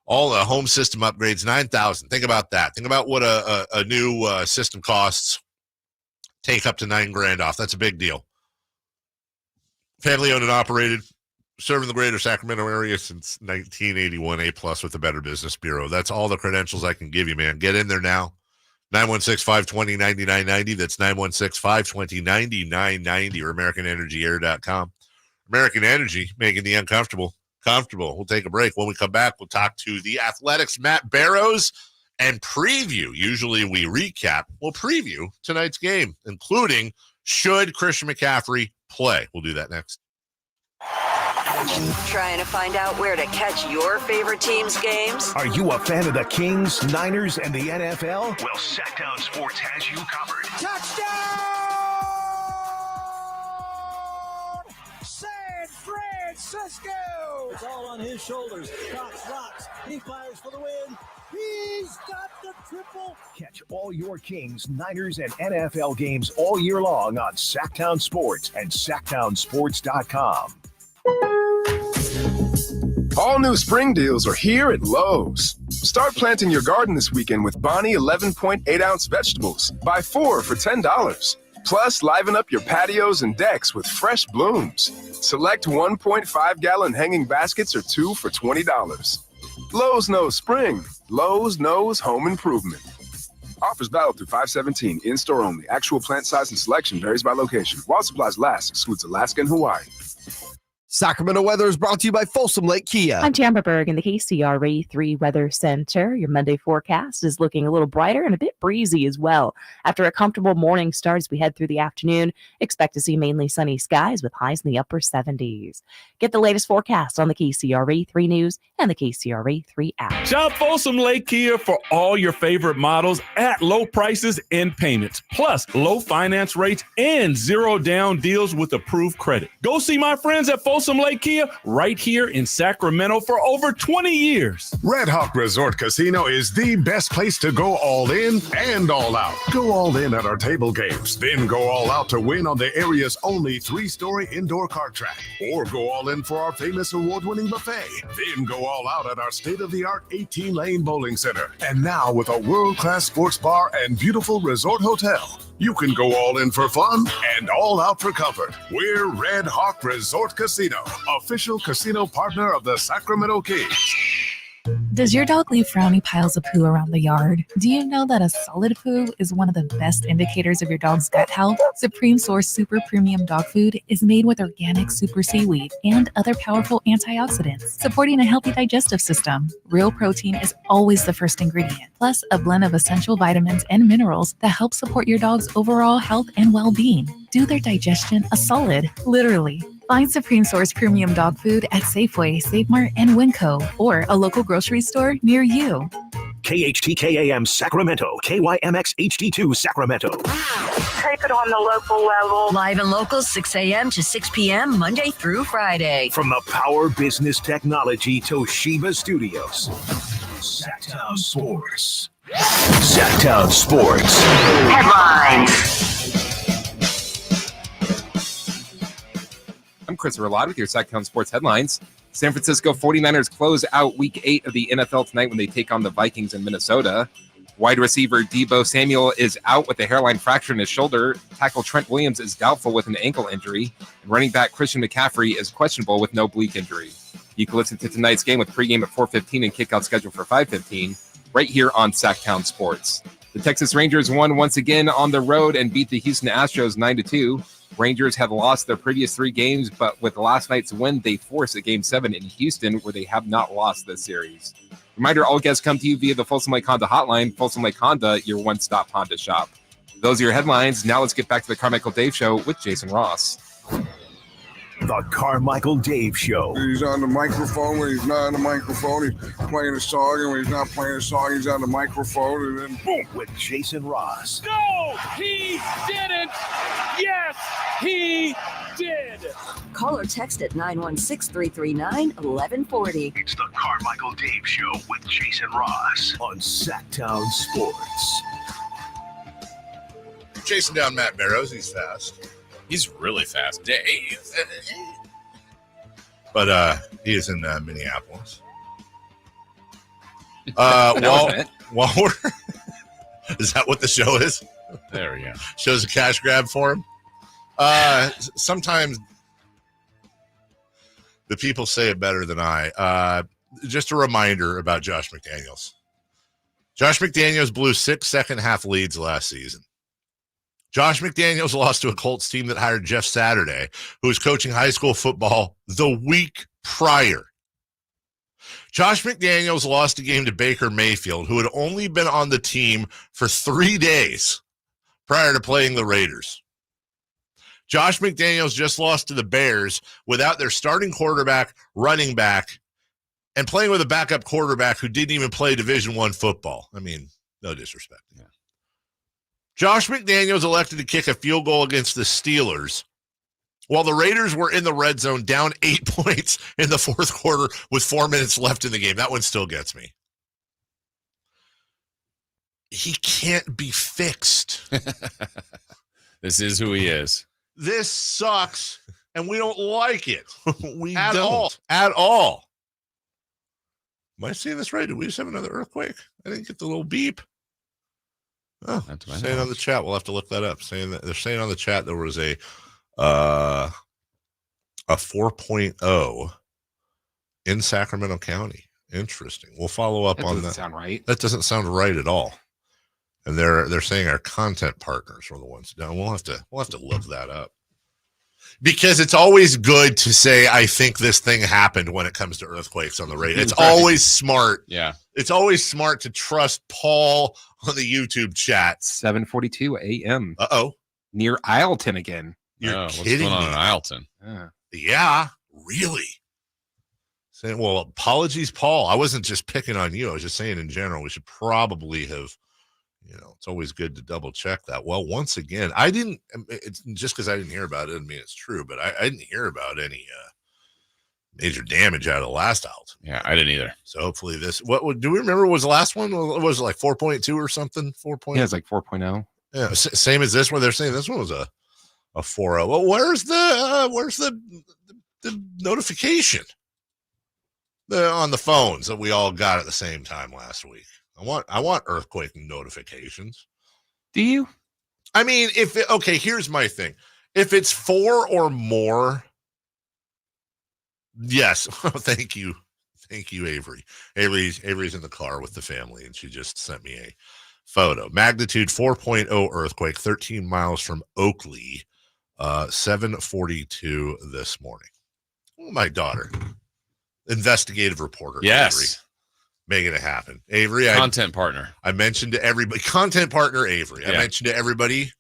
all the home system upgrades, $9,000. Think about that. Think about what a new system costs. Take up to $9,000 off. That's a big deal. Family owned and operated, serving the greater Sacramento area since 1981, A+ with the Better Business Bureau. That's all the credentials I can give you, man. Get in there now. 916-520-9990. That's 916-520-9990 or AmericanEnergyAir.com. American Energy, making the uncomfortable comfortable. We'll take a break. When we come back, we'll talk to the Athletics' Matt Barrows and preview. Usually we recap. We'll preview tonight's game, including should Christian McCaffrey play. We'll do that next. Trying to find out where to catch your favorite team's games? Are you a fan of the Kings, Niners, and the NFL? Well, Sactown Sports has you covered. Touchdown! San Francisco! It's all on his shoulders. Cox rocks. He fires for the win. He's got the triple. Catch all your Kings, Niners, and NFL games all year long on Sactown Sports and SactownSports.com. All new spring deals are here at Lowe's. Start planting your garden this weekend with Bonnie 11.8-ounce vegetables. Buy 4 for $10. Plus, liven up your patios and decks with fresh blooms. Select 1.5-gallon hanging baskets or 2 for $20. Lowe's knows spring. Lowe's knows home improvement. Offers valid through 5/17. In-store only. Actual plant size and selection varies by location. While supplies last, excludes Alaska and Hawaii. Sacramento weather is brought to you by Folsom Lake Kia. I'm Tamara Berg in the KCRA 3 Weather Center. Your Monday forecast is looking a little brighter and a bit breezy as well. After a comfortable morning start as we head through the afternoon, expect to see mainly sunny skies with highs in the upper 70s. Get the latest forecast on the KCRA 3 News and the KCRA 3 app. Shop Folsom Lake Kia for all your favorite models at low prices and payments, plus low finance rates and zero down deals with approved credit. Go see my friends at Folsom Lake Kia right here in Sacramento for over 20 years. Red Hawk Resort Casino is the best place to go all in and all out. Go all in at our table games, then go all out to win on the area's only 3-story indoor kart track. Or go all in for our famous award-winning buffet. Then go all out at our state-of-the-art 18-lane bowling center. And now with a world-class sports bar and beautiful resort hotel, you can go all in for fun and all out for comfort. We're Red Hawk Resort Casino, official casino partner of the Sacramento Kings. Does your dog leave frowny piles of poo around the yard? Do you know that a solid poo is one of the best indicators of your dog's gut health? Supreme Source Super Premium Dog Food is made with organic super seaweed and other powerful antioxidants, supporting a healthy digestive system. Real protein is always the first ingredient, plus a blend of essential vitamins and minerals that help support your dog's overall health and well-being. Do their digestion a solid, literally. Find Supreme Source Premium Dog Food at Safeway, Save Mart, and Winco, or a local grocery store near you. KHTKAM Sacramento, KYMX HD2 Sacramento. Take it on the local level. Live and local, 6 a.m. to 6 p.m., Monday through Friday. From the Power Business Technology Toshiba Studios. Sactown Sports. Sactown Sports. Headlines. I'm Christopher Lott with your Sactown Sports headlines. San Francisco 49ers close out Week 8 of the NFL tonight when they take on the Vikings in Minnesota. Wide receiver Deebo Samuel is out with a hairline fracture in his shoulder. Tackle Trent Williams is doubtful with an ankle injury. And running back Christian McCaffrey is questionable with no oblique injury. You can listen to tonight's game with pregame at 4:15 and kickout scheduled for 5:15 right here on Sactown Sports. The Texas Rangers won once again on the road and beat the Houston Astros 9-2. Rangers have lost their previous 3 games, but with last night's win, they force a Game 7 in Houston, where they have not lost this series. Reminder, all guests come to you via the Folsom Lake Honda hotline. Folsom Lake Honda, your one-stop Honda shop. Those are your headlines. Now let's get back to the Carmichael Dave Show with Jason Ross. The Carmichael Dave Show. He's on the microphone when he's not on the microphone. He's playing a song, and when he's not playing a song, he's on the microphone, and then boom. With Jason Ross. No, he didn't. Yes, he did. Call or text at 916-339-1140. It's the Carmichael Dave Show with Jason Ross on Sactown Sports. Chasing down Matt Barrows. He's fast. He's really fast. Dave. But he is in Minneapolis. While we're is that what the show is? There we go. Show's a cash grab for him. Sometimes the people say it better than I. Just a reminder about Josh McDaniels. Josh McDaniels blew 6 second-half leads last season. Josh McDaniels lost to a Colts team that hired Jeff Saturday, who was coaching high school football the week prior. Josh McDaniels lost a game to Baker Mayfield, who had only been on the team for 3 days prior to playing the Raiders. Josh McDaniels just lost to the Bears without their starting quarterback, running back, and playing with a backup quarterback who didn't even play Division I football. I mean, no disrespect. Yeah. Josh McDaniels elected to kick a field goal against the Steelers while the Raiders were in the red zone down 8 points in the fourth quarter with 4 minutes left in the game. That one still gets me. He can't be fixed. This is who he is. This sucks, and we don't like it. We at don't. all. Am I seeing this right? Did we just have another earthquake? I didn't get the little beep. Oh, saying on the chat. We'll have to look that up. They're saying on the chat there was a 4.0 in Sacramento County. Interesting. We'll follow up on that. Doesn't sound right. That doesn't sound right at all. And they're saying our content partners were the ones down. We'll have to look that up. Because it's always good to say, I think this thing happened when it comes to earthquakes on the radio. It's always smart. Yeah. It's always smart to trust Paul on the YouTube chat. 7:42 a.m. Uh-oh. Near Ileton again. You're what's kidding going on me. in Ileton? Yeah, really. Saying, well, apologies, Paul. I wasn't just picking on you. I was just saying in general, we should probably have, it's always good to double check that. Well, once again, it's just because I didn't hear about it doesn't mean it's true, but I didn't hear about any major damage out of the last out. Yeah, I didn't either. So hopefully do we remember what was the last one? Was it like 4.2 or something? 4.0? Yeah, it's like 4.0. Yeah, same as this one. They're saying this one was a 4.0. Well, where's the notification on the phones that we all got at the same time last week? I want earthquake notifications. Do you? I mean, here's my thing. If it's 4 or more, yes. Thank you, Avery. Avery's in the car with the family, and she just sent me a photo. Magnitude 4.0 earthquake, 13 miles from Oakley, 7:42 this morning. My daughter, investigative reporter. Yes. Avery, making it happen. Avery, content partner. I mentioned to everybody, content partner Avery. Yeah. I mentioned to everybody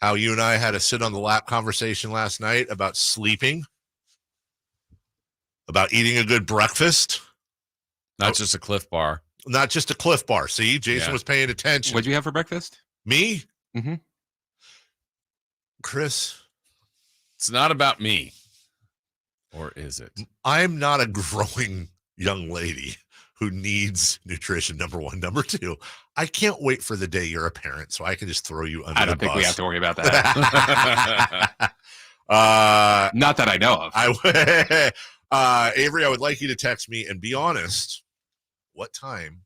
how you and I had a sit on the lap conversation last night about sleeping, about eating a good breakfast. Not just a Cliff Bar. Not just a Cliff Bar. See, Jason was paying attention. What'd you have for breakfast? Me? Mm-hmm. Chris? It's not about me. Or is it? I'm not a growing young lady who needs nutrition, number one. Number two, I can't wait for the day you're a parent so I can just throw you under the bus. I don't think we have to worry about that. Not that I know of. Avery, I would like you to text me and be honest. What time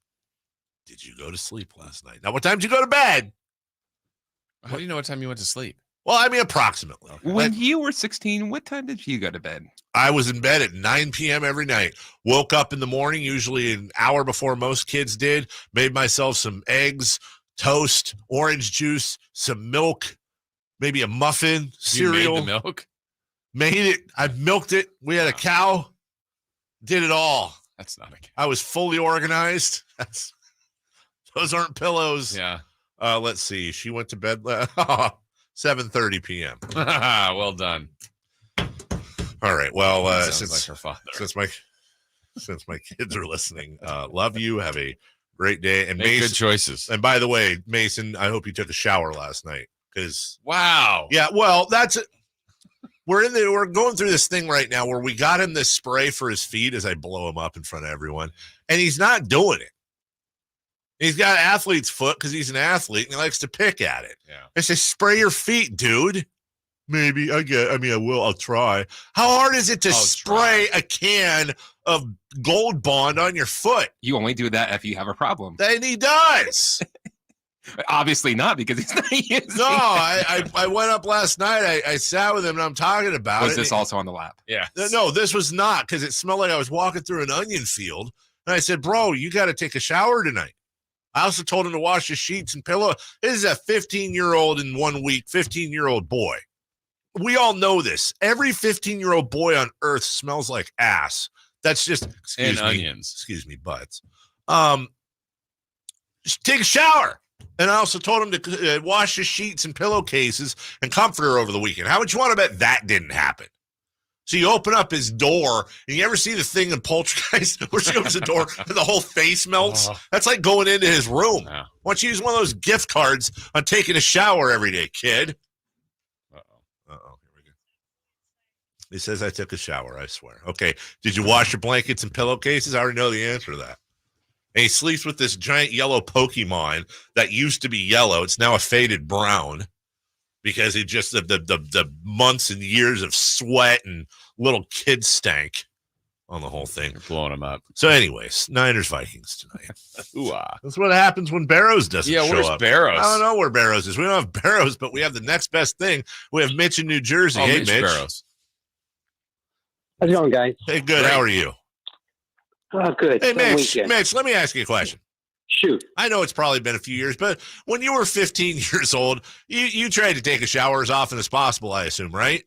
did you go to sleep last night? Now, what time did you go to bed? How do you know what time you went to sleep? Well, I mean, approximately. When you were 16, what time did you go to bed? I was in bed at 9 p.m. every night. Woke up in the morning, usually an hour before most kids did. Made myself some eggs, toast, orange juice, some milk, maybe a muffin, cereal. You made the milk? Made it. I milked it. We had a cow. Did it all. That's not a cow. I was fully organized. Those aren't pillows. Yeah. Let's see. She went to bed 7:30 p.m. Well done. All right. Well, Sounds like her father. Since my kids are listening, love you. Have a great day. And Make Mason, good choices. And by the way, Mason, I hope you took a shower last night because wow. Yeah. Well, that's it. We're going through this thing right now where we got him this spray for his feet as I blow him up in front of everyone, and he's not doing it. He's got athlete's foot because he's an athlete and he likes to pick at it. Yeah. I say, spray your feet, dude. Maybe I will. I'll try. How hard is it to spray a can of Gold Bond on your foot? You only do that if you have a problem. Then he does. Obviously not, because he's not using No, I went up last night. I sat with him and I'm talking about it. Was this also on the lap? Yeah. No, this was not, because it smelled like I was walking through an onion field. And I said, bro, you got to take a shower tonight. I also told him to wash his sheets and pillow. This is a 15-year-old in 1 week, 15-year-old boy. We all know this. Every 15-year-old boy on earth smells like ass. That's just onions. Excuse me, butts. Just take a shower. And I also told him to wash his sheets and pillowcases and comforter over the weekend. How much you want to bet that didn't happen? So you open up his door, and you ever see the thing in Poltergeist where she opens the door and the whole face melts? That's like going into his room. Why don't you use one of those gift cards on taking a shower every day, kid? Uh-oh. Here we go. He says I took a shower, I swear. Okay, did you wash your blankets and pillowcases? I already know the answer to that. And he sleeps with this giant yellow Pokemon that used to be yellow. It's now a faded brown because it just the months and years of sweat and little kid stank on the whole thing. You're blowing him up. So anyways, Niners-Vikings tonight. Ooh-ah. That's what happens when Barrows doesn't show where's up. Barrows? I don't know where Barrows is. We don't have Barrows, but we have the next best thing. We have Mitch in New Jersey. Hey, Mitch. Barrows. How's it going, guys? Hey, good. How are you? Oh, good. Hey, Mitch, let me ask you a question. Shoot. I know it's probably been a few years, but when you were 15 years old, you tried to take a shower as often as possible, I assume, right?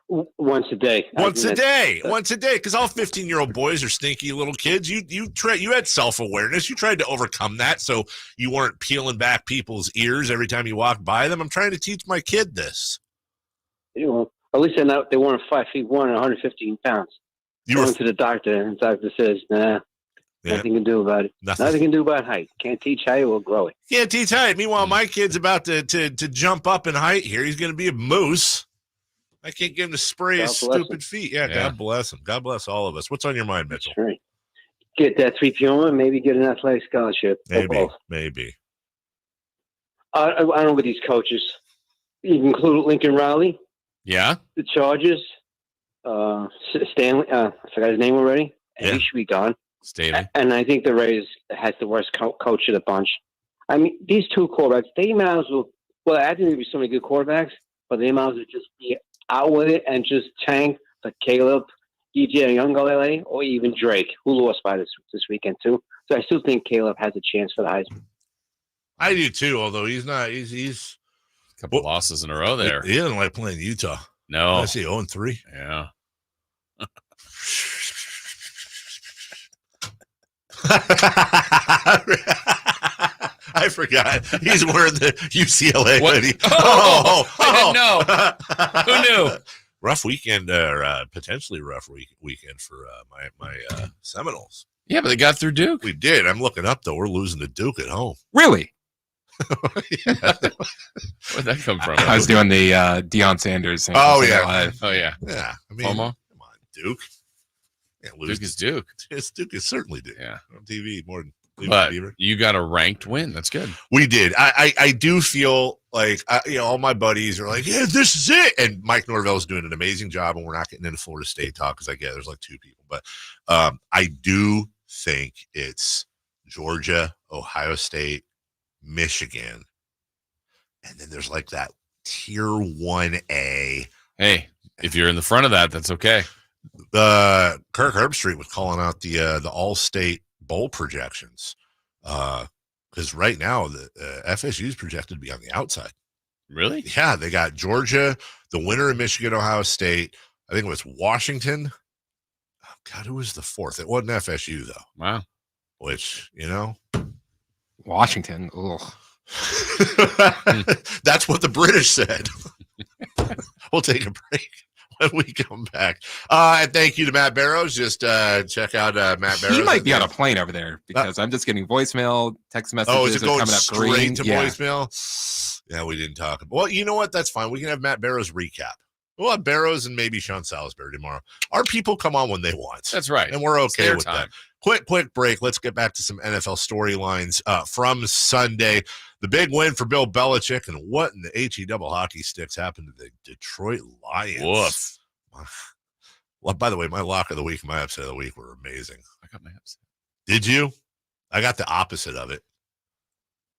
Once a day. Once a day, because all 15-year-old boys are stinky little kids. You had self-awareness. You tried to overcome that so you weren't peeling back people's ears every time you walked by them. I'm trying to teach my kid this. At least they weren't 5'1" and 115 pounds. You went to the doctor, and the doctor says, nah, nothing can do about it. Nothing can do about height. Can't teach height or grow it. Can't teach height. Meanwhile, my kid's about to jump up in height here. He's going to be a moose. I can't get him to spray his stupid feet. Yeah, God bless him. God bless all of us. What's on your mind, Mitchell? Right. Get that 3 p.m. maybe get an athletic scholarship. Maybe. I don't know with these coaches. You can include Lincoln Riley. Yeah. The Chargers. Stanley, I forgot his name already. And he should be gone. Staley. And I think the Rays has the worst coach of the bunch. I mean, these two quarterbacks, they might as well. Well, I think there'd be so many good quarterbacks, but they might as well just be out with it and just tank like Caleb, DJ Young, LA, or even Drake, who lost by this weekend too. So I still think Caleb has a chance for the Heisman. I do too, although he's not. He's a couple losses in a row there. He doesn't like playing Utah. No. I see 0-3. Yeah. I forgot. He's wearing the UCLA hoodie. I didn't know. Who knew? Rough weekend, potentially rough weekend for my Seminoles. Yeah, but they got through Duke. We did. I'm looking up, though. We're losing to Duke at home. Really? Where'd that come from? I was doing the Deion Sanders thing. Oh, yeah. Yeah. I mean, come on, Duke. Yeah, Duke is Duke. Duke is certainly Duke. Yeah. On TV more than but you got a ranked win. That's good. We did. I do feel like, all my buddies are like, yeah, this is it. And Mike Norvell's doing an amazing job, and we're not getting into Florida State talk because there's like 2 people. But I do think it's Georgia, Ohio State, Michigan. And then there's like that tier 1A. Hey, if you're in the front of that, that's okay. Kirk Herbstreit was calling out the all-state bowl projections because right now the FSU is projected to be on the outside. Really? Yeah, they got Georgia, the winner of Michigan, Ohio State. I think it was Washington. Oh, God, who was the fourth? It wasn't FSU though. Wow. Which Washington. Ugh. That's what the British said. We'll take a break when we come back. And thank you to Matt Barrows. Just check out Matt Barrows. He might be on a plane over there because I'm just getting voicemail, text messages. Oh, is it going coming up straight to Yeah. voicemail? Yeah, we didn't talk about. Well, you know what? That's fine. We can have Matt Barrows recap. We'll have Barrows and maybe Sean Salisbury tomorrow. Our people come on when they want. That's right. And we're okay with time. that. Quick break. Let's get back to some NFL storylines from Sunday. The big win for Bill Belichick, and what in the HE double hockey sticks happened to the Detroit Lions. Woof. Well, by the way, my lock of the week and my upset of the week were amazing. I got my upset. Did you? I got the opposite of it.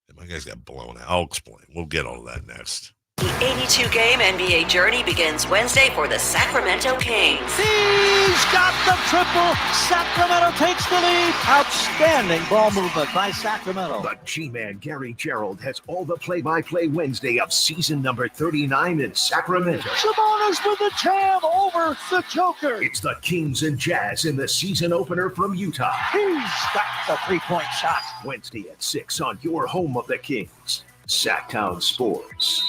And my guys got blown out. I'll explain. We'll get all of that next. The 82-game NBA journey begins Wednesday for the Sacramento Kings. He's got the triple. Sacramento takes the lead. Outstanding ball movement by Sacramento. The G-Man Gary Gerald has all the play-by-play Wednesday of season number 39 in Sacramento. Sabonis with the jam over the Joker. It's the Kings and Jazz in the season opener from Utah. He's got the three-point shot. Wednesday at 6 on your home of the Kings, Sactown Sports.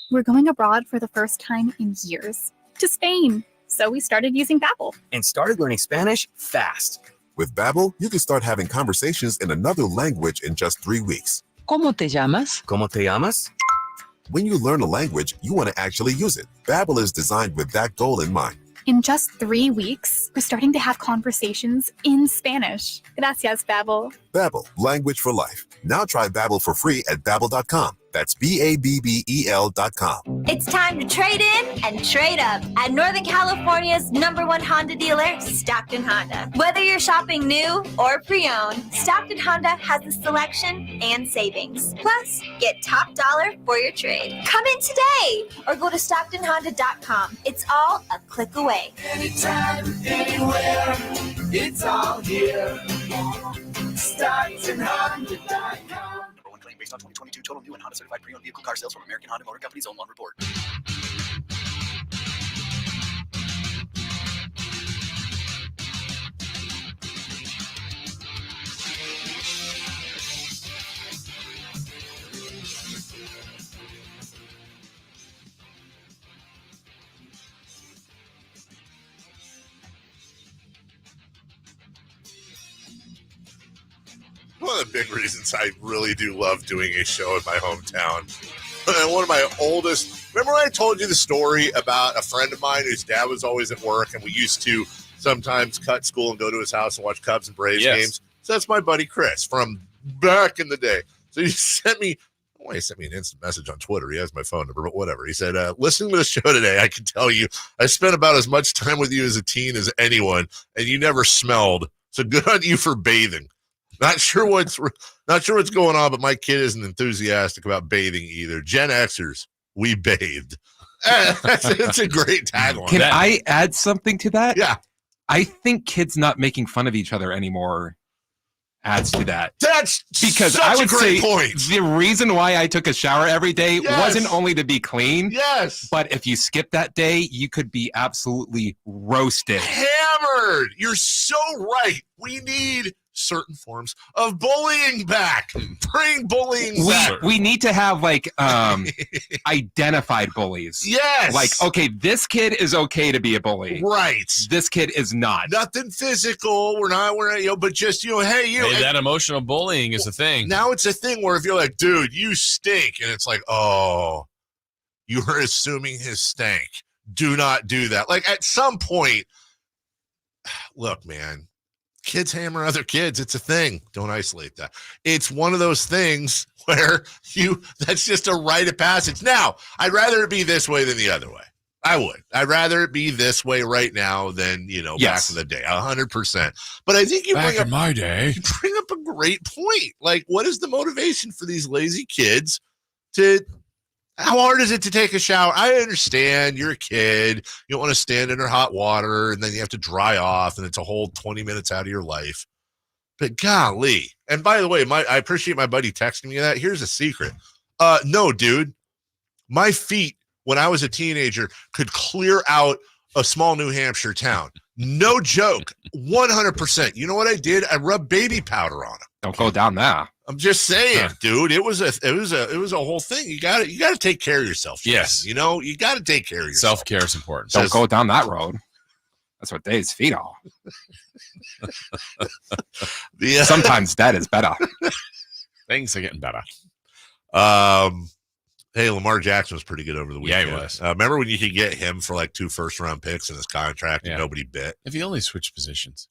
We're going abroad for the first time in years, to Spain. So we started using Babbel. And started learning Spanish fast. With Babbel, you can start having conversations in another language in just 3 weeks. ¿Cómo te llamas? ¿Cómo te llamas? When you learn a language, you want to actually use it. Babbel is designed with that goal in mind. In just 3 weeks, we're starting to have conversations in Spanish. Gracias, Babbel. Babbel, language for life. Now try Babbel for free at Babbel.com. That's Babbel.com. It's time to trade in and trade up at Northern California's #1 Honda dealer, Stockton Honda. Whether you're shopping new or pre-owned, Stockton Honda has the selection and savings. Plus, get top dollar for your trade. Come in today or go to StocktonHonda.com. It's all a click away. Anytime, anywhere, it's all here. StocktonHonda.com. Based on 2022 total new and Honda certified pre-owned vehicle car sales from American Honda Motor Company's own lawn report. One of the big reasons I really do love doing a show in my hometown. One of my oldest, remember when I told you the story about a friend of mine whose dad was always at work and we used to sometimes cut school and go to his house and watch Cubs and Braves games? So that's my buddy Chris from back in the day. So he sent me an instant message on Twitter. He has my phone number, but whatever. He said, listening to the show today, I can tell you I spent about as much time with you as a teen as anyone, and you never smelled. So good on you for bathing. Not sure what's going on, but my kid isn't enthusiastic about bathing either. Gen Xers, we bathed. It's a great tagline. Can I add something to that? Yeah. I think kids not making fun of each other anymore adds to that. That's because such I would a great say point. The reason why I took a shower every day wasn't only to be clean. Yes. But if you skip that day, you could be absolutely roasted. Hammered. You're so right. We need certain forms of bullying back. Bring bullying back. We need to have identified bullies. Yes. Like, okay, this kid is okay to be a bully. Right. This kid is not. Nothing physical. We're not, but just, hey, you. Hey, that emotional bullying is a thing. Now it's a thing where if you're like, dude, you stink. And it's like, oh, you are assuming his stank. Do not do that. Like at some point, look, man. Kids hammer other kids. It's a thing. Don't isolate that. It's one of those things where that's just a rite of passage. Now, I'd rather it be this way than the other way. I would. I'd rather it be this way right now than, back in the day. 100%. But I think back in my day, you bring up a great point. Like, what is the motivation for these lazy kids to how hard is it to take a shower? I understand you're a kid. You don't want to stand under hot water and then you have to dry off and it's a whole 20 minutes out of your life. But golly. And by the way, I appreciate my buddy texting me that. Here's a secret. No, dude. My feet, when I was a teenager, could clear out a small New Hampshire town. No joke. 100%. You know what I did? I rubbed baby powder on them. Don't go down there. I'm just saying, dude. It was a whole thing. You got to take care of yourself. Jason. Yes, you got to take care of yourself. Self-care is important. Don't go down that road. That's what Dave's feet are. Sometimes that is better. Things are getting better. Hey, Lamar Jackson was pretty good over the weekend. Yeah, he was. Remember when you could get him for like 2 first-round picks in his contract and nobody bit? If he only switched positions.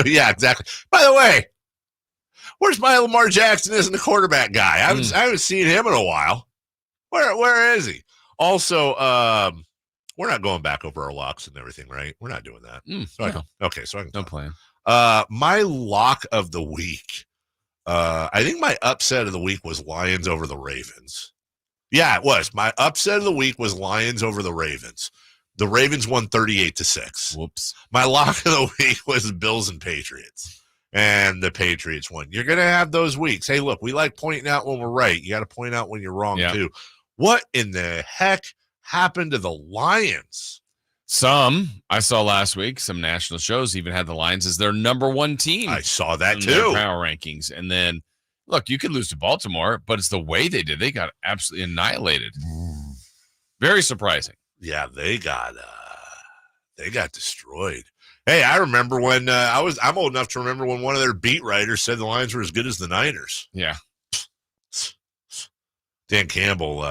Yeah, exactly. By the way, where's my Lamar Jackson isn't the quarterback guy? I haven't seen him in a while. Where is he? Also, we're not going back over our locks and everything, right? We're not doing that. So I can no plan. My lock of the week. I think my upset of the week was Lions over the Ravens. Yeah, it was. My upset of the week was Lions over the Ravens. The Ravens won 38-6. Whoops. My lock of the week was Bills and Patriots. And the Patriots won. You're going to have those weeks. Hey, look, we like pointing out when we're right. You got to point out when you're wrong, too. What in the heck happened to the Lions? Some I saw last week, some national shows even had the Lions as their number one team. I saw that in too. Their power rankings. And then, look, you could lose to Baltimore, but it's the way they did. They got absolutely annihilated. Very surprising. Yeah, they got destroyed. Hey, I remember when I'm old enough to remember when one of their beat writers said the Lions were as good as the Niners. Yeah. Dan Campbell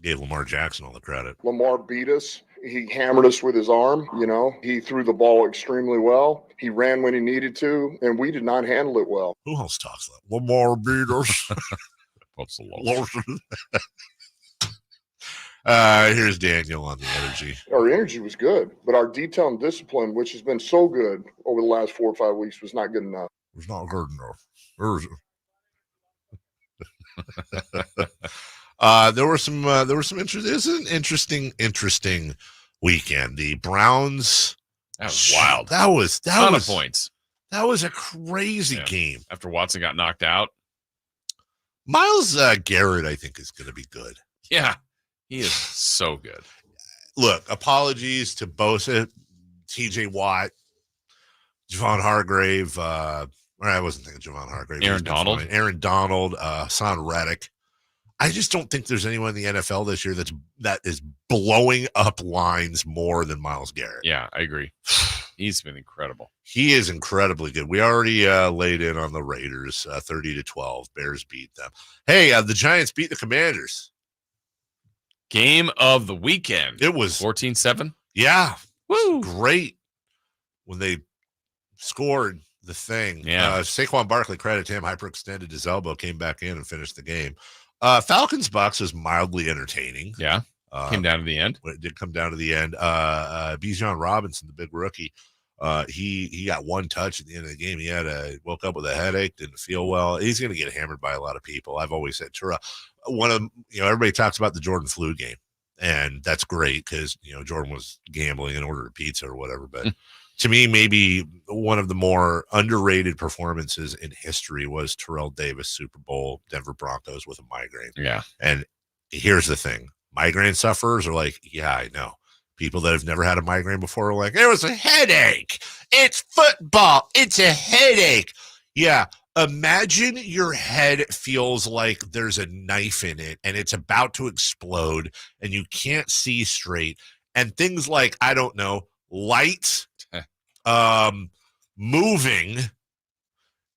gave Lamar Jackson all the credit. Lamar beat us. He hammered us with his arm. He threw the ball extremely well. He ran when he needed to, and we did not handle it well. Who else talks that? Lamar beat us. What's the Here's Daniel on the energy. Our energy was good, but our detail and discipline, which has been so good over the last 4 or 5 weeks, was not good enough. It was not good enough. Where is it? There were some interesting. This is an interesting weekend. The Browns. That was wild. That was ton of points. That was a crazy game. After Watson got knocked out, Myles Garrett, I think, is going to be good. Yeah, he is so good. Look, apologies to Bosa, T.J. Watt, Javon Hargrave. I wasn't thinking Javon Hargrave. Aaron Donald. Aaron Donald, Hassan Reddick. I just don't think there's anyone in the NFL this year that is blowing up lines more than Myles Garrett. Yeah, I agree. He's been incredible. He is incredibly good. We already laid in on the Raiders, 30-12. Bears beat them. Hey, the Giants beat the Commanders. Game of the weekend. It was 14-7. Yeah. Woo. Great when they scored the thing. Yeah. Saquon Barkley, credit to him, hyperextended his elbow, came back in and finished the game. Falcons Bucks was mildly entertaining. Yeah. Came down to the end. It did come down to the end. Bijan Robinson, the big rookie, he got one touch at the end of the game. He woke up with a headache, didn't feel well. He's going to get hammered by a lot of people. I've always said everybody talks about the Jordan flu game, and that's great because Jordan was gambling and ordered a pizza or whatever. But to me, maybe one of the more underrated performances in history was Terrell Davis, Super Bowl, Denver Broncos with a migraine. Yeah. And here's the thing. Migraine sufferers are like, yeah, I know. People that have never had a migraine before are like, it was a headache. It's football. It's a headache. Yeah. Imagine your head feels like there's a knife in it and it's about to explode and you can't see straight. And things like, I don't know, light, moving,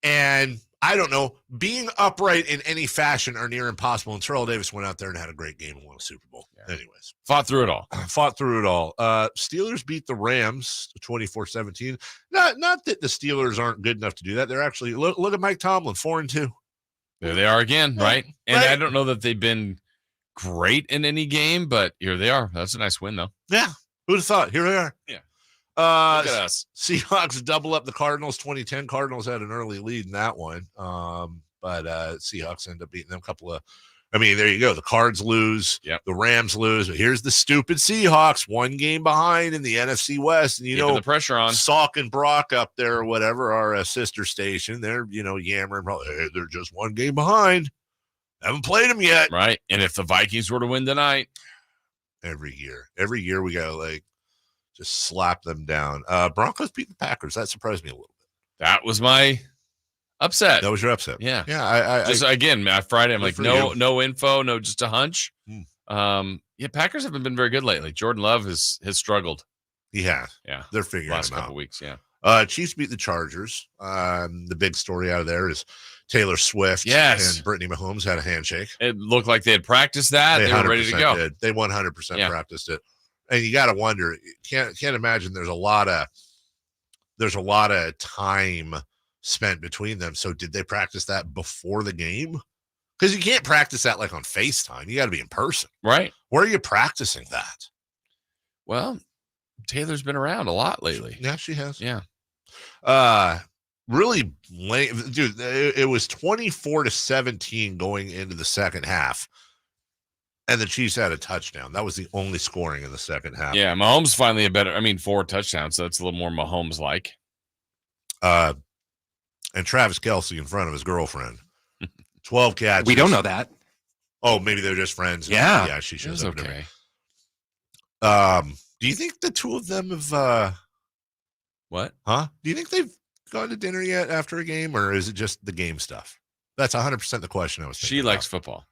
and I don't know, being upright in any fashion are near impossible. And Terrell Davis went out there and had a great game and won a Super Bowl. Yeah. Anyways. Fought through it all. Steelers beat the Rams 24-17. Not that the Steelers aren't good enough to do that. They're actually, look at Mike Tomlin, 4-2. There they are again, right? And I don't know that they've been great in any game, but here they are. That's a nice win, though. Yeah. Who'd have thought? Here they are. Yeah. Look at us. Seahawks double up the Cardinals 2010. Cardinals had an early lead in that one. But Seahawks end up beating them there you go. The Cards lose. Yep. The Rams lose. But here's the stupid Seahawks, one game behind in the NFC West. And Keeping the pressure on. Salk and Brock up there or whatever, our sister station, they're, yammering, hey, they're just one game behind. Haven't played them yet. Right. And if the Vikings were to win tonight. Every year we got just slap them down. Broncos beat the Packers. That surprised me a little bit. That was my upset. That was your upset. Yeah. Yeah. Again, Friday, I'm like, no info, no, just a hunch. Packers haven't been very good lately. Jordan Love has struggled. He has. Yeah. They're figuring last him out. couple weeks. Yeah. Chiefs beat the Chargers. The big story out of there is Taylor Swift and Brittany Mahomes had a handshake. It looked like they had practiced that. They were ready to go. Did. They 100% practiced it. And you got to wonder, can't imagine there's a lot of time spent between them. So did they practice that before the game? Because you can't practice that like on FaceTime. You got to be in person. Right. Where are you practicing that? Well, Taylor's been around a lot lately. Yeah, she has. Yeah. Really lame. Dude, it was 24-17 going into the second half. And the Chiefs had a touchdown. That was the only scoring in the second half. Yeah, Mahomes finally 4 touchdowns, so that's a little more Mahomes-like. And Travis Kelce in front of his girlfriend. 12 catches. We don't know that. Oh, maybe they're just friends. Yeah. Yeah, she shows up. Okay. Do you think the two of them have what? Huh? Do you think they've gone to dinner yet after a game, or is it just the game stuff? That's 100% the question I was thinking. She likes football.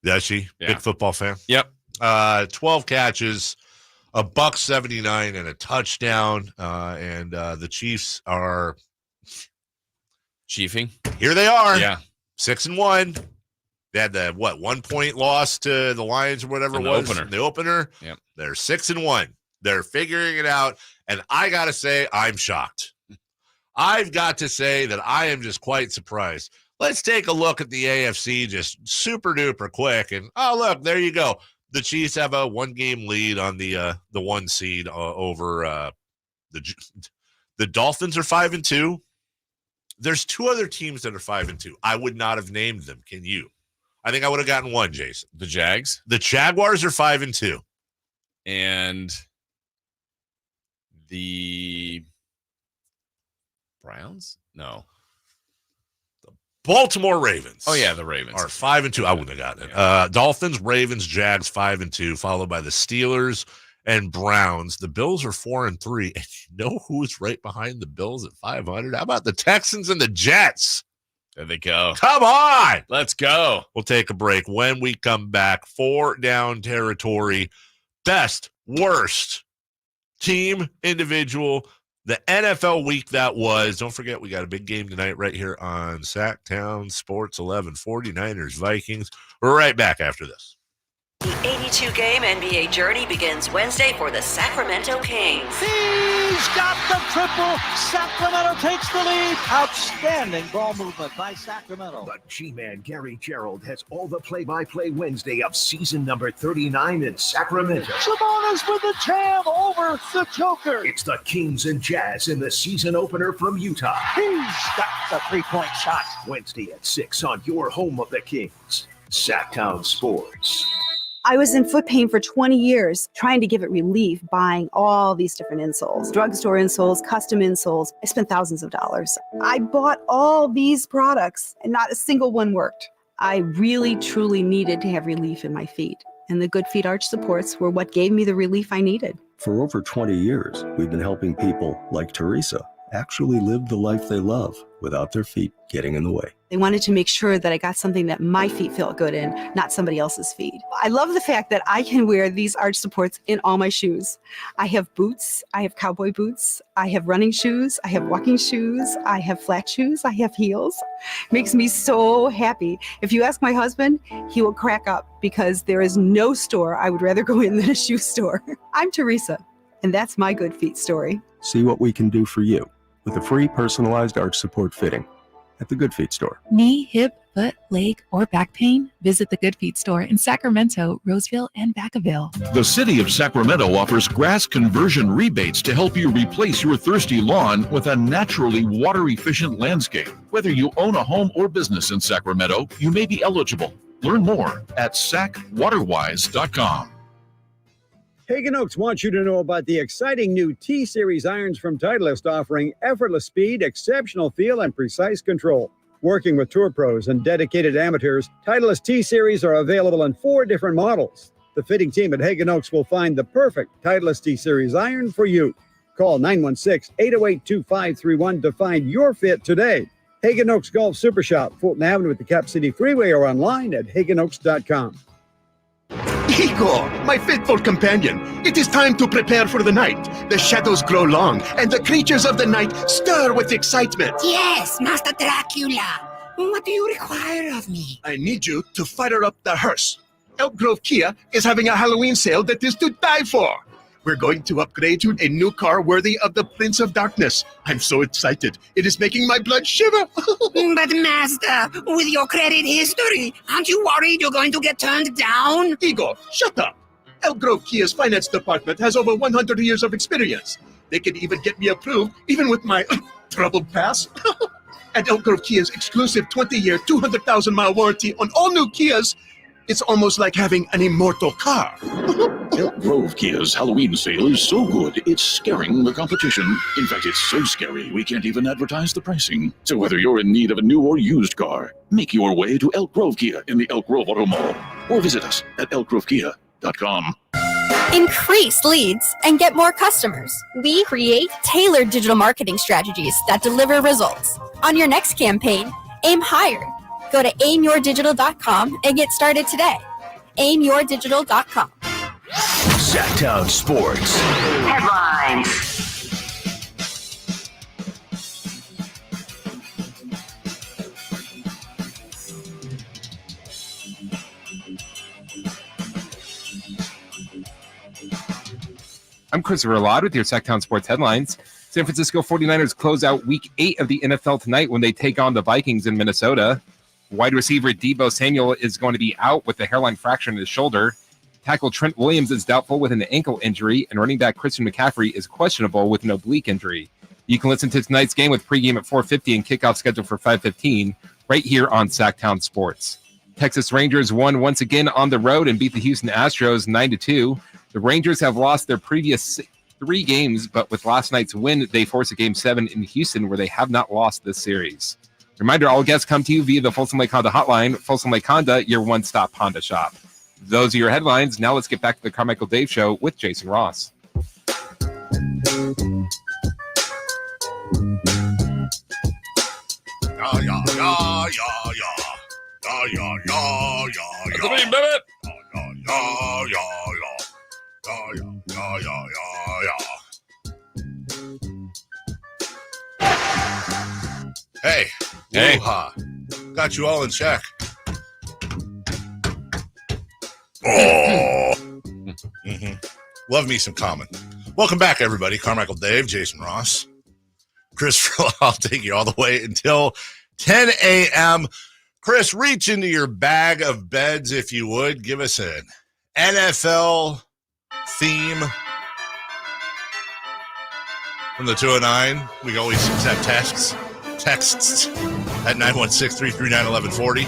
Does she? Yeah. Big football fan? Yep. 12 catches, $179 and a touchdown. And the Chiefs are chiefing. Here they are. Yeah. 6-1. They had the 1 point loss to the Lions or whatever In it the was. opener. The opener. Yep. They're 6-1. They're figuring it out. And I got to say, I'm shocked. I've got to say that I am just quite surprised. Let's take a look at the AFC just super duper quick. And look, there you go. The Chiefs have a 1-game lead on the 1 seed over the Dolphins are 5-2. There's 2 other teams that are 5-2. I would not have named them. Can you? I think I would have gotten one, Jason. The Jags? The Jaguars are 5-2. And the Browns? No. Baltimore Ravens. Oh, yeah, the Ravens. Are 5-2. I wouldn't have gotten it. Dolphins, Ravens, Jags 5-2, followed by the Steelers and Browns. The Bills are 4-3. And you know who's right behind the Bills at 500? How about the Texans and the Jets? There they go. Come on. Let's go. We'll take a break. When we come back, 4 down territory. Best, worst, team, individual, the NFL week that was. Don't forget, we got a big game tonight right here on Sactown Sports 11, 49ers, Vikings. We're right back after this. The 82-game NBA journey begins Wednesday for the Sacramento Kings. He's got the triple. Sacramento takes the lead. Outstanding ball movement by Sacramento. But G-Man Gary Gerald has all the play-by-play Wednesday of season number 39 in Sacramento. Sabonis with the jam over the Joker. It's the Kings and Jazz in the season opener from Utah. He's got the three-point shot. Wednesday at 6 on your home of the Kings, Sactown Sports. I was in foot pain for 20 years, trying to give it relief, buying all these different insoles, drugstore insoles, custom insoles. I spent thousands of dollars. I bought all these products and not a single one worked. I really, truly needed to have relief in my feet. And the Good Feet arch supports were what gave me the relief I needed. For over 20 years, we've been helping people like Teresa actually live the life they love without their feet getting in the way. They wanted to make sure that I got something that my feet felt good in, not somebody else's feet. I love the fact that I can wear these arch supports in all my shoes. I have boots, I have cowboy boots, I have running shoes, I have walking shoes, I have flat shoes, I have heels. Makes me so happy. If you ask my husband, he will crack up because there is no store I would rather go in than a shoe store. I'm Teresa, and that's my Good Feet story. See what we can do for you with a free personalized arch support fitting at the Good Feet store. Knee, hip, foot, leg, or back pain? Visit the Good Feet store in Sacramento, Roseville, and Vacaville. The city of Sacramento offers grass conversion rebates to help you replace your thirsty lawn with a naturally water-efficient landscape. Whether you own a home or business in Sacramento, you may be eligible. Learn more at sacwaterwise.com. Hagen Oaks wants you to know about the exciting new T-Series irons from Titleist, offering effortless speed, exceptional feel, and precise control. Working with tour pros and dedicated amateurs, Titleist T-Series are available in 4 different models. The fitting team at Hagen Oaks will find the perfect Titleist T-Series iron for you. Call 916-808-2531 to find your fit today. Hagen Oaks Golf Super Shop, Fulton Avenue at the Cap City Freeway, or online at hagenoaks.com. Igor, my faithful companion, it is time to prepare for the night. The shadows grow long, and the creatures of the night stir with excitement. Yes, Master Dracula. What do you require of me? I need you to fire up the hearse. Elk Grove Kia is having a Halloween sale that is to die for. We're going to upgrade to a new car worthy of the Prince of Darkness. I'm so excited. It is making my blood shiver. But Master, with your credit history, aren't you worried you're going to get turned down? Igor, shut up. Elk Grove Kia's finance department has over 100 years of experience. They can even get me approved, even with my troubled past. And Elk Grove Kia's exclusive 20-year, 200,000-mile warranty on all new Kias It's almost like having an immortal car. Elk Grove Kia's Halloween sale is so good, it's scaring the competition. In fact, it's so scary, we can't even advertise the pricing. So whether you're in need of a new or used car, make your way to Elk Grove Kia in the Elk Grove Auto Mall, or visit us at elkgrovekia.com. Increase leads and get more customers. We create tailored digital marketing strategies that deliver results. On your next campaign, aim higher. Go to aimyourdigital.com and get started today. aimyourdigital.com. Sactown Sports. Headlines. I'm Christopher Ladd with your Sactown Sports headlines. San Francisco 49ers close out Week 8 of the NFL tonight when they take on the Vikings in Minnesota. Wide receiver Deebo Samuel is going to be out with a hairline fracture in his shoulder. Tackle Trent Williams is doubtful with an ankle injury, and running back Christian McCaffrey is questionable with an oblique injury. You can listen to tonight's game with pregame at 4:50 and kickoff scheduled for 5:15 right here on Sactown Sports. Texas Rangers won once again on the road and beat the Houston Astros 9-2. The Rangers have lost their previous 3 games, but with last night's win, they force a Game 7 in Houston where they have not lost this series. Reminder, all guests come to you via the Folsom Lake Honda hotline. Folsom Lake Honda, your one-stop Honda shop. Those are your headlines. Now let's get back to the Carmichael Dave Show with Jason Ross. Hey. Aloha. Got you all in check. Oh. Love me some Common. Welcome back, everybody. Carmichael Dave, Jason Ross. Chris, I'll take you all the way until 10 a.m. Chris, reach into your bag of beds, if you would. Give us an NFL theme from the 209. We always accept texts at 916-339-1140.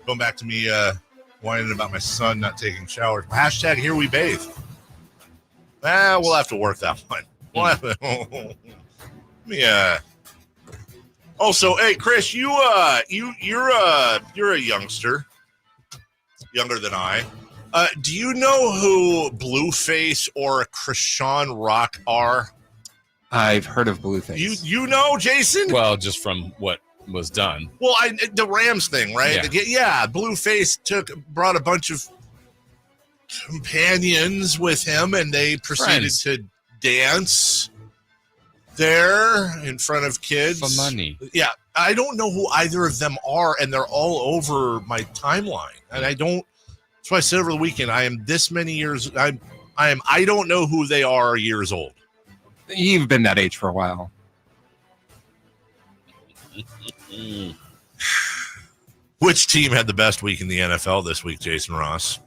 Going back to me whining about my son not taking showers. Hashtag here we bathe. We'll have to work that one. We'll have to, Also, hey Chris, you're a youngster, younger than I. Do you know who Blueface or Krishan Rock are? I've heard of Blueface. You know, Jason? Well, just from what was done. Well, the Rams thing, right? Yeah. Blueface brought a bunch of companions with him, and they proceeded to dance there in front of kids for money. Yeah, I don't know who either of them are, and they're all over my timeline, and I don't. That's why I said over the weekend, I am this many years. I don't know who they are years old. You've been that age for a while. Which team had the best week in the NFL this week, Jason Ross?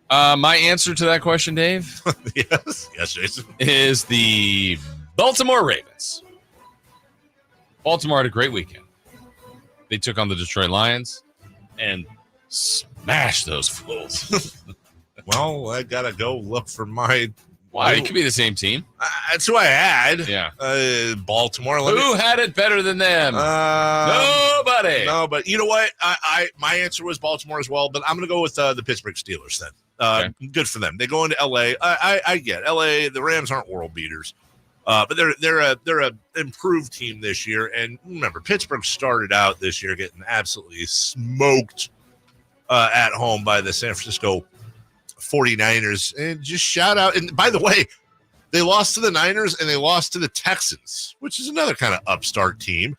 My answer to that question, Dave, yes, Jason, is the Baltimore Ravens. Baltimore had a great weekend. They took on the Detroit Lions and smashed those fools. Well, I gotta go look for my. Why? It could be the same team. That's who I had. Yeah. Baltimore. Who had it better than them? Nobody. No, but you know what? My answer was Baltimore as well, but I'm going to go with the Pittsburgh Steelers then. Okay. Good for them. They go into L.A. I get L.A. The Rams aren't world beaters, but they're a improved team this year. And remember, Pittsburgh started out this year getting absolutely smoked at home by the San Francisco 49ers, and just shout out. And by the way, they lost to the Niners and they lost to the Texans, which is another kind of upstart team.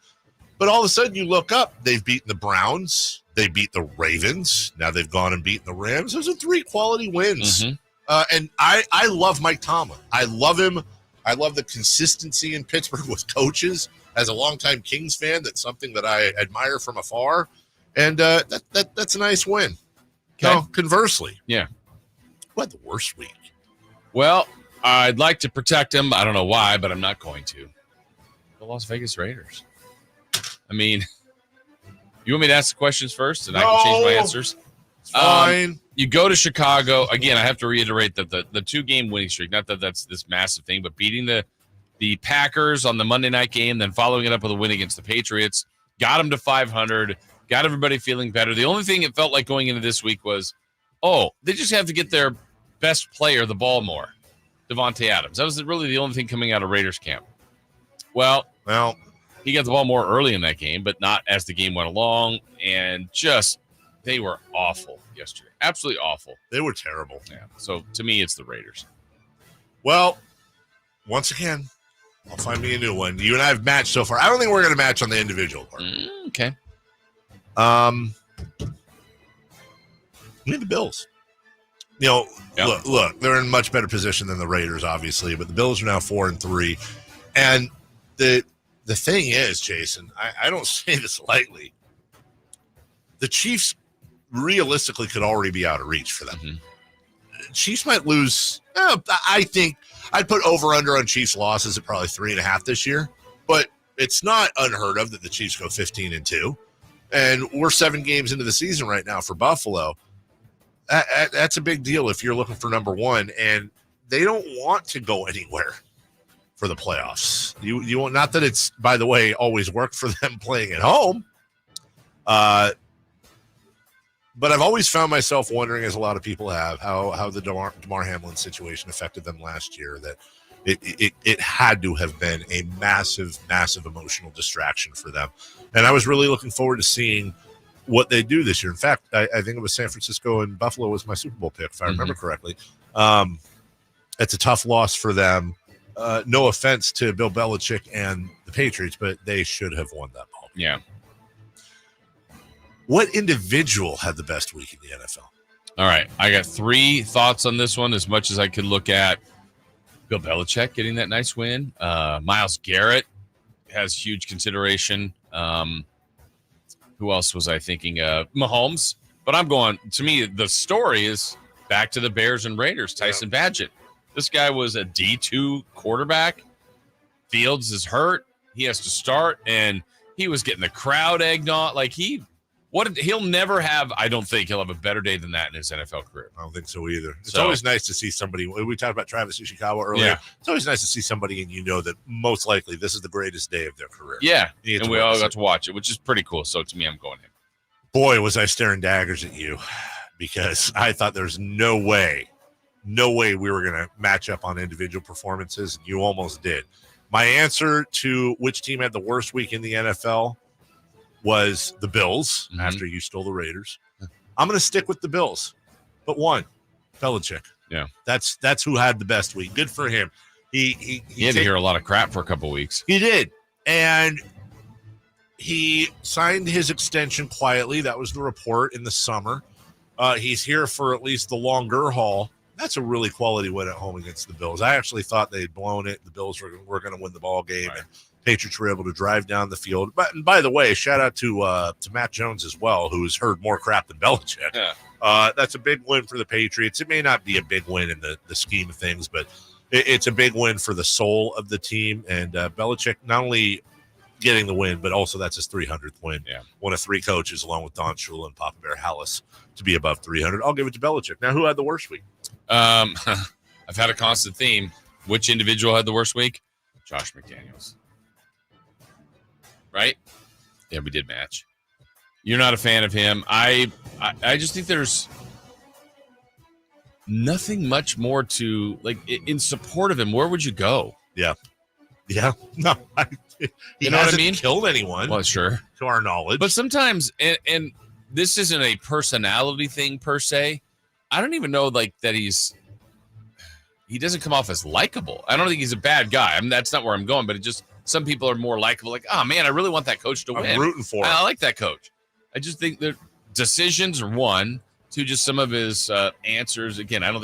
But all of a sudden you look up, they've beaten the Browns, they beat the Ravens, now they've gone and beaten the Rams. Those are 3 quality wins. And I love Mike Tomlin. I love him. I love the consistency in Pittsburgh with coaches. As a longtime Kings fan, that's something that I admire from afar. And that's a nice win. Okay. No, conversely. Yeah. Who had the worst week? Well, I'd like to protect him. I don't know why, but I'm not going to. The Las Vegas Raiders. I mean, You want me to ask the questions first, and I can change my answers? It's fine. You go to Chicago again. I have to reiterate that the 2-game winning streak. Not that that's this massive thing, but beating the Packers on the Monday night game, then following it up with a win against the Patriots, got them to 500. Got everybody feeling better. The only thing it felt like going into this week was, they just have to get their best player the ball more, Devontae Adams. That was really the only thing coming out of Raiders camp. Well, he got the ball more early in that game, but not as the game went along. And they were awful yesterday. Absolutely awful. They were terrible. Yeah. So to me, it's the Raiders. Well, once again, I'll find me a new one. You and I have matched so far. I don't think we're going to match on the individual part. Okay. We need the Bills. Look, they're in much better position than the Raiders, obviously, but the Bills are now 4-3. And the thing is, Jason, I don't say this lightly. The Chiefs realistically could already be out of reach for them. Mm-hmm. Chiefs might lose. I think I'd put over-under on Chiefs losses at probably 3.5 this year, but it's not unheard of that the Chiefs go 15-2. And we're 7 games into the season right now for Buffalo. That's a big deal if you're looking for number one, and they don't want to go anywhere for the playoffs. You want, not that it's, by the way, always worked for them playing at home. But I've always found myself wondering, as a lot of people have, how the DeMar Hamlin situation affected them last year. That it had to have been a massive, massive emotional distraction for them. And I was really looking forward to seeing what they do this year. In fact, I think it was San Francisco and Buffalo was my Super Bowl pick, if I remember correctly. It's a tough loss for them. No offense to Bill Belichick and the Patriots, but they should have won that ball. Yeah. What individual had the best week in the NFL? All right. I got 3 thoughts on this one, as much as I could look at Bill Belichick getting that nice win. Myles Garrett has huge consideration. Who else was I thinking of? Mahomes. But I'm going, to me, the story is back to the Bears and Raiders, Tyson Badgett. This guy was a D2 quarterback. Fields is hurt. He has to start, and he was getting the crowd egged on. Like, he'll never have, I don't think he'll have a better day than that in his NFL career. I don't think so either. It's always nice to see somebody. We talked about Travis Ishikawa earlier. Yeah. It's always nice to see somebody, and you know that most likely this is the greatest day of their career. Yeah, and we all got to watch it, which is pretty cool. So to me, I'm going in. Boy, was I staring daggers at you, because I thought there's no way we were going to match up on individual performances, and you almost did. My answer to which team had the worst week in the NFL was the Bills, after you stole the Raiders. I'm going to stick with the Bills, but one, Belichick. Yeah, that's who had the best week. Good for him. He had to hear a lot of crap for a couple weeks. He did, and he signed his extension quietly. That was the report in the summer. He's here for at least the longer haul. That's a really quality win at home against the Bills. I actually thought they'd blown it. The Bills were going to win the ball game, and Patriots were able to drive down the field. But, and by the way, shout out to Matt Jones as well, who's heard more crap than Belichick. Yeah. That's a big win for the Patriots. It may not be a big win in the scheme of things, but it's a big win for the soul of the team. And Belichick not only getting the win, but also that's his 300th win. Yeah. One of 3 coaches, along with Don Shula and Papa Bear Hallis, to be above 300. I'll give it to Belichick. Now, who had the worst week? I've had a constant theme. Which individual had the worst week? Josh McDaniels. Right? Yeah, we did match. You're not a fan of him. I just think there's nothing much more to, like, in support of him. Where would you go? Yeah. No, he know what I mean? Killed anyone. Well, sure, to our knowledge. But sometimes, and this isn't a personality thing per se. I don't even know that he doesn't come off as likable. I don't think he's a bad guy. I mean, that's not where I'm going. But it just, some people are more likable. Like, oh man, I really want that coach to win. I'm rooting for him. I like that coach. I just think their decisions are 1, 2, just some of his answers. Again, I'm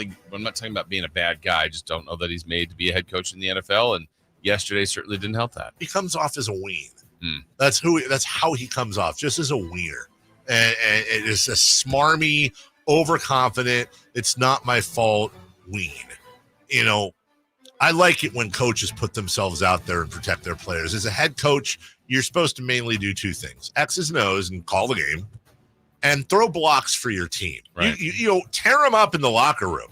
not talking about being a bad guy. I just don't know that he's made to be a head coach in the NFL. And yesterday certainly didn't help that. He comes off as a ween. That's how he comes off, just as a wiener. And it is a smarmy, overconfident, it's not my fault ween. You know, I like it when coaches put themselves out there and protect their players. As a head coach, you're supposed to mainly do two things: X's and O's and call the game, and throw blocks for your team. Right. You know, tear them up in the locker room.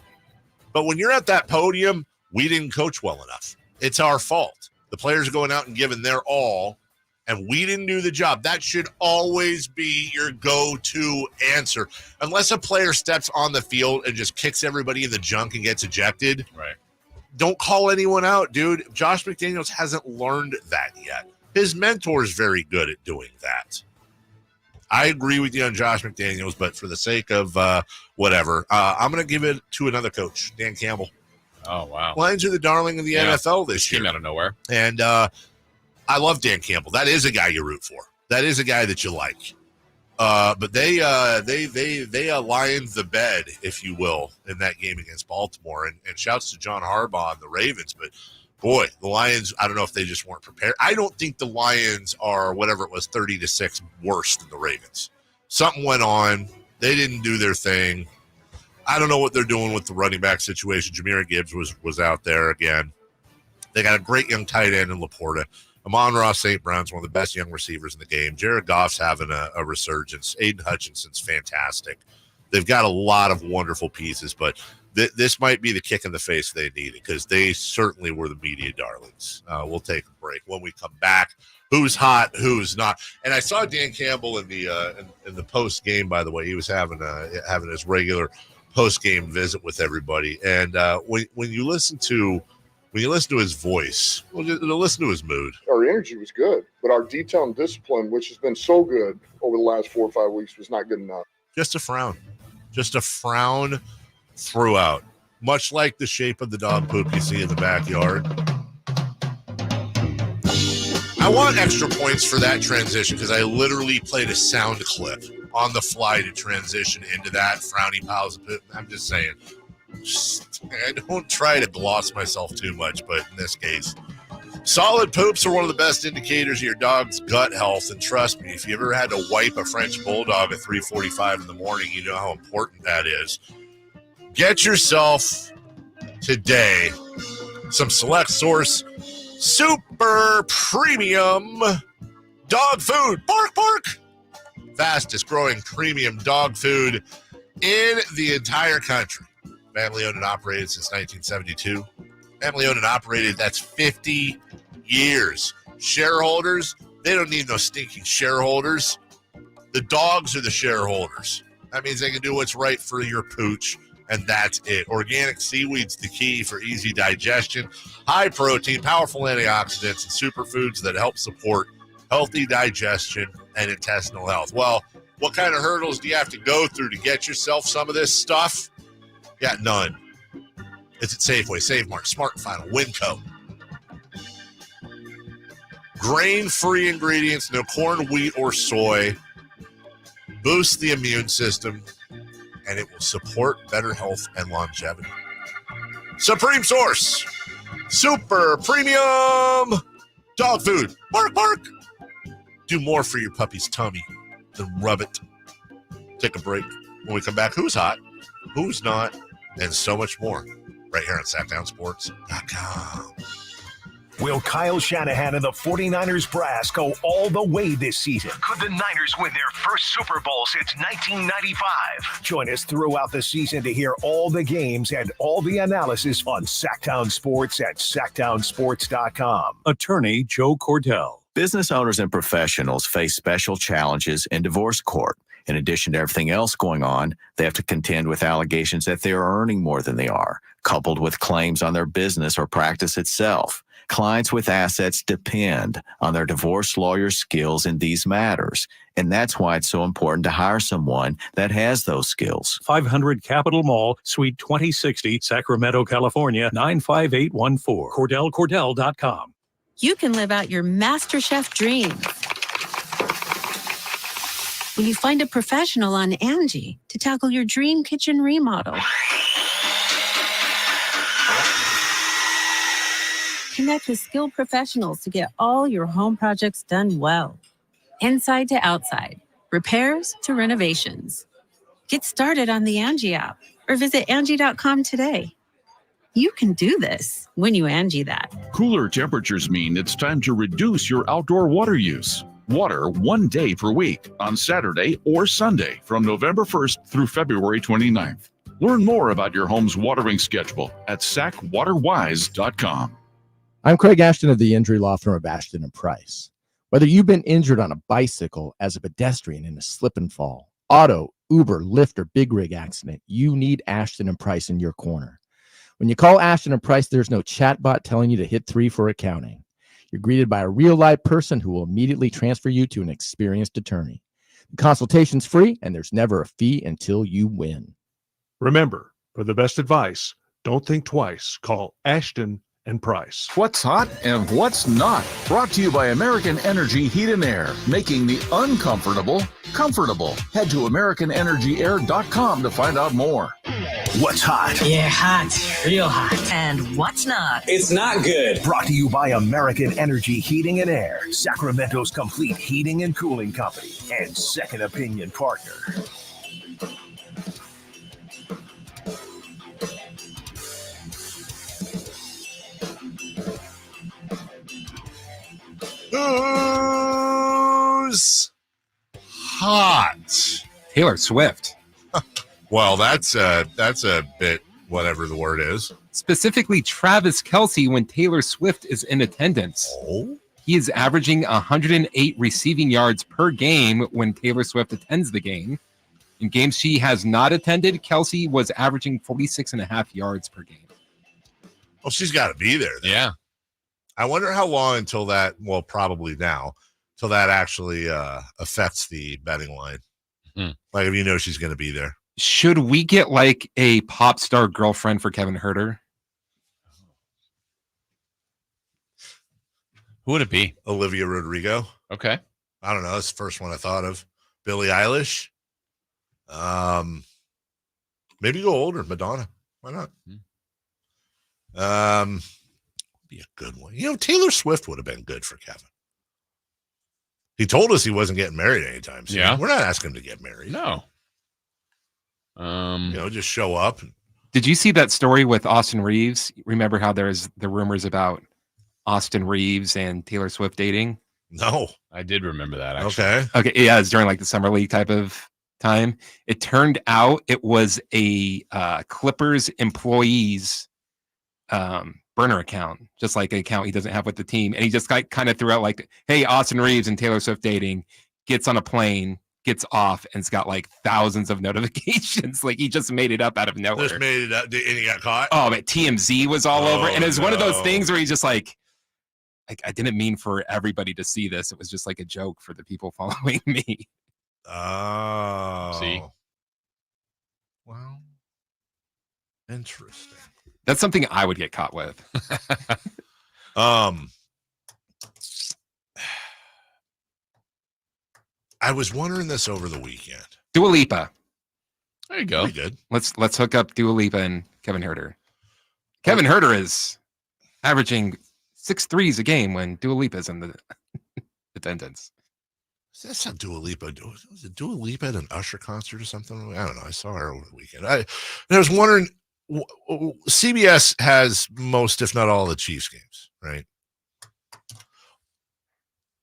But when you're at that podium, we didn't coach well enough. It's our fault. The players are going out and giving their all, and we didn't do the job. That should always be your go-to answer. Unless a player steps on the field and just kicks everybody in the junk and gets ejected. Right. Don't call anyone out, dude. Josh McDaniels hasn't learned that yet. His mentor is very good at doing that. I agree with you on Josh McDaniels, but for the sake of whatever, I'm going to give it to another coach, Dan Campbell. Oh, wow. Lions are the darling of the NFL this year. Came out of nowhere. And I love Dan Campbell. That is a guy you root for. That is a guy that you like. But they aligned the bed, if you will, in that game against Baltimore. And shouts to John Harbaugh and the Ravens. But, boy, the Lions, I don't know if they just weren't prepared. I don't think the Lions are, whatever it was, 30-6 worse than the Ravens. Something went on. They didn't do their thing. I don't know what they're doing with the running back situation. Jahmyr Gibbs was out there again. They got a great young tight end in Laporta. Amon-Ra St. Brown's one of the best young receivers in the game. Jared Goff's having a resurgence. Aiden Hutchinson's fantastic. They've got a lot of wonderful pieces, but this might be the kick in the face they needed because they certainly were the media darlings. We'll take a break. When we come back, who's hot, who's not. And I saw Dan Campbell in the post game. By the way, he was having his regular post game visit with everybody. And when you listen to his voice, listen to his mood. Our energy was good, but our detail and discipline, which has been so good over the last 4 or 5 weeks, was not good enough. Just a frown throughout, much like the shape of the dog poop you see in the backyard. I want extra points for that transition because I literally played a sound clip on the fly to transition into that frowny piles of poop. I'm just saying, I don't try to gloss myself too much, but in this case, solid poops are one of the best indicators of your dog's gut health. And trust me, if you ever had to wipe a French bulldog at 3:45 in the morning, you know how important that is. Get yourself today some Select Source Super Premium Dog Food. Bark, bark! Fastest growing premium dog food in the entire country. Family owned and operated since 1972. Family owned and operated, that's 50 years. Shareholders, they don't need no stinking shareholders. The dogs are the shareholders. That means they can do what's right for your pooch, and that's it. Organic seaweed's the key for easy digestion, high protein, powerful antioxidants, and superfoods that help support healthy digestion and intestinal health. Well, what kind of hurdles do you have to go through to get yourself some of this stuff? Yeah, none. It's at Safeway, Save Mart, Smart and Final, Winco. Grain-free ingredients, no corn, wheat, or soy. Boost the immune system, and it will support better health and longevity. Supreme Source, Super Premium Dog Food. Bark, bark. Do more for your puppy's tummy than rub it. Take a break. When we come back, who's hot, who's not, and so much more right here on SactownSports.com. Will Kyle Shanahan and the 49ers brass go all the way this season? Could the Niners win their first Super Bowl since 1995? Join us throughout the season to hear all the games and all the analysis on Sactown Sports at SactownSports.com. Attorney Joe Cordell. Business owners and professionals face special challenges in divorce court. In addition to everything else going on, they have to contend with allegations that they are earning more than they are, coupled with claims on their business or practice itself. Clients with assets depend on their divorce lawyer's skills in these matters, and that's why it's so important to hire someone that has those skills. 500 Capitol Mall, Suite 2060, Sacramento, California, 95814. CordellCordell.com. You can live out your MasterChef dreams when you find a professional on Angie to tackle your dream kitchen remodel. Connect with skilled professionals to get all your home projects done well. Inside to outside, repairs to renovations. Get started on the Angie app or visit Angie.com today. You can do this when you Angie that. Cooler temperatures mean it's time to reduce your outdoor water use. Water 1 day per week on Saturday or Sunday from November 1st through February 29th. Learn more about your home's watering schedule at sacwaterwise.com. I'm Craig Ashton of the injury law firm of Ashton and Price. Whether you've been injured on a bicycle, as a pedestrian in a slip and fall, auto, Uber, Lyft, or big rig accident, you need Ashton and Price in your corner. When you call Ashton and Price, there's no chatbot telling you to hit 3 for accounting. You're greeted by a real live person who will immediately transfer you to an experienced attorney. The consultation's free, and there's never a fee until you win. Remember, for the best advice, don't think twice. Call Ashton and Price. What's hot and what's not. Brought to you by American Energy Heat and Air, making the uncomfortable comfortable. Head to AmericanEnergyAir.com to find out more. What's hot? Yeah, hot. Real hot. And what's not? It's not good. Brought to you by American Energy Heating and Air, Sacramento's complete heating and cooling company, and second opinion partner. Who's hot? Taylor Swift. Well, that's a bit whatever the word is. Specifically, Travis Kelce when Taylor Swift is in attendance. Oh. He is averaging 108 receiving yards per game when Taylor Swift attends the game. In games she has not attended, Kelce was averaging 46.5 yards per game. Well, she's got to be there then. Yeah. I wonder how long until that, well, probably now, till that actually affects the betting line. Like if you know she's going to be there. Should we get like a pop star girlfriend for Kevin Huerter? Who would it be? Olivia Rodrigo. Okay. I don't know. That's the first one I thought of. Billie Eilish. Maybe go older. Madonna. Why not? Be a good one. You know, Taylor Swift would have been good for Kevin. He told us he wasn't getting married anytime soon. Yeah. We're not asking him to get married. No. Just show up. Did you see that story with Austin Reeves? Remember how there's the rumors about Austin Reeves and Taylor Swift dating? No. I did remember that, actually. Okay. Okay. Yeah, it's during like the summer league type of time. It turned out it was a Clippers employee's burner account, just like an account he doesn't have with the team. And he just kind of threw out like, hey, Austin Reeves and Taylor Swift dating, gets on a plane, gets off, and it's got like thousands of notifications. Like he just made it up out of nowhere. Just made it up and he got caught. Oh, but TMZ was all over. And it was one of those things where he's just like, I didn't mean for everybody to see this. It was just like a joke for the people following me. Oh. See? Well, interesting. That's something I would get caught with. I was wondering this over the weekend. Dua Lipa. There you go. Pretty good. Let's hook up Dua Lipa and Kevin Huerter. Kevin Huerter is averaging 6 threes a game when Dua Lipa's in the attendance. That's not Dua Lipa. Was it Dua Lipa at an Usher concert or something? I don't know. I saw her over the weekend. I was wondering, CBS has most, if not all, the Chiefs games, right?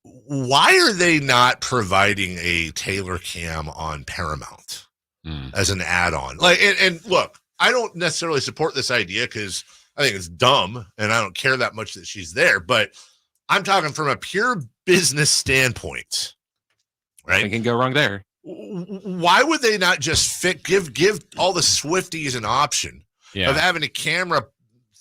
Why are they not providing a Taylor cam on Paramount as an add-on? Like, and look, I don't necessarily support this idea because I think it's dumb and I don't care that much that she's there, but I'm talking from a pure business standpoint, right? Nothing can go wrong there. Why would they not just give all the Swifties an option of having a camera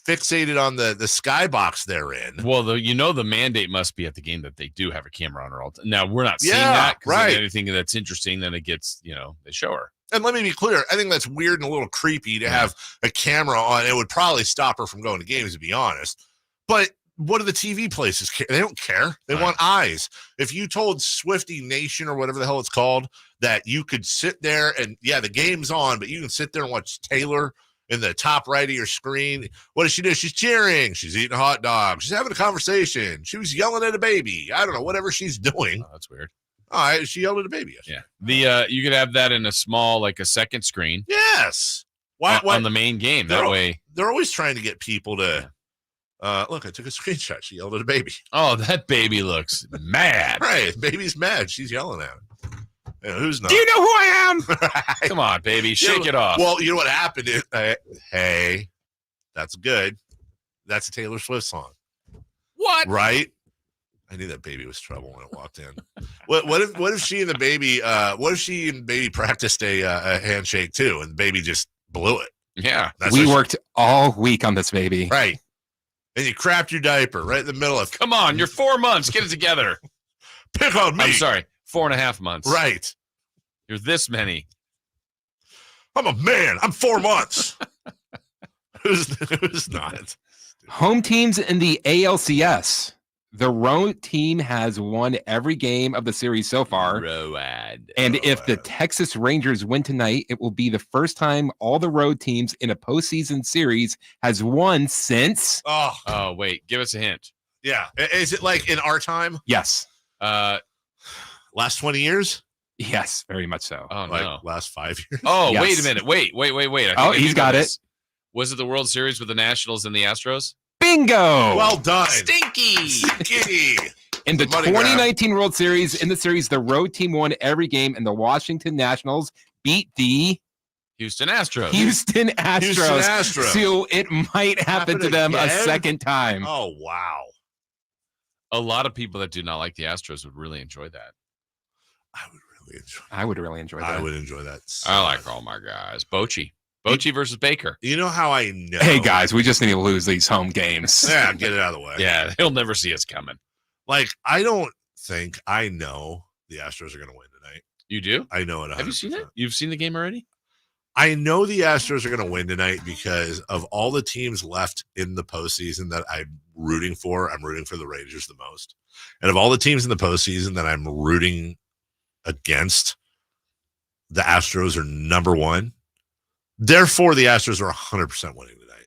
fixated on the skybox they're in? Well, the mandate must be at the game that they do have a camera on her all the time. Now, we're not seeing that. Right. Anything that's interesting, then it gets, they show her. And let me be clear. I think that's weird and a little creepy to have a camera on. It would probably stop her from going to games, to be honest. But what do the TV places care? They don't care. They want eyes. If you told Swiftie Nation or whatever the hell it's called that you could sit there and, the game's on, but you can sit there and watch Taylor in the top right of your screen. What does she do? She's cheering. She's eating a hot dog. She's having a conversation. She was yelling at a baby. I don't know, whatever she's doing. Oh, that's weird. All right, she yelled at a baby yesterday. Yeah. You could have that in a small, like a second screen. Yes. on the main game. That way. They're always trying to get people to look, I took a screenshot. She yelled at a baby. Oh, that baby looks mad. Right. Baby's mad. She's yelling at him. Who's not? Do you know who I am? Come on, baby. Shake it off. Well, you know what happened is, hey, that's good. That's a Taylor Swift song. What? Right? I knew that baby was trouble when it walked in. What if she and the baby practiced a handshake too, and the baby just blew it? Yeah. We worked all week on this baby. Right. And you crapped your diaper right in the middle of. Come on, you're 4 months. Get it together. Pick on me. I'm sorry, 4.5 months. Right. You're this many. I'm a man. I'm 4 months. Who's not? Home teams in the ALCS. The road team has won every game of the series so far. And if the Texas Rangers win tonight, it will be the first time all the road teams in a postseason series has won since. Oh, wait. Give us a hint. Yeah. Is it like in our time? Yes. Last 20 years? Yes, very much so. Oh, like no. Last 5 years? Oh, Yes. wait a minute. Wait. I Oh, think he's got it. Was it the World Series with the Nationals and the Astros? Bingo! Well done. Stinky. In the Money grab. 2019 World Series, the road team won every game, and the Washington Nationals beat the Houston Astros. Houston Astros. So it might happen to them a again? second time. Oh, wow. A lot of people that do not like the Astros would really enjoy that. I would really enjoy that. I would enjoy that. I like all my guys. Bochy versus Baker. You know how I know? Hey, guys, we just need to lose these home games. Yeah, get it out of the way. Yeah, he'll never see us coming. Like, I don't think I know the Astros are going to win tonight. You do? I know it 100%. Have you seen it? You've seen the game already? I know the Astros are going to win tonight because of all the teams left in the postseason that I'm rooting for the Rangers the most. And of all the teams in the postseason that I'm rooting against, the Astros are number one. Therefore, the Astros are 100% winning tonight.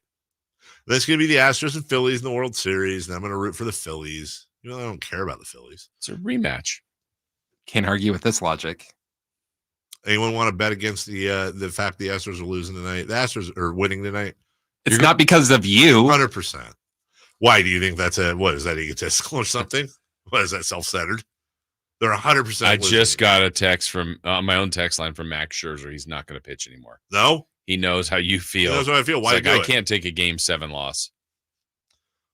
That's going to be the Astros and Phillies in the World Series, and I'm going to root for the Phillies. You know, I don't care about the Phillies. It's a rematch. Can't argue with this logic. Anyone want to bet against the fact the Astros are losing tonight? The Astros are winning tonight. It's not because of you. 100%. Why do you think that's what is that, egotistical or something? What is that, self-centered? They're 100%. I just got a text from my own text line from Max Scherzer. He's not going to pitch anymore. No? He knows how you feel. He knows how I feel. Why It's do I it? can't take a Game 7 loss.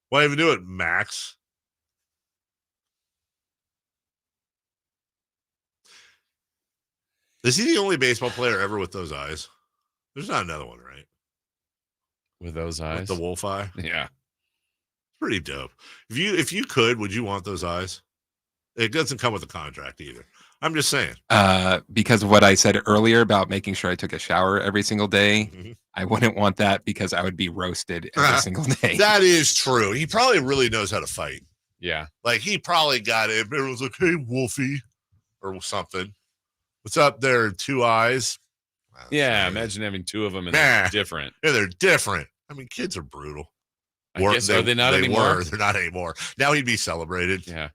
Why even do it, Max? Is he the only baseball player ever with those eyes? There's not another one, right? With those eyes? With the wolf eye? Yeah. It's pretty dope. If you could, would you want those eyes? It doesn't come with a contract either. I'm just saying. Because of what I said earlier about making sure I took a shower every single day, Mm-hmm. I wouldn't want that because I would be roasted every single day. That is true. He probably really knows how to fight. Yeah. Like, he probably got it. Everyone's like, hey, Wolfie, or something. What's up there? 2 eyes. Yeah, imagine having 2 of them and they're different. Yeah, they're different. I mean, kids are brutal. I guess, are they not anymore? They're not anymore. Now he'd be celebrated. Yeah.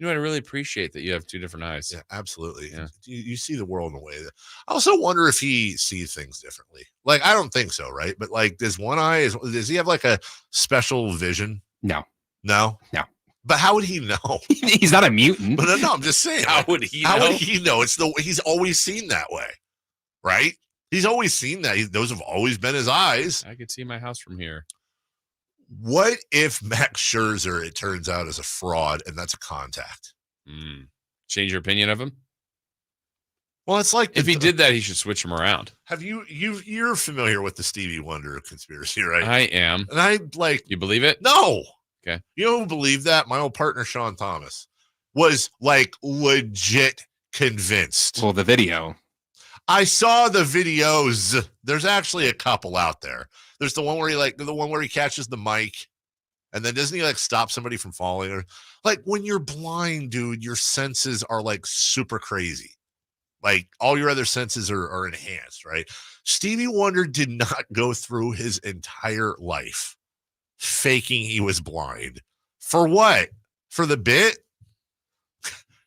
You know, I really appreciate that you have 2 different eyes. Yeah, absolutely. Yeah. You see the world in a way that I also wonder if he sees things differently. Like, I don't think so, right? But like, does he have like a special vision? No. No? No. But how would he know? He's not a mutant. But no, I'm just saying. How would he know? How would he know? He's always seen that way, right? He's always seen that. Those have always been his eyes. I could see my house from here. What if Max Scherzer, it turns out, is a fraud and that's a contact? Change your opinion of him? Well, it's like if he did that, he should switch him around. Have you're familiar with the Stevie Wonder conspiracy, right? I am. And I like. You believe it? No. Okay. You know who believed that? My old partner Sean Thomas was like legit convinced. Well, the video. I saw the videos. There's actually a couple out there. There's the one where he catches the mic, and then doesn't he like stop somebody from falling? Or like when you're blind, dude, your senses are like super crazy. Like all your other senses are enhanced, right? Stevie Wonder did not go through his entire life faking he was blind. For what? For the bit?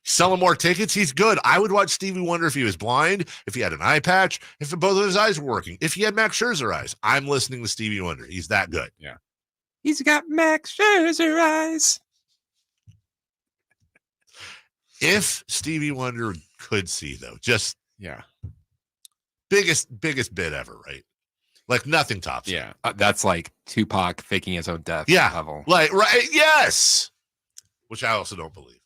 Selling more tickets. He's good. I would watch Stevie Wonder if he was blind, if he had an eye patch, if both of his eyes were working, if he had Max Scherzer eyes. I'm listening to Stevie Wonder. He's that good. Yeah. He's got Max Scherzer eyes. If Stevie Wonder could see, though, just yeah, biggest bit ever, right? Like nothing tops. Yeah, that's like Tupac faking his own death. Yeah, level. like right. Yes, which I also don't believe.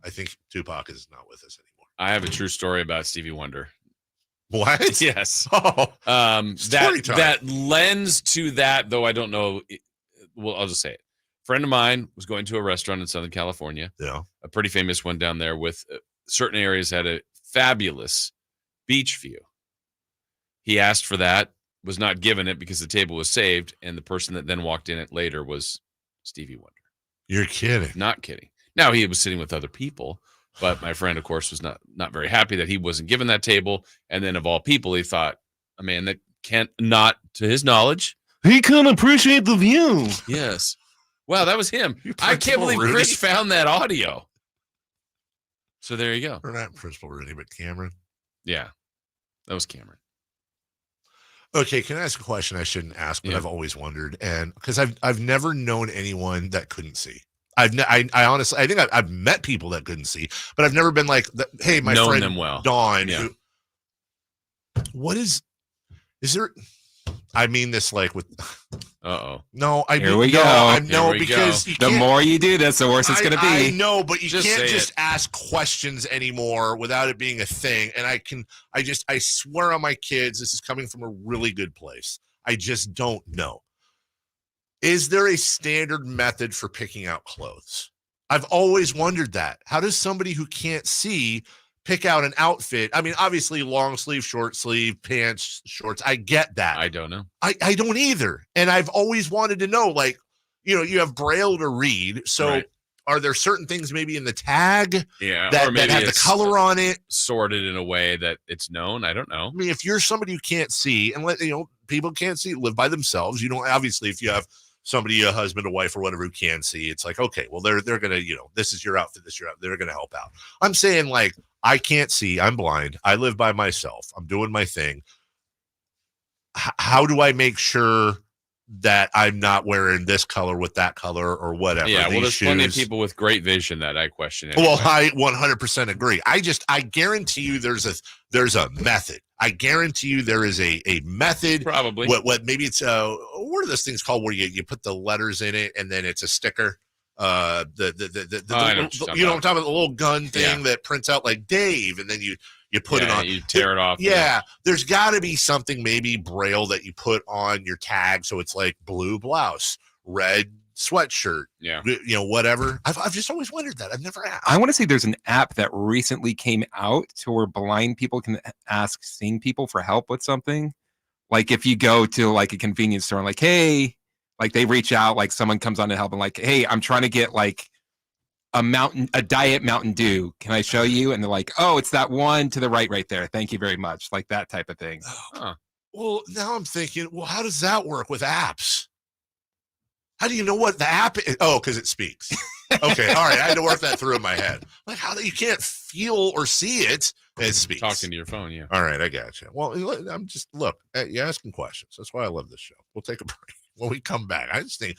I think Tupac is not with us anymore. I have a true story about Stevie Wonder. What? Yes. Oh, that lends to that, though I don't know. Well, I'll just say it. A friend of mine was going to a restaurant in Southern California. Yeah. A pretty famous one down there with certain areas had a fabulous beach view. He asked for that, was not given it because the table was saved, and the person that then walked in it later was Stevie Wonder. You're kidding. Not kidding. Now, he was sitting with other people, but my friend, of course, was not very happy that he wasn't given that table. And then, of all people, he thought, a man that can't, not to his knowledge, he couldn't appreciate the view. Yes. Wow, that was him. I can't believe Chris found that audio. So there you go. Or not Principal Rudy, but Cameron. Yeah, that was Cameron. Okay, can I ask a question I shouldn't ask, but I've always wondered, and because I've never known anyone that couldn't see. I honestly, I think I've met people that couldn't see, but I've never been like, hey, my known friend them well. Dawn. Yeah. What is there? I mean this like with. No, Here we go. Because the more you do this, the worse it's going to be. I know, but you Just can't say just ask questions anymore without it being a thing. And I swear on my kids, this is coming from a really good place. I just don't know. Is there a standard method for picking out clothes? I've always wondered that. How does somebody who can't see pick out an outfit? I mean, obviously long sleeve, short sleeve, pants, shorts. I get that. I don't know. I don't either. And I've always wanted to know, like, you have Braille to read. So are there certain things maybe in the tag that have the color on it? Sorted in a way that it's known. I don't know. I mean, if you're somebody who can't see, and people can't see, live by themselves. Obviously, if you have somebody, a husband, a wife, or whatever who can see, it's like, okay, well, they're gonna, this is your outfit, this is your outfit, they're gonna help out. I'm saying, like, I can't see, I'm blind, I live by myself, I'm doing my thing. How do I make sure that I'm not wearing this color with that color or whatever? Yeah, well, there's plenty of people with great vision that I question. Anyway. Well, I 100% agree. I guarantee you there's a method. I guarantee you there is a method. Probably. What maybe it's what are those things called where you put the letters in it and then it's a sticker? You know what I'm talking about, the little gun thing that prints out like Dave, and then you put it on. You tear it off. Yeah, there's got to be something, maybe Braille, that you put on your tag, so it's like blue blouse, red sweatshirt. Yeah, whatever. I've just always wondered that. I've never asked. I want to say there's an app that recently came out to where blind people can ask seeing people for help with something. Like if you go to like a convenience store and like, hey, like they reach out, like someone comes on to help and like, hey, I'm trying to get like a diet Mountain Dew. Can I show you? And they're like, oh, it's that one to the right there. Thank you very much. Like that type of thing. Huh. Well, now I'm thinking, well, how does that work with apps? How do you know what the app is? Oh, because it speaks. Okay, all right. I had to work that through in my head. Like, how do you can't feel or see it? It speaks. Talking to your phone, yeah. All right, I got you. Well, I'm just you're asking questions. That's why I love this show. We'll take a break. When we come back, I just think,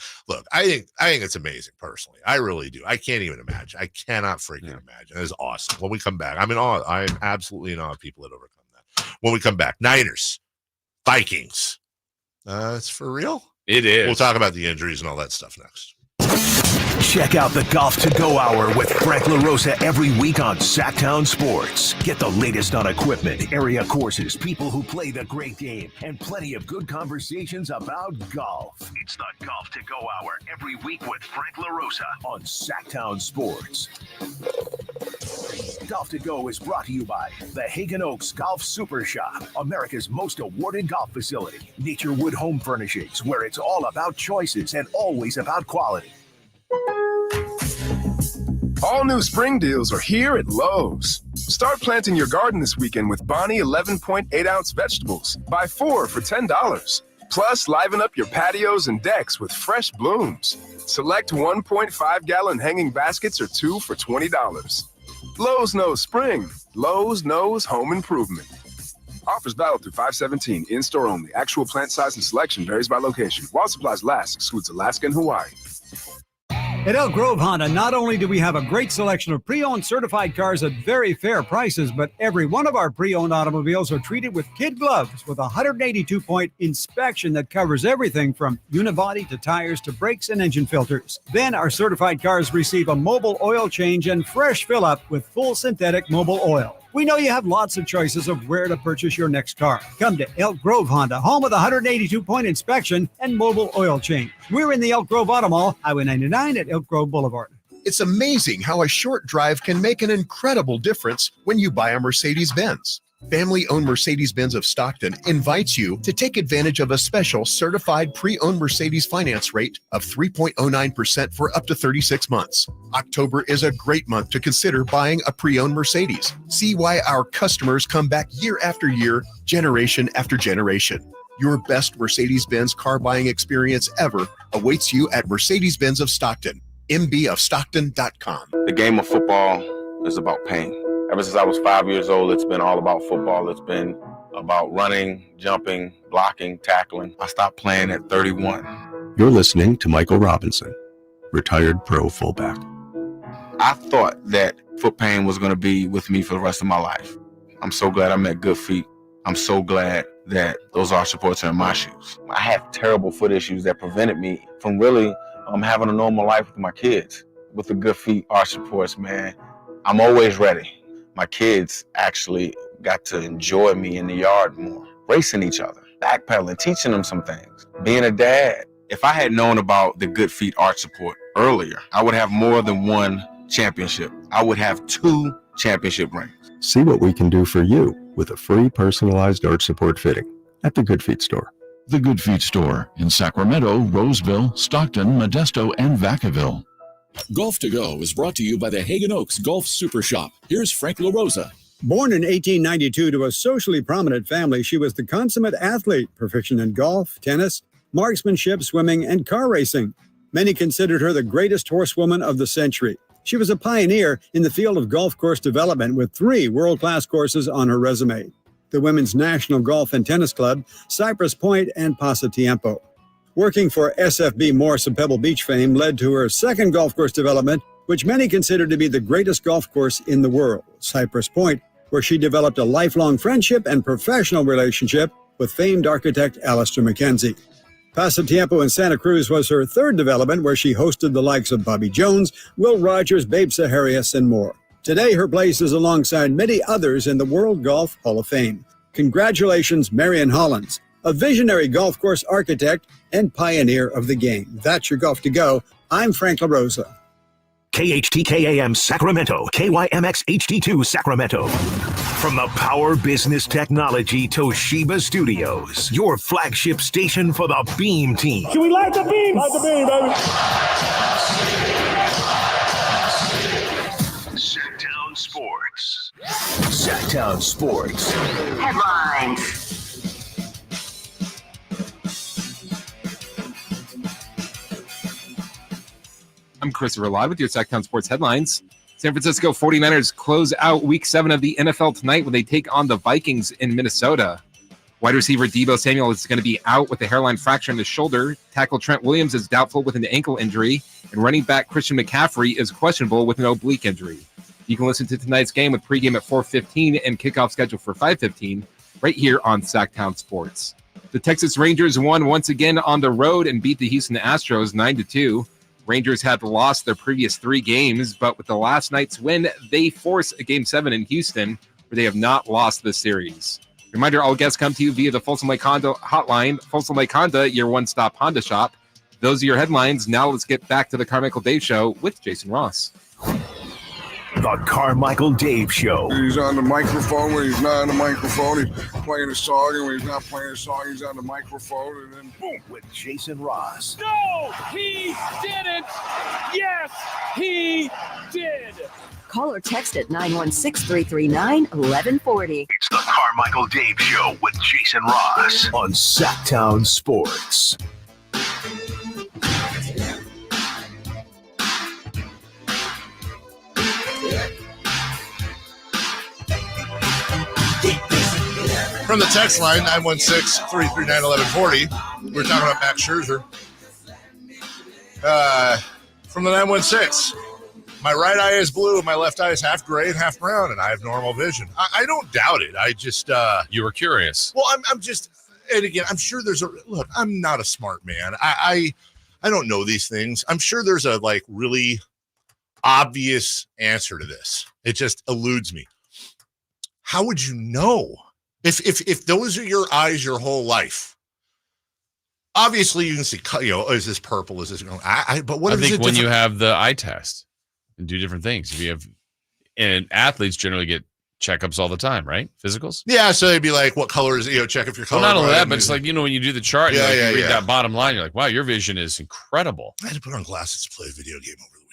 I think it's amazing personally. I really do. I can't even imagine. I cannot freaking imagine. It's awesome. When we come back, I'm in awe. I'm absolutely in awe of people that overcome that. When we come back, Niners, Vikings. It's for real. It is. We'll talk about the injuries and all that stuff next. Check out the Golf to Go Hour with Frank LaRosa every week on Sactown Sports. Get the latest on equipment, area courses, people who play the great game, and plenty of good conversations about golf. It's the Golf to Go Hour every week with Frank LaRosa on Sactown Sports. Golf to Go is brought to you by the Hagen Oaks Golf Super Shop, America's most awarded golf facility. Nature Wood Home Furnishings, where it's all about choices and always about quality. All new spring deals are here at Lowe's. Start planting your garden this weekend with Bonnie 11.8-ounce vegetables. Buy 4 for $10. Plus, liven up your patios and decks with fresh blooms. Select 1.5-gallon hanging baskets or 2 for $20. Lowe's knows spring. Lowe's knows home improvement. Offers valid through 5/17. In-store only. Actual plant size and selection varies by location. While supplies last, excludes Alaska and Hawaii. At Elk Grove Honda, not only do we have a great selection of pre-owned certified cars at very fair prices, but every one of our pre-owned automobiles are treated with kid gloves with a 182-point inspection that covers everything from unibody to tires to brakes and engine filters. Then our certified cars receive a mobile oil change and fresh fill-up with full synthetic mobile oil. We know you have lots of choices of where to purchase your next car. Come to Elk Grove Honda, home of the 182-point inspection and mobile oil change. We're in the Elk Grove Auto Mall, Highway 99 at Elk Grove Boulevard. It's amazing how a short drive can make an incredible difference when you buy a Mercedes-Benz. Family-owned Mercedes-Benz of Stockton invites you to take advantage of a special certified pre-owned Mercedes finance rate of 3.09% for up to 36 months. October is a great month to consider buying a pre-owned Mercedes. See why our customers come back year after year, generation after generation. Your best Mercedes-Benz car buying experience ever awaits you at Mercedes-Benz of Stockton. mbofstockton.com. The game of football is about pain. Ever since I was 5 years old, it's been all about football. It's been about running, jumping, blocking, tackling. I stopped playing at 31. You're listening to Michael Robinson, retired pro fullback. I thought that foot pain was going to be with me for the rest of my life. I'm so glad I met Good Feet. I'm so glad that those arch supports are in my shoes. I have terrible foot issues that prevented me from really having a normal life with my kids. With the Good Feet arch supports, man, I'm always ready. My kids actually got to enjoy me in the yard more, racing each other, backpedaling, teaching them some things, being a dad. If I had known about the Good Feet arch support earlier, I would have more than one championship. I would have 2 championship rings. See what we can do for you with a free personalized arch support fitting at the Good Feet store. The Good Feet store in Sacramento, Roseville, Stockton, Modesto, and Vacaville. Golf to Go is brought to you by the Hagen Oaks Golf Super Shop. Here's Frank LaRosa. Born in 1892 to a socially prominent family, she was the consummate athlete, proficient in golf, tennis, marksmanship, swimming, and car racing. Many considered her the greatest horsewoman of the century. She was a pioneer in the field of golf course development with 3 world-class courses on her resume: the Women's National Golf and Tennis Club, Cypress Point, and Pasatiempo. Working for SFB Morse of Pebble Beach fame led to her second golf course development, which many consider to be the greatest golf course in the world, Cypress Point, where she developed a lifelong friendship and professional relationship with famed architect Alistair McKenzie. Pasatiempo in Santa Cruz was her third development, where she hosted the likes of Bobby Jones, Will Rogers, Babe Saharias, and more. Today, her place is alongside many others in the World Golf Hall of Fame. Congratulations, Marion Hollins, a visionary golf course architect and pioneer of the game. That's your Golf to Go. I'm Frank LaRosa. KHTKAM Sacramento, KYMX HD2 Sacramento. From the Power Business Technology Toshiba Studios, your flagship station for the Beam Team. Should we light the beam? Light the beam, baby. Sactown Sports. Sactown Sports. Headlines. I'm Christopher Live with your Sactown Sports headlines. San Francisco 49ers close out Week 7 of the NFL tonight when they take on the Vikings in Minnesota. Wide receiver Deebo Samuel is going to be out with a hairline fracture in his shoulder. Tackle Trent Williams is doubtful with an ankle injury. And running back Christian McCaffrey is questionable with an oblique injury. You can listen to tonight's game with pregame at 4:15 and kickoff scheduled for 5:15 right here on Sactown Sports. The Texas Rangers won once again on the road and beat the Houston Astros 9-2. Rangers had lost their previous 3 games, but with the last night's win, they force a Game 7 in Houston, where they have not lost the series. Reminder, all guests come to you via the Folsom Lake Honda hotline. Folsom Lake Honda, your one-stop Honda shop. Those are your headlines. Now let's get back to the Carmichael Dave Show with Jason Ross. The Carmichael Dave Show. He's on the microphone when he's not on the microphone. He's playing a song, and when he's not playing a song, he's on the microphone, and then boom. With Jason Ross. No, he didn't. Yes, he did. Call or text at 916-339-1140. It's the Carmichael Dave Show with Jason Ross on Sactown Sports. From the text line, 916-339-1140. We're talking about Max Scherzer. From the 916, my right eye is blue, and my left eye is half gray and half brown, and I have normal vision. I don't doubt it. I just... You were curious. Well, I'm just... And again, I'm sure there's a... Look, I'm not a smart man. I don't know these things. I'm sure there's a, like, really obvious answer to this. It just eludes me. How would you know? If those are your eyes your whole life, obviously you can see, is this purple? Is this going? But what? I think when you have the eye test and do different things, if you have, and athletes generally get checkups all the time, right? Physicals. Yeah, so they'd be like, "What color is it?" Check if your color. Well, not only that, but it's like when you do the chart, you read yeah. that bottom line, you're like, "Wow, your vision is incredible." I had to put on glasses to play a video game over the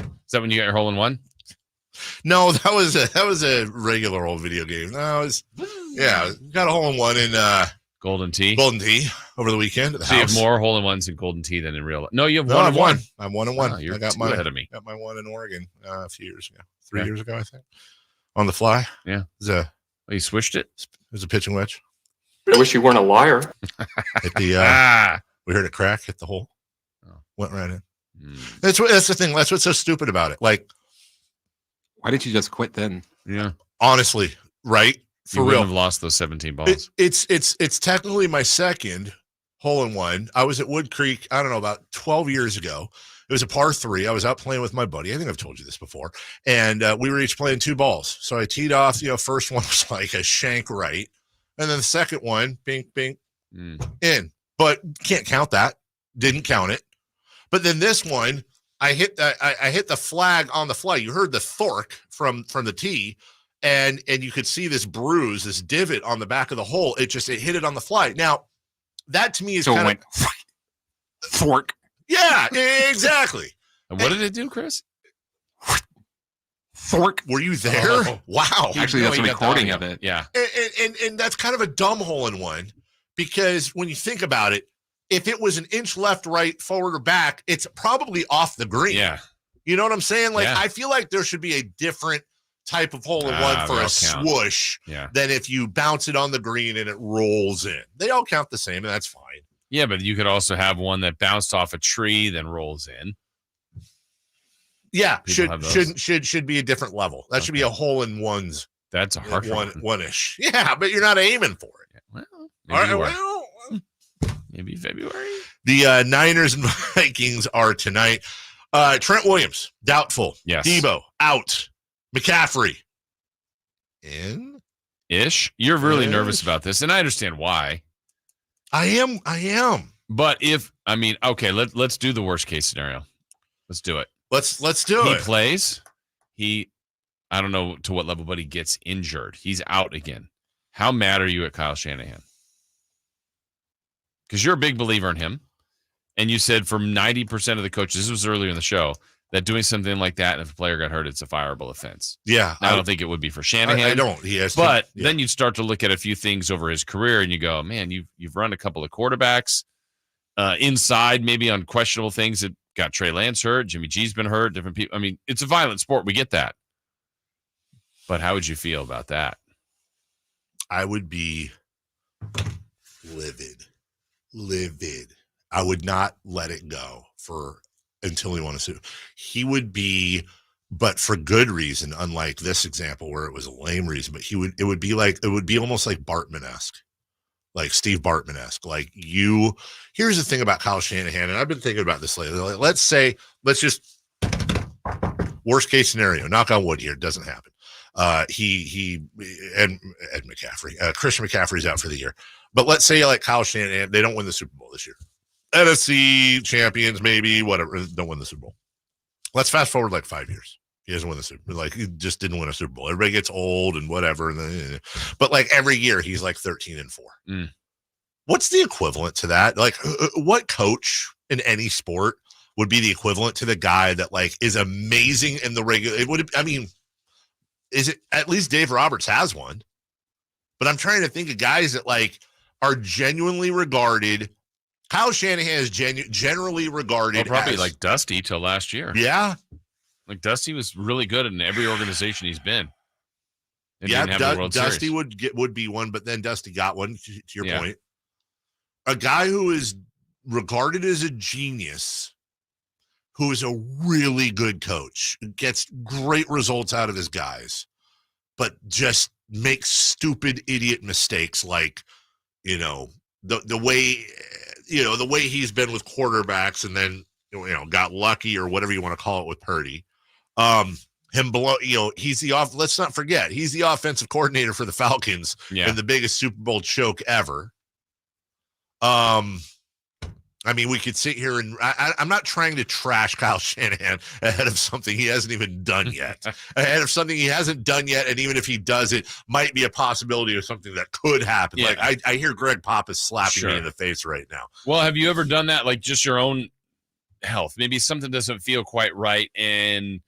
weekend. Is that when you got your hole in one? No, that was a regular old video game. No, it was got a hole in one in Golden Tee. Golden Tee over the weekend at the house. You have more hole in ones in Golden Tee than in real life. No, you have one and one. I'm 1-1. Oh, you're I got two mine ahead of me. Got my one in Oregon a few years ago. 3 years ago, I think. On the fly. Yeah. You switched it? It was a pitching wedge. I wish you weren't a liar. Hit the we heard it crack, hit the hole. Went right in. That's the thing. That's what's so stupid about it. Like, why did you just quit then? Yeah. Honestly, right? For you real. Have lost those 17 balls. It's technically my second hole in one. I was at Wood Creek, I don't know, about 12 years ago. It was a par 3. I was out playing with my buddy. I think I've told you this before. And we were each playing 2 balls. So I teed off, first one was like a shank right. And then the second one, bink, bink, in. But can't count that. Didn't count it. But then this one, I hit the flag on the fly. You heard the thork from the tee, and you could see this bruise, this divot on the back of the hole. It hit it on the fly. Now, that to me is kind of thork. Yeah, exactly. And what did it do, Chris? Thork. Were you there? Oh. Wow. Actually, that's a recording of it. Yeah. And that's kind of a dumb hole in one, because when you think about it, if it was an inch left, right, forward, or back, it's probably off the green. Yeah. You know what I'm saying? Like, I feel like there should be a different type of hole in one for a swoosh than if you bounce it on the green and it rolls in. They all count the same, and that's fine. Yeah, but you could also have one that bounced off a tree, then rolls in. Yeah, should be a different level. That should be a hole in ones. That's a hard one-ish. Yeah, but you're not aiming for it. Well, maybe February. The Niners and Vikings are tonight. Trent Williams, doubtful. Yes. Debo, out. McCaffrey, in. Ish. You're really nervous about this, and I understand why. I am. But okay, let's do the worst case scenario. Let's do it. Let's do it. He plays. I don't know to what level, but he gets injured. He's out again. How mad are you at Kyle Shanahan? Because you're a big believer in him. And you said from 90% of the coaches, this was earlier in the show, that doing something like that, and if a player got hurt, it's a fireable offense. Yeah. I don't think it would be for Shanahan. I don't. He has but then you'd start to look at a few things over his career, and you go, man, you've run a couple of quarterbacks inside, maybe on questionable things that got Trey Lance hurt, Jimmy G's been hurt, different people. I mean, it's a violent sport. We get that. But how would you feel about that? I would be livid. I would not let it go until he won a Super Bowl. He would be, but for good reason, unlike this example where it was a lame reason, but it would be almost like Bartman-esque, like Steve Bartman-esque. Like here's the thing about Kyle Shanahan, and I've been thinking about this lately. Like, let's just worst case scenario, knock on wood here, it doesn't happen. He and Ed McCaffrey, Christian McCaffrey's out for the year. But let's say like Kyle Shanahan, they don't win the Super Bowl this year. NFC champions, maybe, whatever, don't win the Super Bowl. Let's fast forward like 5 years. He doesn't win the Super Bowl. Like, he just didn't win a Super Bowl. Everybody gets old and whatever. But like every year, he's like 13-4. What's the equivalent to that? Like, what coach in any sport would be the equivalent to the guy that like is amazing in the regular? Is it at least Dave Roberts has one? But I'm trying to think of guys that like are genuinely regarded. Kyle Shanahan is generally regarded probably as, like Dusty till last year. Yeah. Like Dusty was really good in every organization he's been. And didn't have the World Dusty Series. would be one, but then Dusty got one, to your Yeah. point. A guy who is regarded as a genius, who is a really good coach, gets great results out of his guys, but just makes stupid idiot mistakes like, the way he's been with quarterbacks and then got lucky or whatever you want to call it with Purdy. Let's not forget, he's the offensive coordinator for the Falcons in the biggest Super Bowl choke ever. We could sit here and I'm not trying to trash Kyle Shanahan ahead of something he hasn't even done yet. Ahead of something he hasn't done yet, and even if he does, it might be a possibility of something that could happen. Yeah. Like I hear Greg Pappas slapping me in the face right now. Well, have you ever done that, like just your own health? Maybe something doesn't feel quite right, and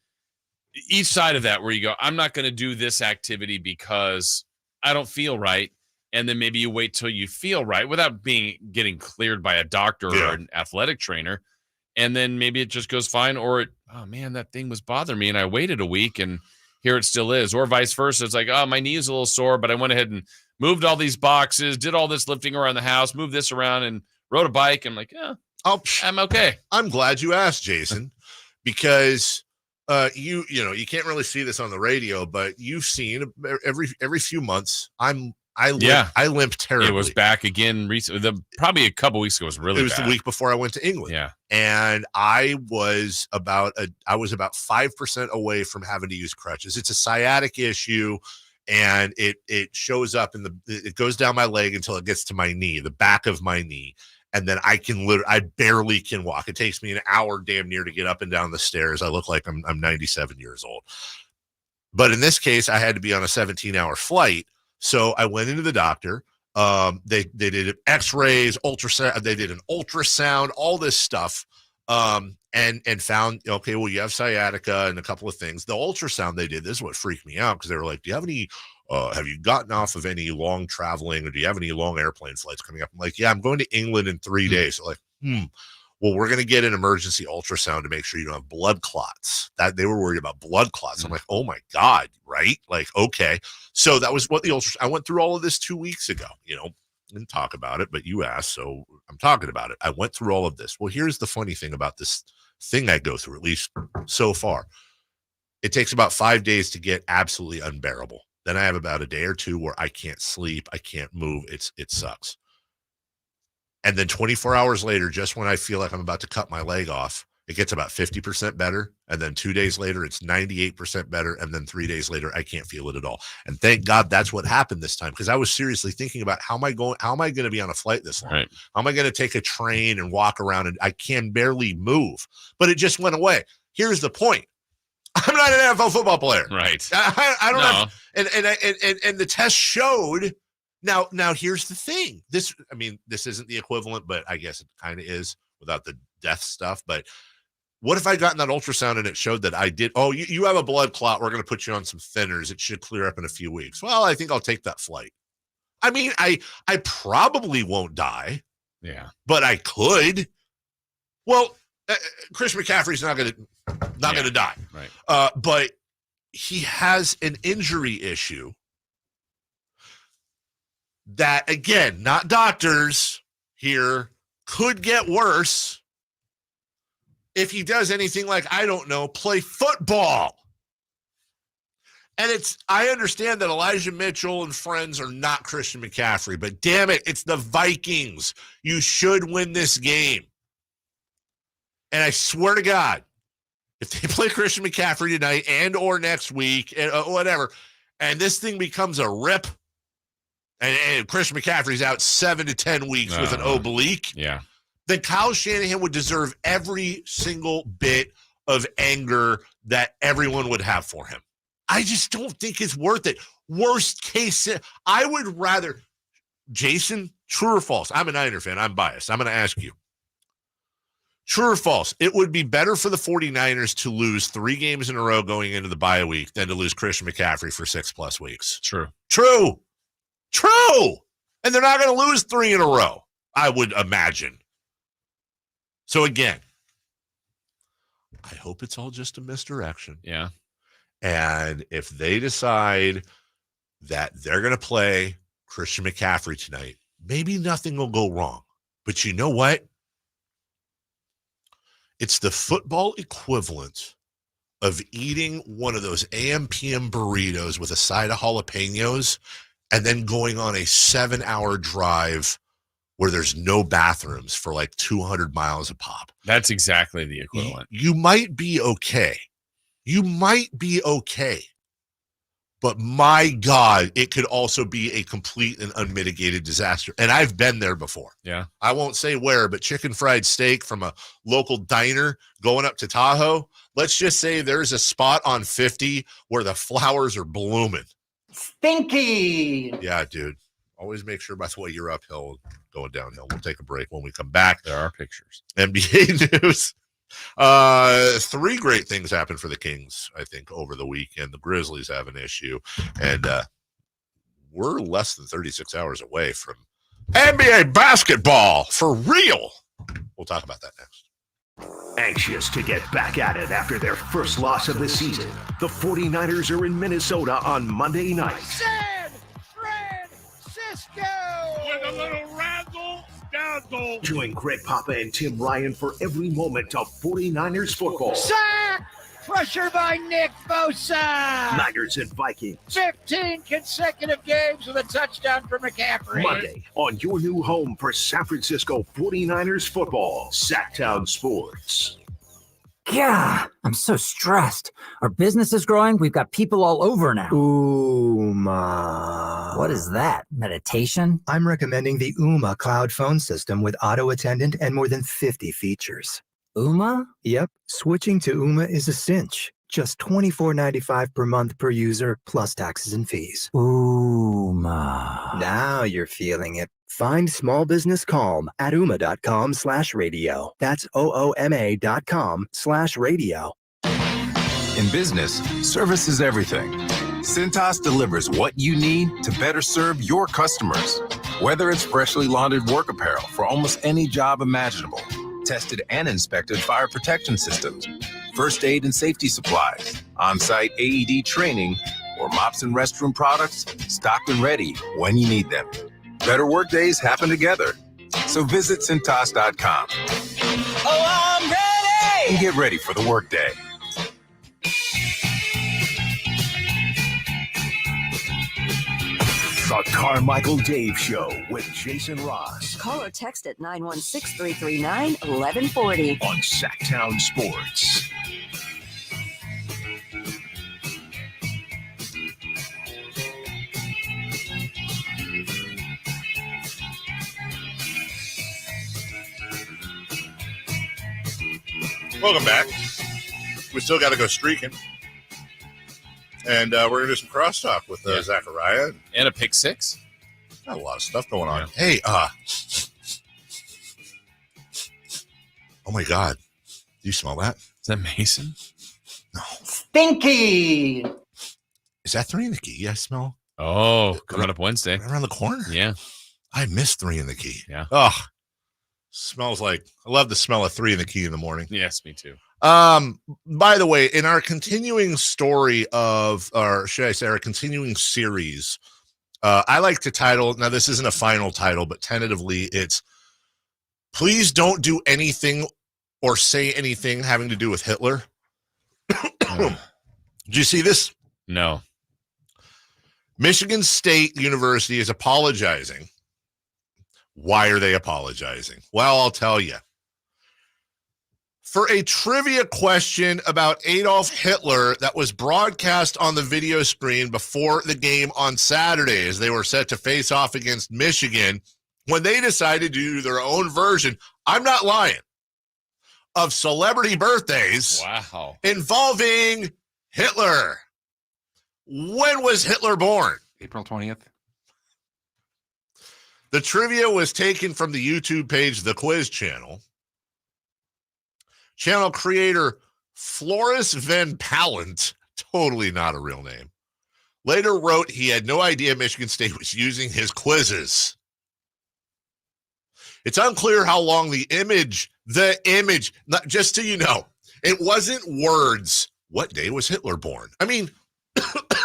each side of that where you go, I'm not going to do this activity because I don't feel right. And then maybe you wait till you feel right without getting cleared by a doctor or an athletic trainer. And then maybe it just goes fine. Or, oh man, that thing was bothering me and I waited a week and here it still is. Or vice versa. It's like, oh, my knee is a little sore, but I went ahead and moved all these boxes, did all this lifting around the house, moved this around and rode a bike. I'm like, I'm okay. I'm glad you asked, Jason, because you can't really see this on the radio, but you've seen every few months I limp terribly. It was back again recently. Probably a couple weeks ago was really bad. It was the week before I went to England. Yeah. And I was about 5% away from having to use crutches. It's a sciatic issue, and it shows up it goes down my leg until it gets to my knee, the back of my knee. And then I barely can walk. It takes me an hour damn near to get up and down the stairs. I look like I'm 97 years old. But in this case, I had to be on a 17-hour flight. So I went into the doctor. They did x-rays, ultrasound. They did an ultrasound, all this stuff, and found, okay, well, you have sciatica and a couple of things. The ultrasound they did, this is what freaked me out, because they were like, do you have any, have you gotten off of any long traveling, or do you have any long airplane flights coming up? I'm like, yeah, I'm going to England in 3 days. So like, well, we're going to get an emergency ultrasound to make sure you don't have blood clots. That they were worried about blood clots. I'm like, oh my God, right? Like, okay. So that was what I went through all of this 2 weeks ago, didn't talk about it, but you asked, so I'm talking about it. I went through all of this. Well, here's the funny thing about this thing I go through, at least so far. It takes about 5 days to get absolutely unbearable. Then I have about a day or two where I can't sleep. I can't move. It sucks. And then 24 hours later, just when I feel like I'm about to cut my leg off, it gets about 50% better. And then 2 days later, it's 98% better. And then 3 days later, I can't feel it at all. And thank God that's what happened this time, because I was seriously thinking about how am I going to be on a flight this long? Right. How am I going to take a train and walk around, and I can barely move? But it just went away. Here's the point. I'm not an NFL football player. Right. I don't have, and the test showed. Now here's the thing. This isn't the equivalent, but I guess it kind of is without the death stuff. But what if I got in that ultrasound and it showed that I did? Oh, you have a blood clot. We're going to put you on some thinners. It should clear up in a few weeks. Well, I think I'll take that flight. I mean, I probably won't die. Yeah, but I could. Well, Chris McCaffrey's not going to die. Right. But he has an injury issue that, again, not doctors here, could get worse if he does anything like, I don't know, play football. And I understand that Elijah Mitchell and friends are not Christian McCaffrey, but damn it, it's the Vikings. You should win this game. And I swear to God, if they play Christian McCaffrey tonight and or next week, and whatever, and this thing becomes a rip, and Christian McCaffrey's out 7 to 10 weeks with an oblique, then Kyle Shanahan would deserve every single bit of anger that everyone would have for him. I just don't think it's worth it. Worst case, I would rather, Jason, true or false? I'm a Niner fan. I'm biased. I'm going to ask you. True or false? It would be better for the 49ers to lose 3 games in a row going into the bye week than to lose Christian McCaffrey for 6+ weeks. True. And they're not going to lose 3 in a row, I would imagine. So again, I hope it's all just a misdirection. Yeah. And if they decide that they're going to play Christian McCaffrey tonight. Maybe nothing will go wrong. But you know what? It's the football equivalent of eating one of those AM/PM burritos with a side of jalapenos and then going on a 7-hour drive where there's no bathrooms for like 200 miles a pop. That's exactly the equivalent. You might be okay. You might be okay. But my God, it could also be a complete and unmitigated disaster. And I've been there before. Yeah. I won't say where, but chicken fried steak from a local diner going up to Tahoe. Let's just say there's a spot on 50 where the flowers are blooming. Stinky. Yeah, dude. Always make sure, by the way, you're uphill going downhill. We'll take a break. When we come back, there are pictures. NBA news. 3 great things happened for the Kings, I think, over the weekend. The Grizzlies have an issue, and we're less than 36 hours away from NBA basketball for real. We'll talk about that next. Anxious to get back at it after their first loss of the season, the 49ers are in Minnesota on Monday night. San Francisco with a little razzle dazzle. Join Greg Papa and Tim Ryan for every moment of 49ers football. Sack! Pressure by Nick Bosa. Niners and Vikings. 15 consecutive games with a touchdown for McCaffrey. Monday on your new home for San Francisco 49ers football, Sactown Sports. Yeah, I'm so stressed. Our business is growing. We've got people all over now. Ooma. What is that? Meditation? I'm recommending the Ooma cloud phone system with auto attendant and more than 50 features. Ooma? Yep. Switching to Ooma is a cinch. Just $24.95 per month per user, plus taxes and fees. Ooma. Now you're feeling it. Find small business calm at ooma.com/radio. That's OOMA.com/radio. In business, service is everything. Cintas delivers what you need to better serve your customers. Whether it's freshly laundered work apparel for almost any job imaginable, tested and inspected fire protection systems, first aid and safety supplies, on-site AED training, or mops and restroom products, stocked and ready when you need them. Better work days happen together. So visit Cintas.com. Oh, I'm ready! And get ready for the workday. The Carmichael Dave Show with Jason Ross Call or text at 916-339-1140. on Sactown Sports. Welcome back. We still got to go streaking. And we're going to do some crosstalk with Zachariah. And a pick six. Got a lot of stuff going on. Hey, oh my God. Do you smell that? Is that Mason? No. Stinky. Is that 3 in the Key? I smell. Oh, coming up Wednesday. Right around the corner. Yeah. I miss 3 in the Key. Yeah. Oh, smells like, I love the smell of 3 in the Key in the morning. Yes, me too. By the way, in our continuing story of, or should I say our continuing series, I like to title, now this isn't a final title, but tentatively it's Please Don't Do Anything or Say Anything Having to Do with Hitler. Did you see this? No. Michigan State University is apologizing. Why are they apologizing? Well, I'll tell you. For a trivia question about Adolf Hitler that was broadcast on the video screen before the game on Saturday as they were set to face off against Michigan, when they decided to do their own version, I'm not lying, of celebrity birthdays involving Hitler. When was Hitler born? April 20th. The trivia was taken from the YouTube page, The Quiz Channel. Channel creator Floris Van Pallant, totally not a real name, later wrote he had no idea Michigan State was using his quizzes. It's unclear how long the image, not, just so you know, it wasn't words. What day was Hitler born? I mean,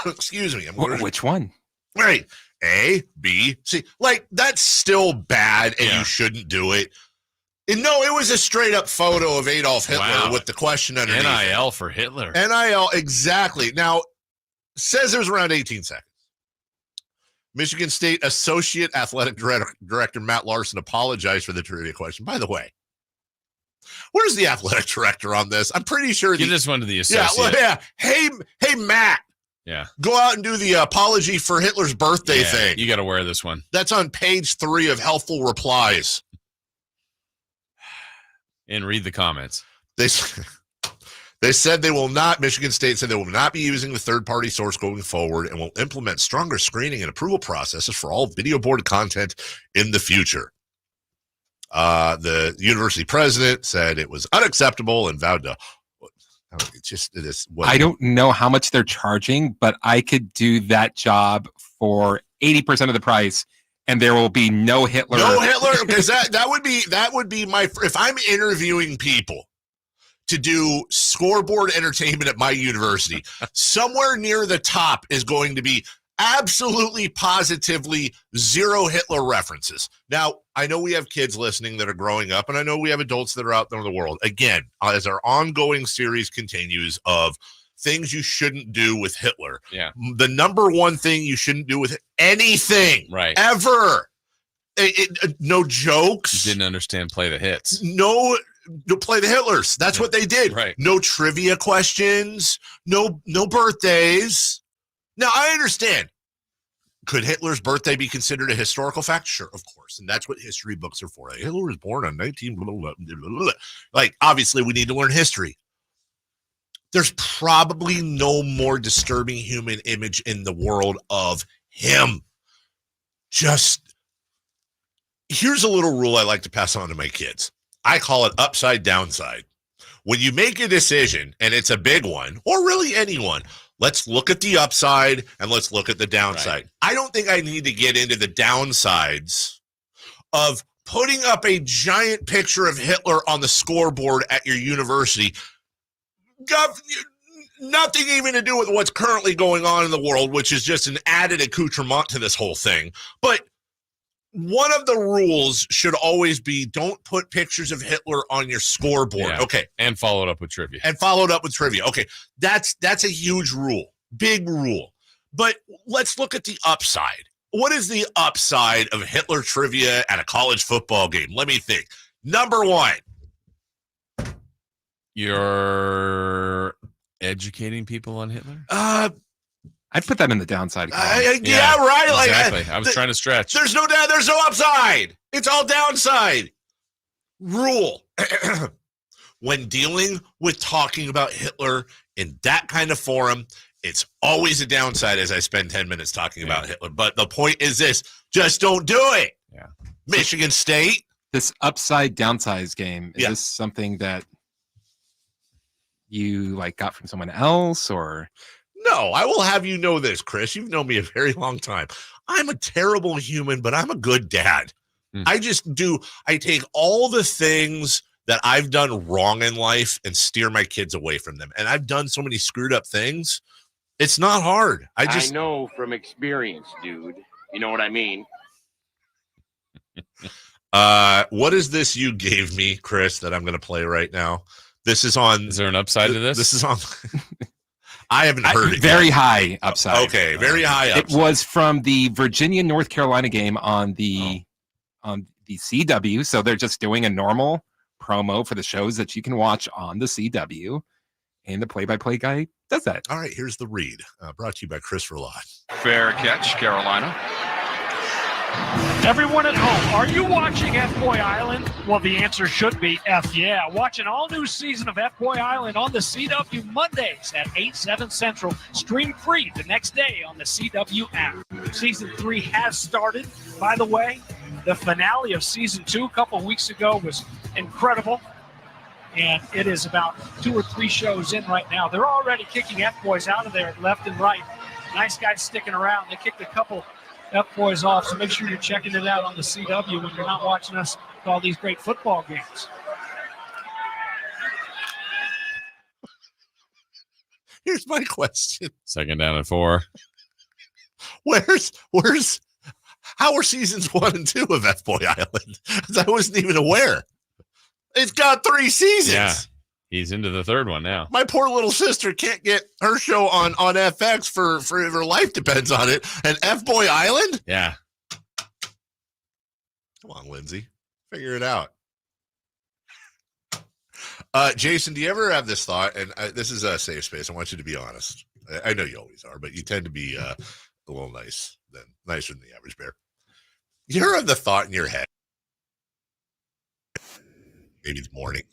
excuse me. Which one? Right. A, B, C. Like, that's still bad, and you shouldn't do it. And no, it was a straight-up photo of Adolf Hitler with the question underneath. NIL for Hitler. NIL, exactly. Now, says there's around 18 seconds. Michigan State Associate Athletic Director Matt Larson apologized for the trivia question. By the way, where's the athletic director on this? I'm pretty sure. Give this one to the associate. Yeah. Hey, Matt. Yeah. Go out and do the apology for Hitler's birthday thing. You got to wear this one. That's on page 3 of Helpful Replies. And read the comments. They said they will not, Michigan State said they will not be using the third-party source going forward and will implement stronger screening and approval processes for all video board content in the future. The university president said it was unacceptable and vowed to I don't know how much they're charging, but I could do that job for 80% of the price, and there will be no Hitler. No Hitler, because that would be my, if I'm interviewing people to do scoreboard entertainment at my university, somewhere near the top is going to be absolutely positively zero Hitler references. Now, I know we have kids listening that are growing up, and I know we have adults that are out there in the world. Again, as our ongoing series continues of things you shouldn't do with Hitler. Yeah. The number one thing you shouldn't do with anything ever. No jokes. You didn't understand play the hits. No, play the Hitlers. That's what they did. Right. No trivia questions. No birthdays. Now, I understand. Could Hitler's birthday be considered a historical fact? Sure, of course. And that's what history books are for. Like, Hitler was born on 19... Blah, blah, blah, blah. Like, obviously, we need to learn history. There's probably no more disturbing human image in the world of him. Just, here's a little rule I like to pass on to my kids. I call it upside downside. When you make a decision, and it's a big one, or really anyone, let's look at the upside and let's look at the downside. Right. I don't think I need to get into the downsides of putting up a giant picture of Hitler on the scoreboard at your university. Nothing even to do with what's currently going on in the world, which is just an added accoutrement to this whole thing. But one of the rules should always be don't put pictures of Hitler on your scoreboard. Yeah. Okay. And follow it up with trivia. Okay. That's a huge rule. Big rule. But let's look at the upside. What is the upside of Hitler trivia at a college football game? Let me think. Number one. You're educating people on Hitler? I'd put that in the downside. Yeah, right. Exactly. I was trying to stretch. There's no upside. It's all downside. Rule. When dealing with talking about Hitler in that kind of forum, it's always a downside as I spend 10 minutes talking about Hitler. But the point is this, just don't do it. Yeah. Michigan State. This upside downside game, is this something that you got from someone else, or? No, I will have you know this, Chris. You've known me a very long time. I'm a terrible human, but I'm a good dad. I take all the things that I've done wrong in life and steer my kids away from them. And I've done so many screwed up things. It's not hard. I know from experience, dude. You know what I mean? What is this you gave me, Chris, that I'm going to play right now? This is on. Is there an upside to this? This is on. I haven't heard it very yet. High upside. Okay, very high upside. It was from the Virginia-North Carolina game on the CW. So they're just doing a normal promo for the shows that you can watch on the CW. And the play-by-play guy does that. All right, here's the read. Brought to you by Chris Verlot. Fair catch, Carolina. Everyone at home, are you watching F-Boy Island? Well, the answer should be F yeah. Watch an all-new season of F-Boy Island on the CW Mondays at 8, 7 Central. Stream free the next day on the CW app. Season 3 has started. By the way, the finale of Season 2 a couple weeks ago was incredible. And it is about 2 or 3 shows in right now. They're already kicking F-Boys out of there left and right. Nice guys sticking around. They kicked a couple F-Boys off, so make sure you're checking it out on the CW when you're not watching us with all these great football games. Here's my question. 2nd down and 4. how are seasons 1 and 2 of F Boy Island? I wasn't even aware. It's got 3 seasons. Yeah. He's into the 3rd one now. My poor little sister can't get her show on FX for her life depends on it. And F Boy Island? Yeah. Come on, Lindsay. Figure it out. Jason, do you ever have this thought? And this is a safe space. I want you to be honest. I know you always are, but you tend to be a little nicer than the average bear. You ever have the thought in your head, maybe the morning,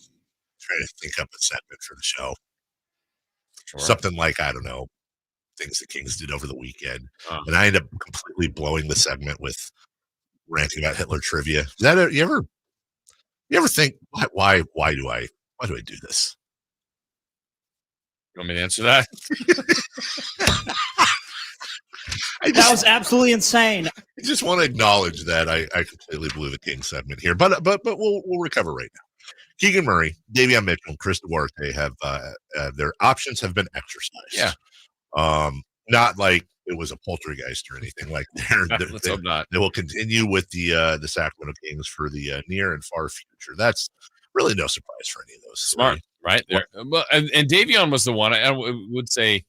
trying to think up a segment for the show? Sure. Something like, I don't know, things the Kings did over the weekend. And I end up completely blowing the segment with ranting about Hitler trivia. Is that you ever think, why do I do this? You want me to answer that? That was absolutely insane. I just want to acknowledge that I completely blew the King segment here, but we'll recover right now. Keegan Murray, Davion Mitchell, and Chris Duarte have their options have been exercised. Yeah. Not like it was a poltergeist or anything like that. Let's hope not. They will continue with the Sacramento Kings for the near and far future. That's really no surprise for any of those. Smart, right there. Well, and Davion was the one. I would say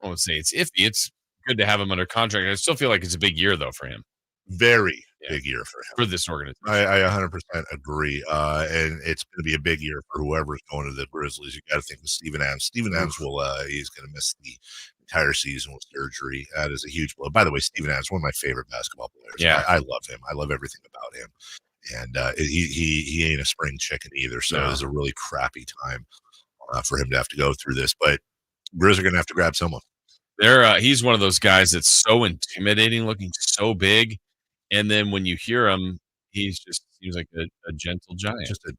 it's iffy. It's good to have him under contract. I still feel like it's a big year though for him. Very big year for him, for this organization. I 100% agree. And it's going to be a big year for whoever's going to the Grizzlies. You got to think with Steven Adams. Steven Adams he's going to miss the entire season with surgery. That is a huge blow. By the way, Steven Adams, one of my favorite basketball players. Yeah, I love him. I love everything about him. And he ain't a spring chicken either. So it's a really crappy time for him to have to go through this. But Grizz are going to have to grab someone. He's one of those guys that's so intimidating, looking so big, and then when you hear him, he just seems like a gentle giant, just a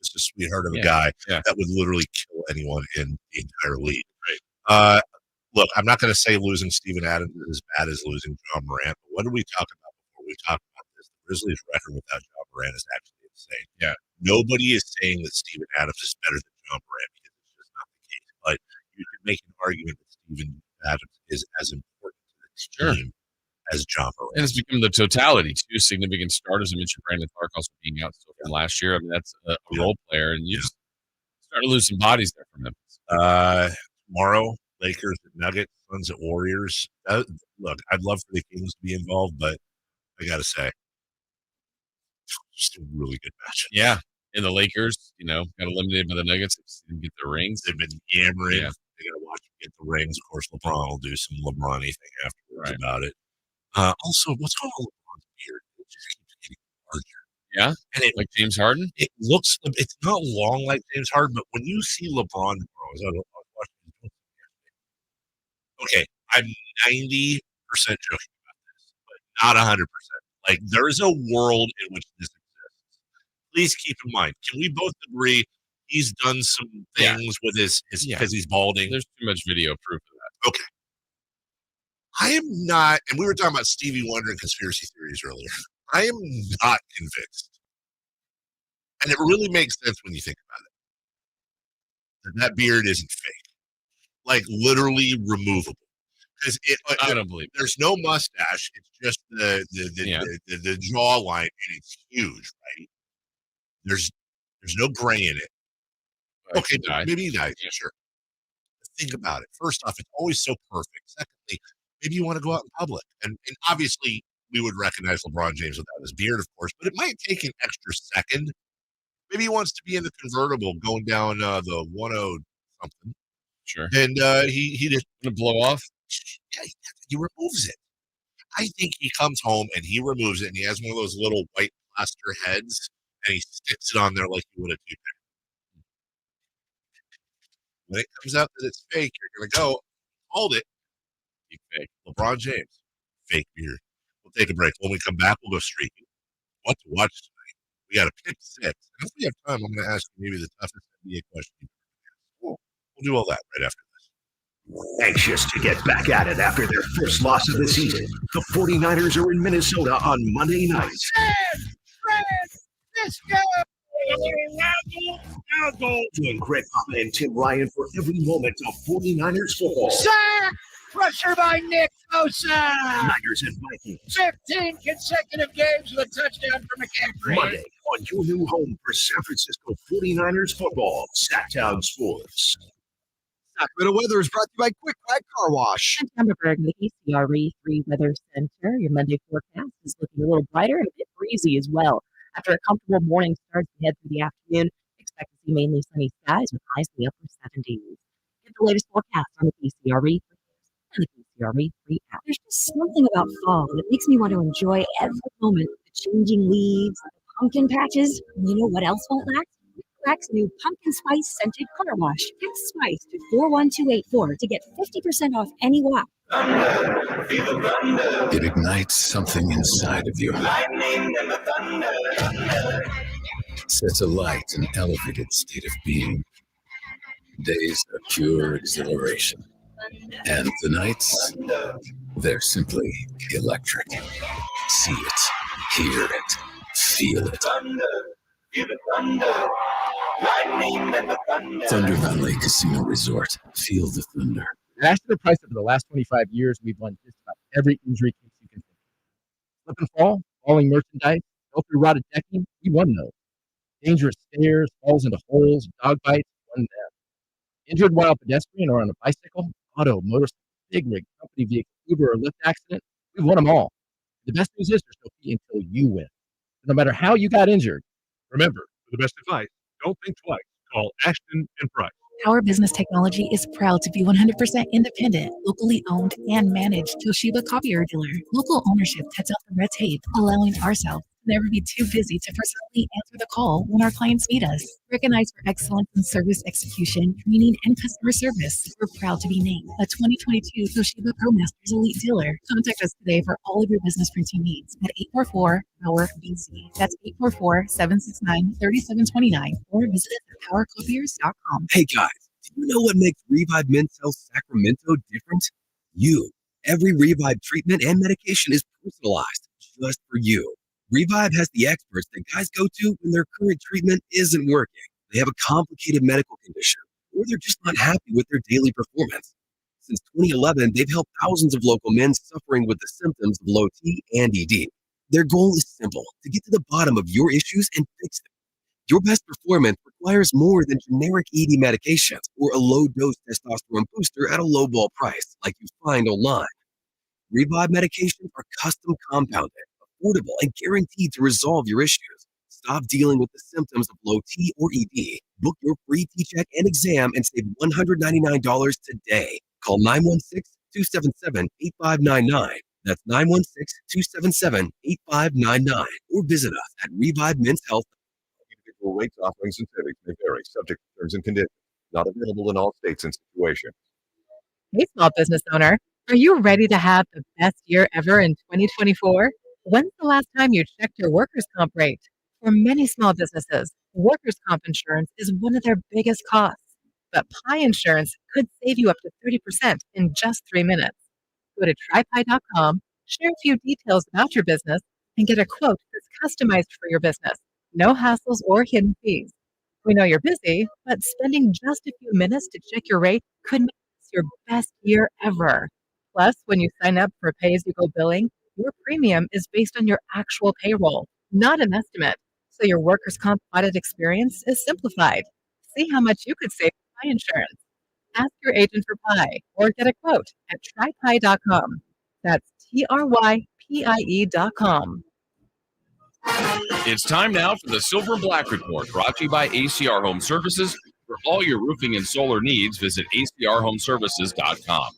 sweetheart of a guy that would literally kill anyone in the entire league. Right. Look, I'm not going to say losing Steven Adams is as bad as losing John Morant, but what did we talk about before we talked about this? The Grizzlies' record without John Morant is actually insane. Yeah, nobody is saying that Steven Adams is better than John Morant because it's just not the case. But you could make an argument that Steven Adams is as important to the team as John Morant. And it's become the totality. 2 significant starters. I mentioned Brandon Clark also being out still from last year. I mean, that's a role player, and you just start to lose some bodies there from him. Tomorrow, Lakers and Nuggets, Suns at Warriors. Look, I'd love for the Kings to be involved, but I got to say, just a really good match. Yeah. And the Lakers, got eliminated by the Nuggets. They didn't get their rings. They've been yammering. Yeah. They got to watch them get the rings. Of course, LeBron will do some LeBron-y thing afterwards about it. Also, what's going on with LeBron's beard? It just keeps getting larger. Yeah? And like James Harden? It's not long like James Harden, but when you see LeBron grow, okay, I'm 90% joking about this, but not 100%. Like, there's a world in which this exists. Please keep in mind, can we both agree he's done some things with his because he's balding? There's too much video proof of that. Okay. I am not, and we were talking about Stevie Wonder and conspiracy theories earlier. I am not convinced. And it really makes sense when you think about it. That beard isn't fake. Like, literally removable. Because I don't believe it. There's no mustache. It's just the jawline, and it's huge, right? There's no gray in it. Okay, maybe he died. Yeah, sure. Think about it. First off, it's always so perfect. Secondly, maybe you want to go out in public. And obviously, we would recognize LeBron James without his beard, of course, but it might take an extra second. Maybe he wants to be in the convertible going down the 10 something. Sure. And he just going to blow off. Yeah, he removes it. I think he comes home and he removes it, and he has one of those little white plaster heads, and he sticks it on there like he would a toothpick. When it comes out that it's fake, you're going to go, hold it. Deep fake. LeBron James, fake beard. We'll take a break. When we come back, we'll go streaking. What to watch tonight? We got a pick 6. And if we have time, I'm going to ask you maybe the toughest NBA question. We'll do all that right after this. Anxious to get back at it after their first loss of the season, the 49ers are in Minnesota on Monday night. Let's go! Now go! Join Greg Papa and Tim Ryan for every moment of 49ers football. pressure by Nick Bosa. Niners and Vikings. 15 consecutive games with a touchdown for McCaffrey. Monday on your new home for San Francisco 49ers football, Sactown Sports. Sacramento weather is brought to you by Quick Quack Car Wash. I'm Hammerberg in the ECRE 3 Weather Center. Your Monday forecast is looking a little brighter and a bit breezy as well. After a comfortable morning start to head through the afternoon, expect to see mainly sunny skies with highs in the upper 70s. Get the latest forecast on the ECRE and the ECRE 3 app. There's just something about fall that makes me want to enjoy every moment. The changing leaves, the pumpkin patches. And you know what else won't last? Quack's new pumpkin spice scented car wash. Text SPICE to 41284 to get 50% off any wash. It ignites something inside of you. Sets alight an elevated state of being. Days of pure exhilaration. And the nights, they're simply electric. See it, hear it, feel it. Thunder Valley Casino Resort. Feel the thunder. At Ashton Price, over the last 25 years, we've won just about every injury case you can think of. Slip and fall, falling merchandise, fell through rotted decking, we won those. Dangerous stairs, falls into holes, dog bites, won them. Injured while pedestrian or on a bicycle, auto, motorcycle, big rig, company vehicle, Uber or Lyft accident, we've won them all. The best news is there's no fee until you win. So no matter how you got injured, remember, for the best advice, don't think twice. Call Ashton and Price. Our Business Technology is proud to be 100% independent, locally owned, and managed Toshiba copier dealer. Local ownership cuts out the red tape, allowing ourselves to never be too busy to personally answer the call when our clients need us. Recognized for excellence in service execution, training, and customer service, we're proud to be named a 2022 Toshiba ProMasters Elite Dealer. Contact us today for all of your business printing needs at 844-POWER-BC. That's 844-769-3729 or visit us at powercopiers.com. Hey guys, do you know what makes Revive Men's Health Sacramento different? You. Every Revive treatment and medication is personalized just for you. Revive has the experts that guys go to when their current treatment isn't working. They have a complicated medical condition, or they're just not happy with their daily performance. Since 2011, they've helped thousands of local men suffering with the symptoms of low T and ED. Their goal is simple, to get to the bottom of your issues and fix them. Your best performance requires more than generic ED medications or a low-dose testosterone booster at a low-ball price like you find online. Revive medications are custom compounded, affordable, and guaranteed to resolve your issues. Stop dealing with the symptoms of low T or ED. Book your free T-check and exam and save $199 today. Call 916-277-8599. That's 916-277-8599. Or visit us at Revive Men's Health. Individual rates, offerings, and savings may vary, subject to terms and conditions. Not available in all states and situations. Hey, small business owner. Are you ready to have the best year ever in 2024? When's the last time you checked your workers' comp rate? For many small businesses, workers' comp insurance is one of their biggest costs. But Pi Insurance could save you up to 30% in just 3 minutes. Go to trypi.com, share a few details about your business, and get a quote that's customized for your business. No hassles or hidden fees. We know you're busy, but spending just a few minutes to check your rate could make this your best year ever. Plus, when you sign up for pay-as-you-go billing, your premium is based on your actual payroll, not an estimate. So your workers' comp audit experience is simplified. See how much you could save with Pi Insurance. Ask your agent for Pi or get a quote at trypi.com. That's TRYPIE.com. It's time now for the Silver and Black Report, brought to you by ACR Home Services. For all your roofing and solar needs, visit acrhomeservices.com.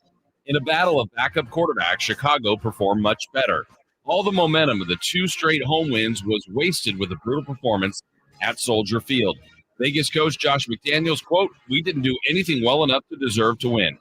In a battle of backup quarterbacks, Chicago performed much better. All the momentum of the 2 straight home wins was wasted with a brutal performance at Soldier Field. Vegas coach Josh McDaniels, quote, "We didn't do anything well enough to deserve to win."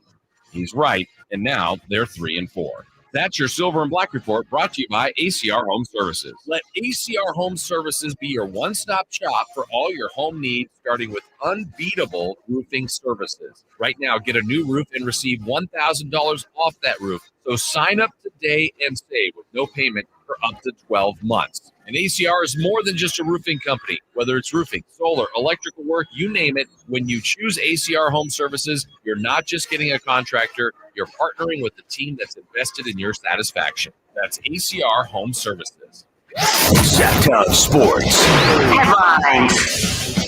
He's right, and now they're 3-4. That's your Silver and Black Report, brought to you by ACR Home Services. Let ACR Home Services be your one-stop shop for all your home needs, starting with unbeatable roofing services. Right now, get a new roof and receive $1,000 off that roof. So sign up today and save with no payment for up to 12 months. And ACR is more than just a roofing company. Whether it's roofing, solar, electrical work, you name it, when you choose ACR Home Services, you're not just getting a contractor, you're partnering with the team that's invested in your satisfaction. That's ACR Home Services. Sactown Sports. Headlines.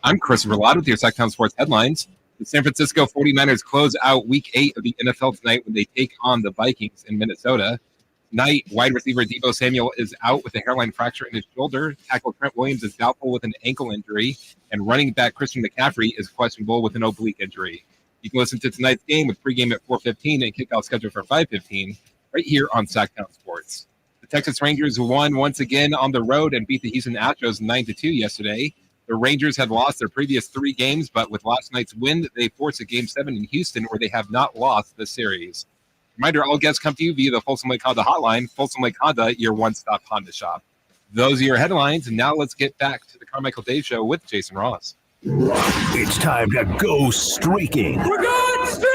I'm Chris Verlad with your Sactown Sports headlines. The San Francisco 49ers close out Week 8 of the NFL tonight when they take on the Vikings in Minnesota. Tonight, wide receiver Deebo Samuel is out with a hairline fracture in his shoulder. Tackle Trent Williams is doubtful with an ankle injury. And running back Christian McCaffrey is questionable with an oblique injury. You can listen to tonight's game with pregame at 4:15 and kickoff scheduled for 5:15 right here on Sactown Sports. The Texas Rangers won once again on the road and beat the Houston Astros 9-2 yesterday. The Rangers had lost their previous 3 games, but with last night's win, they forced a Game 7 in Houston where they have not lost the series. Reminder, all guests come to you via the Folsom Lake Honda hotline. Folsom Lake Honda, your one-stop Honda shop. Those are your headlines, and now let's get back to the Carmichael Day Show with Jason Ross. It's time to go streaking. We're going streaking!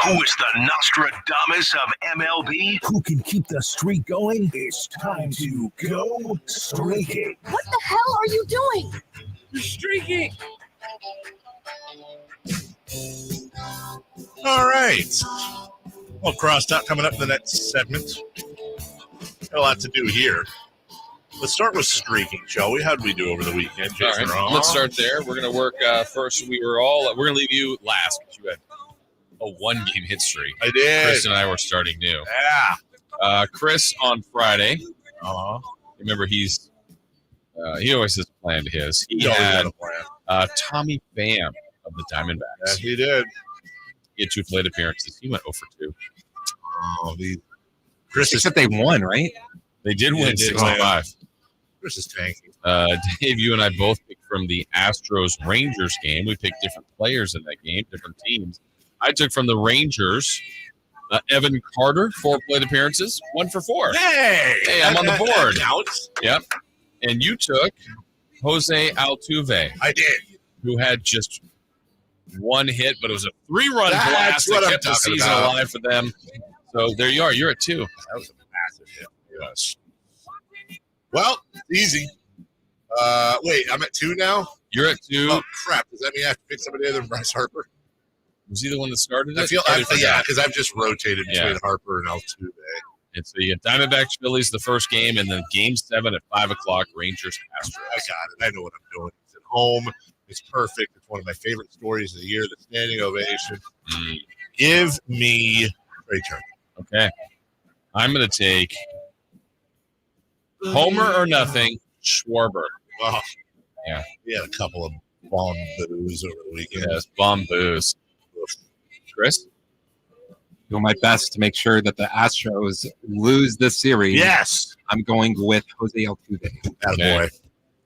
Who is the Nostradamus of MLB? Who can keep the streak going? It's time to go streaking. What the hell are you doing? You're streaking. All right. Well, crosstalk coming up in the next segment. Got a lot to do here. Let's start with streaking, shall we? How did we do over the weekend, Jason? All right, let's start there. We're going to work first. We're going to leave you last because you had a 1-game hit streak. I did. Chris and I were starting new. Yeah. Chris on Friday. Remember, he always has planned his. He had Tommy Pham of the Diamondbacks. Yeah, he did. He had 2 plate appearances. He went 0 for 2. Oh, Chris, except they won, right? They did win 6-5. Chris is tanking. Dave, you and I both picked from the Astros-Rangers game. We picked different players in that game, different teams. I took from the Rangers, Evan Carter, 4 plate appearances, 1 for 4. Hey, I'm on the board. Yep. And you took Jose Altuve. I did. Who had just 1 hit, but it was a 3-run blast that kept the season alive for them. So there you are. You're at 2. That was a massive hit. Yes. Well, easy. Wait, I'm at 2 now? You're at 2. Oh, crap. Does that mean I have to pick somebody other than Bryce Harper? Was he the one that started it? Yeah, because I've just rotated between Harper and Altuve. And so you get Diamondbacks, Phillies the first game, and then Game 7 at 5 o'clock, Rangers, Astros. I got it. I know what I'm doing. It's at home. It's perfect. It's one of my favorite stories of the year, the standing ovation. Give me Trey Turner. Okay. I'm going to take Homer or nothing, Schwarber. Oh, yeah. We had a couple of bomb boos over the weekend. Yes, bomb boos. Chris? Doing my best to make sure that the Astros lose this series. Yes. I'm going with Jose Altuve. Attaboy.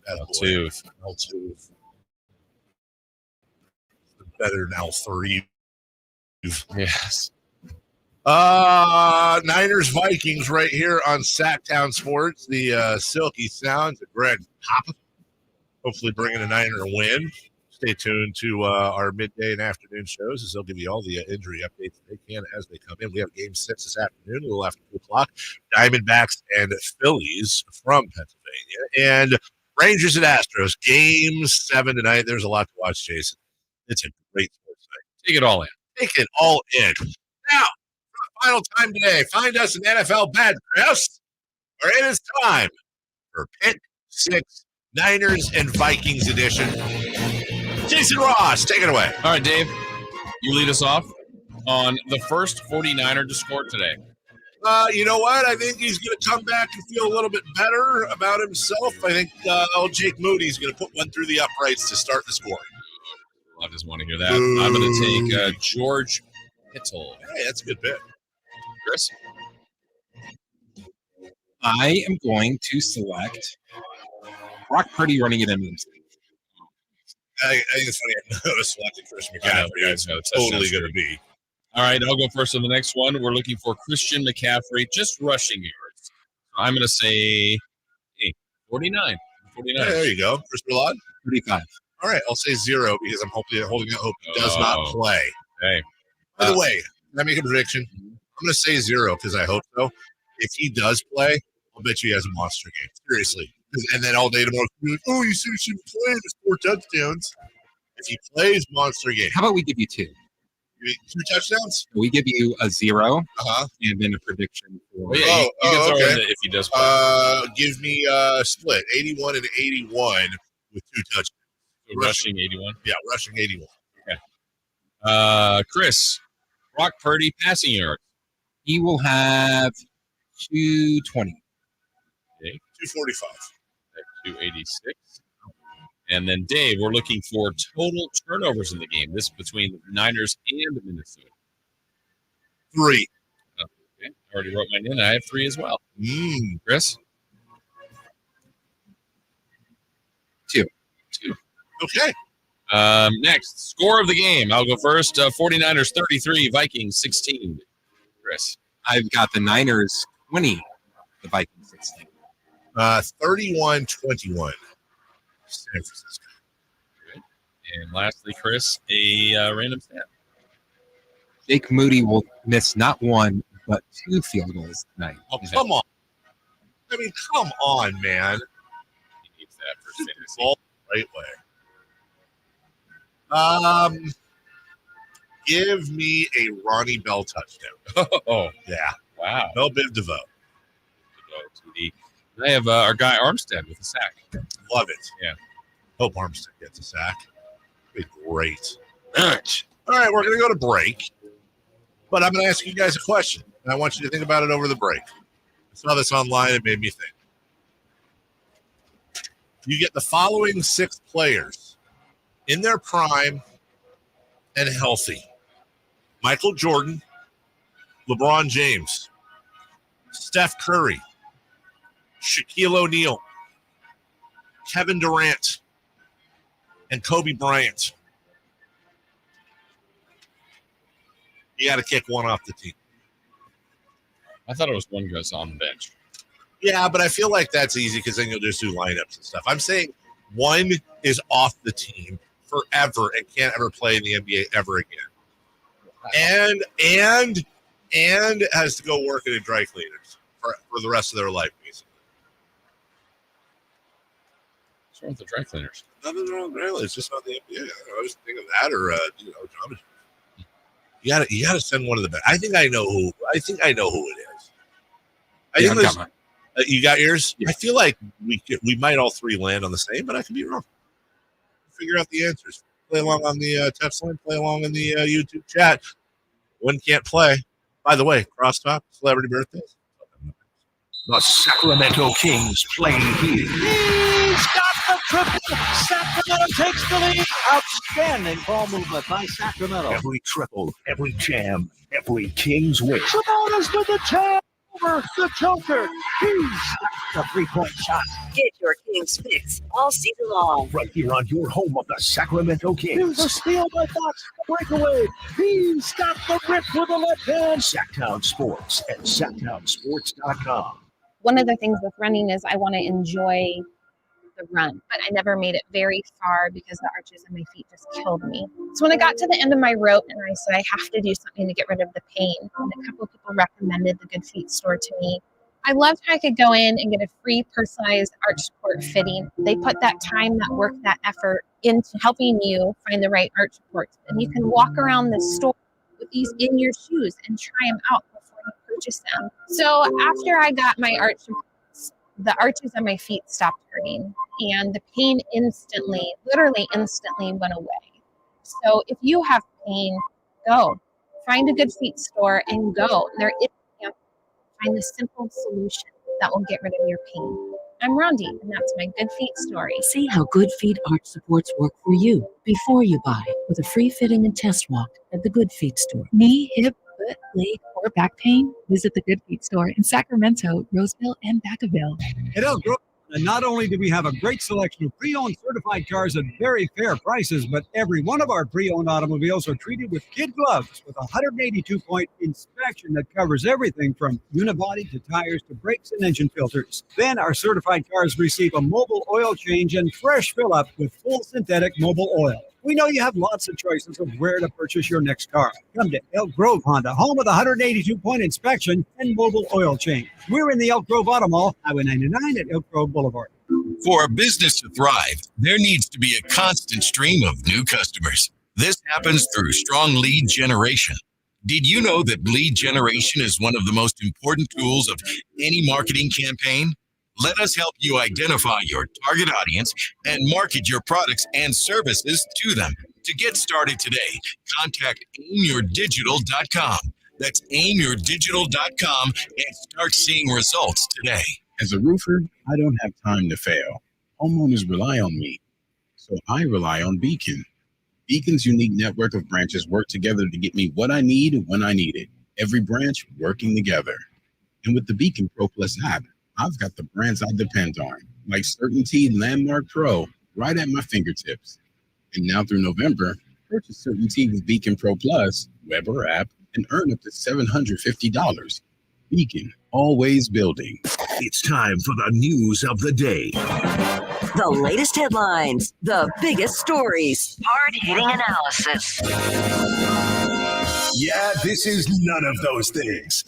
Altuve. Better than Al3. Yes. Niners Vikings right here on Sactown Sports. The silky sounds of Greg Papa. Hopefully bringing a Niner a win. Stay tuned to our midday and afternoon shows as they'll give you all the injury updates they can as they come in. We have Game 6 this afternoon, a little after 2 o'clock. Diamondbacks and Phillies from Pennsylvania. And Rangers and Astros. Game 7 tonight. There's a lot to watch, Jason. It's a great sports night. Take it all in. Take it all in. Now, for the final time today, find us an NFL Bad Chris, or it is time for Pick 6 Niners and Vikings edition. Jason Ross, take it away. All right, Dave, you lead us off on the first 49er to score today. You know what? I think he's going to come back and feel a little bit better about himself. I think Jake Moody's going to put one through the uprights to start the scoring. I just want to hear that. I'm going to take George Kittle. Hey, that's a good pick. Chris? I am going to select Brock Purdy running it in. I think it's funny. I noticed watching Chris I know, McCaffrey. It's that's totally going to be. All right, I'll go first on the next one. We're looking for Christian McCaffrey, just rushing yards. So I'm going to say 49. 49. Yeah, there you go. Chris Berlad? 35. All right, I'll say 0 because I'm holding out hope he does not play. Hey. By the way, can I make a prediction? I'm going to say 0 because I hope so. If he does play, I'll bet you he has a monster game. Seriously. And then all day tomorrow, oh, you said he shouldn't play. There's 4 touchdowns. If he plays, monster game. How about we give you 2? 2 touchdowns? We give you a 0 and then a prediction for. Well, yeah, you can throw in if he does play. Give me a split 81 and 81 with 2 touchdowns. So rushing 81? Yeah, rushing 81. Okay. Chris, Brock Purdy passing yards. He will have 220. Okay. 245. 286. And then Dave, we're looking for total turnovers in the game. This between the Niners and Minnesota. 3. Okay. I already wrote mine in. I have 3 as well. Chris? 2. Okay. Next, score of the game. I'll go first. 49ers 33, Vikings 16. Chris? I've got the Niners 20, the Vikings 16. 31-21. San Francisco. Good. And lastly, Chris, a random stat. Jake Moody will miss not 1, but 2 field goals tonight. Oh, come on. I mean, come on, man. He needs that for fantasy. Ball the right way. Give me a Ronnie Bell touchdown. Oh, yeah. Wow. No Biv DeVoe. I have our guy Armstead with a sack. Love it. Yeah. Hope Armstead gets a sack. Be great. All right, we're going to go to break. But I'm going to ask you guys a question. And I want you to think about it over the break. I saw this online. It made me think. You get the following 6 players in their prime and healthy. Michael Jordan, LeBron James, Steph Curry, Shaquille O'Neal, Kevin Durant, and Kobe Bryant. You got to kick one off the team. I thought it was one goes on the bench. Yeah, but I feel like that's easy because then you'll just do lineups and stuff. I'm saying one is off the team forever and can't ever play in the NBA ever again. And has to go work at a dry cleaners for the rest of their life, basically. What's wrong with the dry cleaners? Nothing wrong with it. It's just not the NBA. I was thinking of that or John. You gotta send one of the best. I think I know who it is. I've got mine. You got yours? Yeah. I feel like we might all 3 land on the same, but I could be wrong. Figure out the answers. Play along on the text line. Play along in the YouTube chat. One can't play. By the way, crosstalk, celebrity birthdays. The Sacramento Kings play here. He's got the triple. Sacramento takes the lead. Outstanding ball movement by Sacramento. Every triple, every jam, every Kings win. Sabonis with the tap over the choker. He's the 3-point shot. Get your Kings fix all season long. Right here on your home of the Sacramento Here's Kings. a steal by Fox. Breakaway. He's got the rip with the left hand. Sactown Sports at SactownSports.com. One of the things with running is I want to enjoy the run, but I never made it very far because the arches on my feet just killed me. So when I got to the end of my rope and I said, I have to do something to get rid of the pain, and a couple of people recommended the Good Feet store to me. I loved how I could go in and get a free personalized arch support fitting. They put that time, that work, that effort into helping you find the right arch supports. And you can walk around the store with these in your shoes and try them out before you purchase them. So after I got my arch supports, the arches on my feet stopped hurting and the pain literally instantly went away. So if you have pain, go. Find a Good Feet store and go. There is find the simple solution that will get rid of your pain. I'm Rondi, and that's my Good Feet story. See how Good Feet arch supports work for you before you buy with a free fitting and test walk at the Good Feet store. Knee, hip, foot, leg, or back pain? Visit the Good Feet store in Sacramento, Roseville, and Vacaville. Hey, no, And not only do we have a great selection of pre-owned certified cars at very fair prices, but every one of our pre-owned automobiles are treated with kid gloves with a 182-point inspection that covers everything from unibody to tires to brakes and engine filters. Then our certified cars receive a mobile oil change and fresh fill-up with full synthetic mobile oil. We know you have lots of choices of where to purchase your next car. Come to Elk Grove Honda, home of the 182-point inspection and mobile oil change. We're in the Elk Grove Auto Mall, Highway 99 at Elk Grove Boulevard. For a business to thrive, there needs to be a constant stream of new customers. This happens through strong lead generation. Did you know that lead generation is one of the most important tools of any marketing campaign? Let us help you identify your target audience and market your products and services to them. To get started today, contact aimyourdigital.com. That's aimyourdigital.com and start seeing results today. As a roofer, I don't have time to fail. Homeowners rely on me, so I rely on Beacon. Beacon's unique network of branches work together to get me what I need when I need it. Every branch working together. And with the Beacon Pro Plus app, I've got the brands I depend on, like Certainty Landmark Pro, right at my fingertips. And now through November, purchase Certainty with Beacon Pro Plus, web or app, and earn up to $750. Beacon, always building. It's time for the news of the day. The latest headlines, the biggest stories, hard-hitting analysis. Yeah, this is none of those things.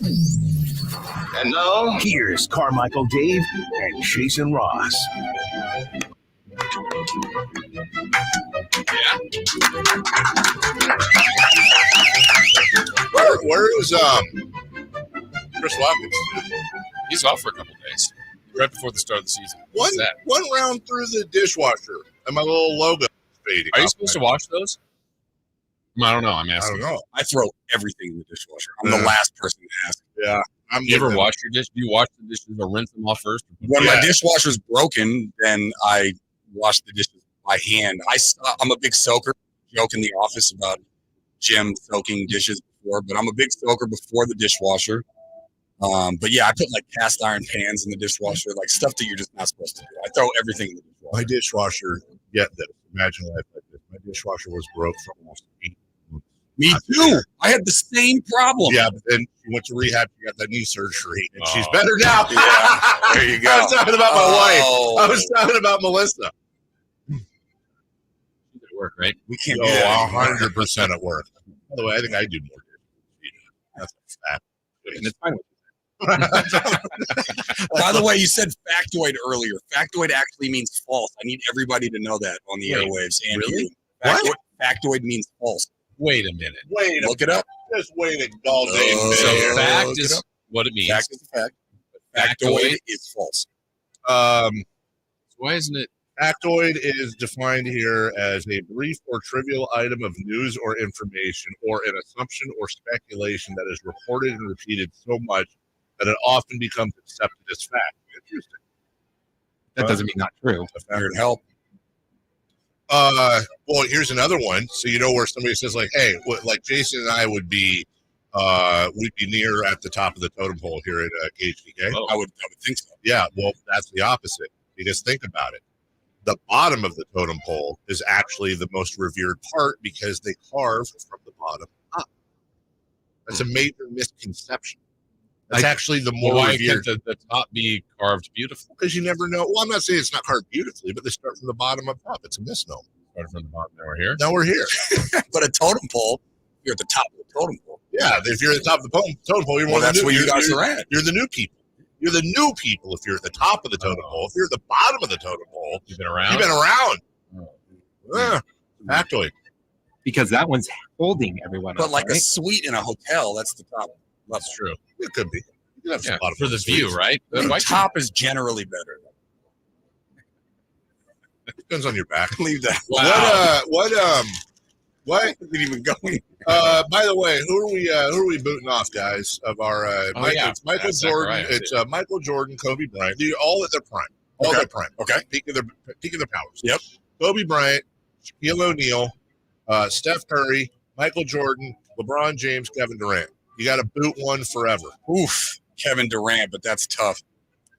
And now, here's Carmichael, Dave, and Jason Ross. Where is Chris Watkins? He's off for a couple days, right before the start of the season. One round through the dishwasher, and my little logo is fading. Are you supposed to wash those? I don't know. I'm asking. I don't know. I throw everything in the dishwasher. I'm the last person to ask. Yeah. You ever wash your dish? Do you wash the dishes or rinse them off first? When my dishwasher's broken, then I wash the dishes by hand. I'm a big soaker. Joke in the office about Jim soaking dishes before, but I'm a big soaker before the dishwasher. But yeah, I put like cast iron pans in the dishwasher, like stuff that you're just not supposed to do. I throw everything in the dishwasher. My dishwasher, get this. Imagine life like this. My dishwasher was broke for almost 8 months. Me too. I had the same problem. Yeah, but then she went to rehab. She got that knee surgery, and she's better now. Yeah, there you go. I was talking about my wife. I was talking about Melissa. At work, right? We can't do do that. 100% at work. By the way, I think I do more dishes. That's a fact. And it's fine. By the way, you said factoid earlier. Factoid actually means false. I need everybody to know that on the airwaves. And really? Factoid means false. Wait a minute. Look it up. Just wait a all day. So fact is what it means. Fact is a fact. Factoid is false. Why isn't it? Factoid is defined here as a brief or trivial item of news or information, or an assumption or speculation that is reported and repeated so much that it often becomes accepted as fact. Interesting. That doesn't mean not true. Here to help. Well, here's another one. So you know where somebody says like, "Hey, like Jason and I would be, we'd be near at the top of the totem pole here at KHDK." I would think so. Yeah. Well, that's the opposite. Because think about it. The bottom of the totem pole is actually the most revered part because they carve from the bottom up. That's a major misconception. That's actually the more why revered. can't the top be carved beautiful? Because you never know. Well, I'm not saying it's not carved beautifully, but they start from the bottom up top. It's a misnomer. Started from the bottom. Now we're here. Now we're here. But a totem pole, you're at the top of the totem pole. Yeah, if you're at the top of the totem pole, you're one of the that's new, where you guys you're, are at. You're the new people. You're the new people if you're at the top of the totem pole. If you're at the bottom of the totem pole, you've been around. You've been around. Factoid. Because that one's holding everyone But up, like a right? suite in a hotel, that's the top. That's true. It could be. You have Yeah, a lot of for the suites. view, right? The top is generally better. Depends on your back. Leave that. Wow. What? Didn't even go in. By the way, who are we booting off, guys? Of our it's Michael Jordan. It's Michael Jordan, Kobe Bryant. They're all at their prime. All at their prime. Okay. Peak of their powers. Yep. Kobe Bryant, Shaquille O'Neal, Steph Curry, Michael Jordan, LeBron James, Kevin Durant. You got to boot one forever. Oof. Kevin Durant, but that's tough.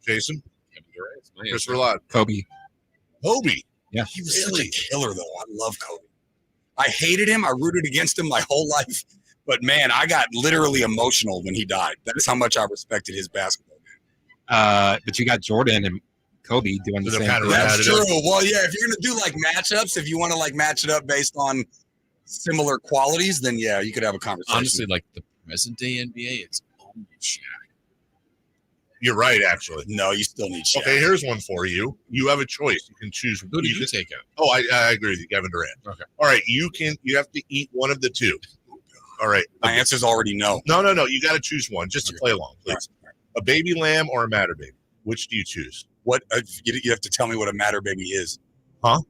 Jason? Kevin Durant's my Chris answer. Verlatte. Kobe. Kobe. Yeah. He was such a killer, though. I love Kobe. I hated him. I rooted against him my whole life. But, man, I got literally emotional when he died. That's how much I respected his basketball game. But you got Jordan and Kobe doing the So they're same kind of thing. That's true. Well, yeah, if you're going to do, like, matchups, if you want to, like, match it up based on similar qualities, then, yeah, you could have a conversation. Honestly, like the present-day NBA, it's only Shaq. You're right, actually. No, you still need Shaq. Okay, here's one for you. You have a choice. You can choose. Who did you take out? Oh, I agree with you, Kevin Durant. Okay. All right, you have to eat one of the two. All right. My answer's already no. No. You got to choose one just to play along, please. A baby lamb or a matter baby? Which do you choose? What you have to tell me what a matter baby is. Huh?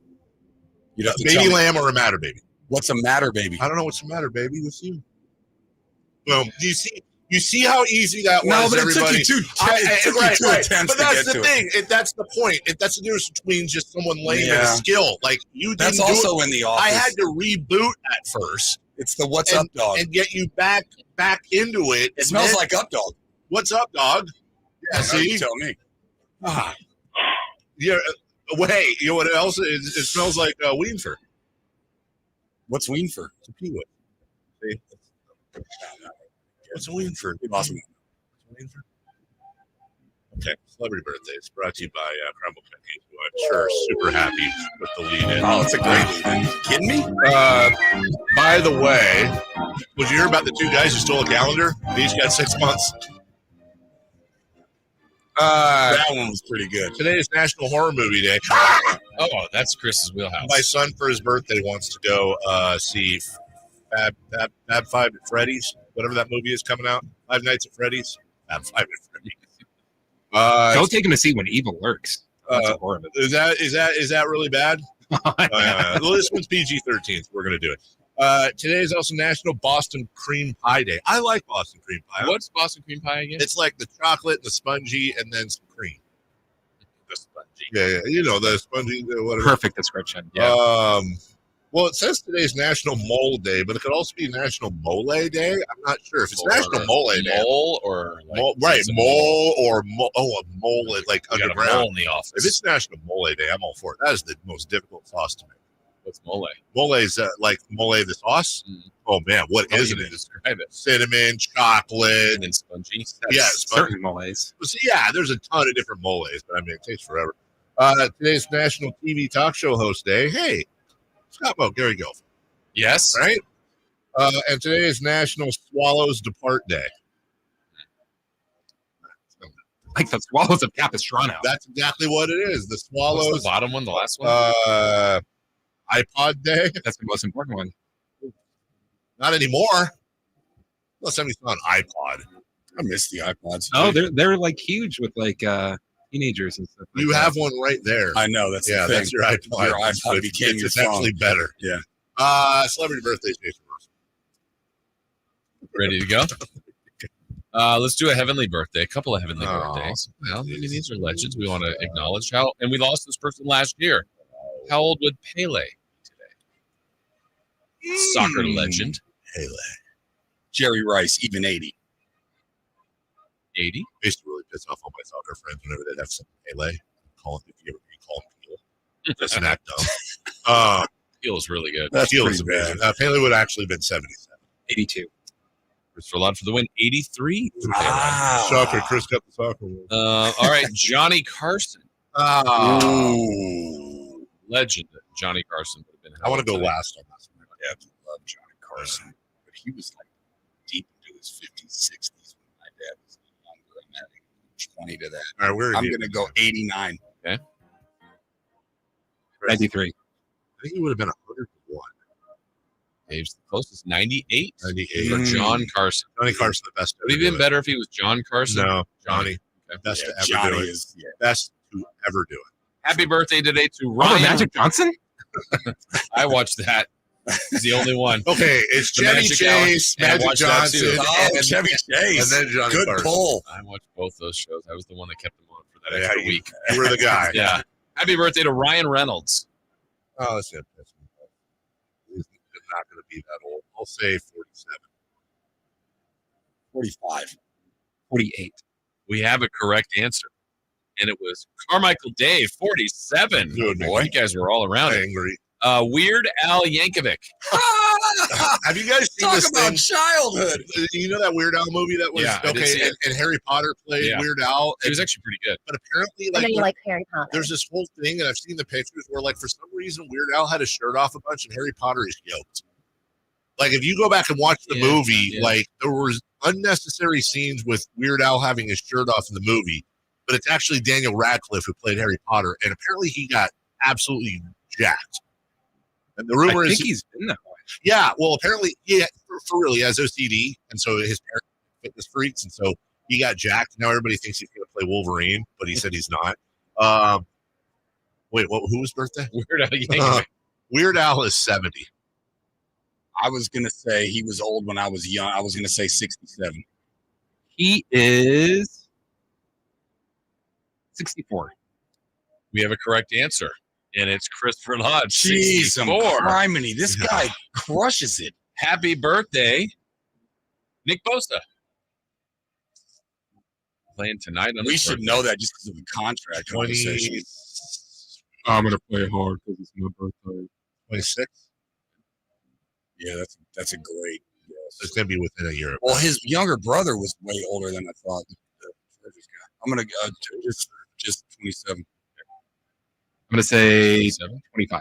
You'd have A to baby tell me. lamb or a matter baby? What's a matter baby? I don't know what's the matter, baby. With you. Well, do you see? You see how easy that was, No, but everybody. it took you two attempts But that's to get the to thing. That's the point. That's the difference between just someone lame and a Yeah. skill. Like you didn't That's do also it. in The Office. I had to reboot at first. It's the what's up dog. And get you back into it. It smells like up dog. What's up, dog? Yeah, see? You tell me. Ah. Yeah. Wait, you know what else? It smells like Weenfer. What's Weenfer? It's a peanut. See? What's a Weenfer? Awesome. Okay, Celebrity Birthdays brought to you by Crumble Cookies, who I'm sure is super happy with the lead in. Oh, it's a great lead in. You kidding me? By the way, did you hear about the two guys who stole a calendar? They each got 6 months. That one was pretty good. Today is National Horror Movie Day. Oh, that's Chris's wheelhouse. My son, for his birthday, wants to go see Fab Five at Freddy's, whatever that movie is coming out. Five Nights at Freddy's. Fab Five at Freddy's. Don't take him to see When Evil Lurks. That's a horror movie. Is that really bad? Well, this one's PG-13. So we're gonna do it. Today is also National Boston Cream Pie Day. I like Boston Cream Pie. What's Boston cream pie again? It's like the chocolate, the spongy, and then some cream. The spongy. Yeah, you know the spongy, whatever. Perfect description. Yeah. Well, it says today is National Mole Day, but it could also be National Mole Day. I'm not sure if it's National Mole Day. Mole or like right, mole or a mole like we got a underground. mole in the office. If it's National Mole Day, I'm all for it. That is the most difficult sauce to make. What's mole? Mole is like mole the sauce. Oh man, what isn't it? Describe it. Cinnamon, chocolate, And spongy. yeah, Certain moles. So, yeah, there's a ton of different moles, but I mean, it takes forever. Today's National TV Talk Show Host Day. Hey, Scott Moe, Gary Gelf. Yes. Right? And today is National Swallows Depart Day. Like the Swallows of Capistrano. That's exactly what it is. The Swallows. What's the bottom one? The last one? iPod Day. That's the most important one. Not anymore. Unless somebody's on iPod. I miss the iPods. Oh, they're like huge with like teenagers and stuff. Like You that. have one right there. I know. That's Yeah, the thing. that's your iPod. Your iPod became your it's phone. actually better. Yeah. Celebrity birthdays, Jason Ross. Ready to go? Let's do a heavenly birthday. A couple of heavenly birthdays. Well, I mean, these are legends. We want to acknowledge how, and we lost this person last year. How old would Pele be today? Soccer legend. Pele. Jerry Rice, even 80. 80. I used to really piss off all my soccer friends whenever they'd have some Pele. Call him if you ever call him Peel. Just an act dumb. Feels really good. That's Peel pretty is amazing. Pele would have actually been 77. 82. Christopher Ladd for the win. 83. Shocker. Chris got the soccer one. All right. Johnny Carson. Ooh. Legend. Johnny Carson would have been. I want to go last on this one. Yeah, I love Johnny Carson. But he was like deep into his 50s, 60s when my dad was younger. I'm adding 20 to that. All right, I'm going to go 89. Okay. 93. I think he would have been 101. Dave's the closest. 98. 98. For John Carson. Johnny Carson, the best. Would he have been better if he was John Carson? No, Johnny. Okay. Best to ever Johnny do it. is, yeah. Best to ever do it. Happy birthday today to Oh, Ryan. Magic Johnson? I watched that. He's the only one. Okay, it's The Chevy Magic Hour. Chase, And I Magic watched that Johnson, too. Oh, and, Chevy Chase. and then Johnny Good Carson. pull. I watched both those shows. I was the one that kept them on for that Yeah, extra you- week. You were the guy. Yeah. Happy birthday to Ryan Reynolds. Oh, that's it. He's not going to be that old. I'll say 47. 45. 48. We have a correct answer. and it was Carmichael Dave, 47. Good boy. You guys were all around it. Angry. Weird Al Yankovic. Have you guys seen Talk this about thing? childhood. You know that Weird Al movie that was Yeah, I did see okay, it. and Harry Potter played Weird Al. He was actually pretty good. But apparently, I know you like like Harry Potter. there's this whole thing, and I've seen the pictures where, like, for some reason, Weird Al had his shirt off a bunch, and Harry Potter is yoked. Like, if you go back and watch the movie, like, there was unnecessary scenes with Weird Al having his shirt off in the movie, but it's actually Daniel Radcliffe who played Harry Potter, and apparently he got absolutely jacked. And the rumor is he's been that way. Yeah, well, apparently, for real, he has OCD, and so his parents are fitness freaks, and so he got jacked. Now everybody thinks he's going to play Wolverine, but he said he's not. Wait, whose birthday? Weird Al Yankovic. Weird Al is 70. I was going to say he was old when I was young. I was going to say 67. He is 64. We have a correct answer, and it's Christopher Lodge, Jeez, 64. criminy. This guy crushes it. Happy birthday, Nick Bosa. Playing tonight on We his should birthday. know that just because of the contract conversation. I'm gonna play hard because it's my birthday. 26. Yeah, that's a great guess. It's going to be within a year. Well, his younger brother was way older than I thought. The Chargers guy. I'm gonna just 27. I'm going to say 27. 25.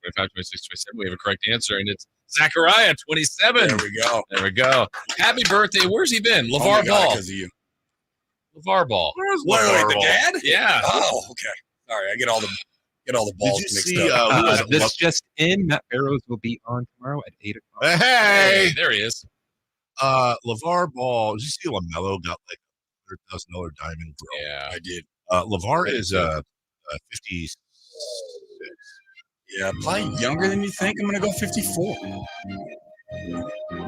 25, 26, 27. We have a correct answer, and it's Zachariah, 27. There we go. There we go. Happy birthday. Where's he been? Oh LeVar my God, Ball. because of you. LeVar Ball. Where's Wait, LeVar the Ball? dad? Yeah. Oh, okay. Sorry, I get all the balls Did you mixed see, up. who was it? This just in. Matt Barrows will be on tomorrow at 8 o'clock. Hey! There he is. LeVar Ball. Did you see LaMelo got like $100,000 diamond grill? Yeah. I did. LeVar is 56. Yeah, probably younger than you think. I'm gonna go 54.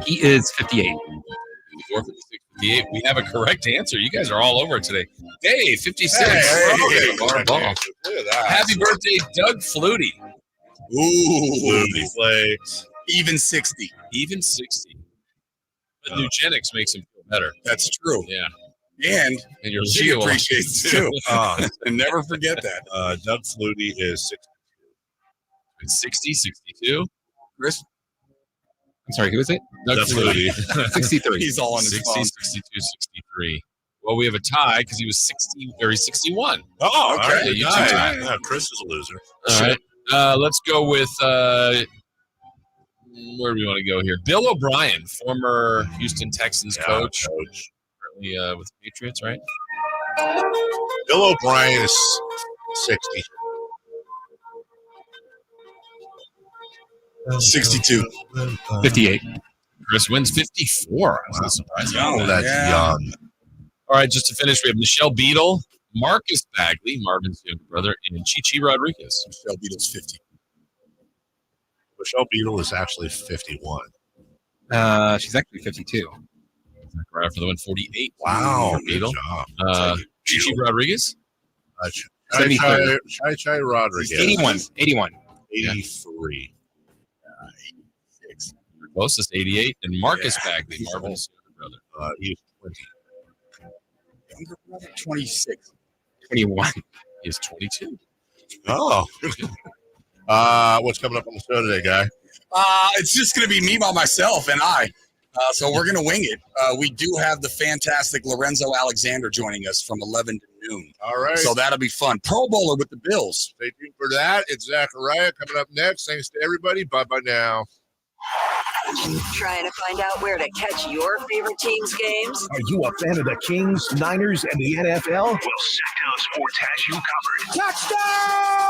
He is 58. 54, 56, 58. We have a correct answer. You guys are all over it today. Dave, 56. Hey, LeVar Ball. Look at that. Happy birthday, Doug Flutie. Flutie flakes. Even 60. Even 60. But Nugenics makes him feel better. That's true. Yeah. And your she legal appreciates it too. And never forget that. Doug Flutie is 60. It's 60, 62. Chris? I'm sorry, who is it? Doug Flutie. 63. He's all on his 60, phone. 62, 63. Well, we have a tie because he was 60 or he's 61. Oh, Okay. all right. Yeah, you Nice. two. Yeah, Chris is a loser. All right. Let's go with where do we want to go here? Bill O'Brien, former Houston Texans coach. Currently with the Patriots, right? Bill O'Brien is 60. 62. 58. Chris wins 54. I was a little surprised. Oh, that's young. All right, just to finish, we have Michelle Beadle, Marcus Bagley, Marvin's younger brother, and Chichi Rodriguez. Michelle Beadle's 50. Michelle Beadle is actually 51. She's actually 52. Right for the win, 48. Wow, for Beadle. good job. Chichi Rodriguez. Chai Rodriguez. 81. 81. 83. Closest 88, and Marcus Bagley, Marvin's younger brother. He's 20. Younger brother, 26. 21. He's 22. Oh. What's coming up on the show today, guy? It's just going to be me by myself and I. So we're going to wing it. We do have the fantastic Lorenzo Alexander joining us from 11 to noon. All right. So that'll be fun. Pro Bowler with the Bills. Stay tuned for that. It's Zachariah coming up next. Thanks to everybody. Bye-bye now. Trying to find out where to catch your favorite team's games? Are you a fan of the Kings, Niners, and the NFL? Well, Sactown Sports has you covered. Touchdown!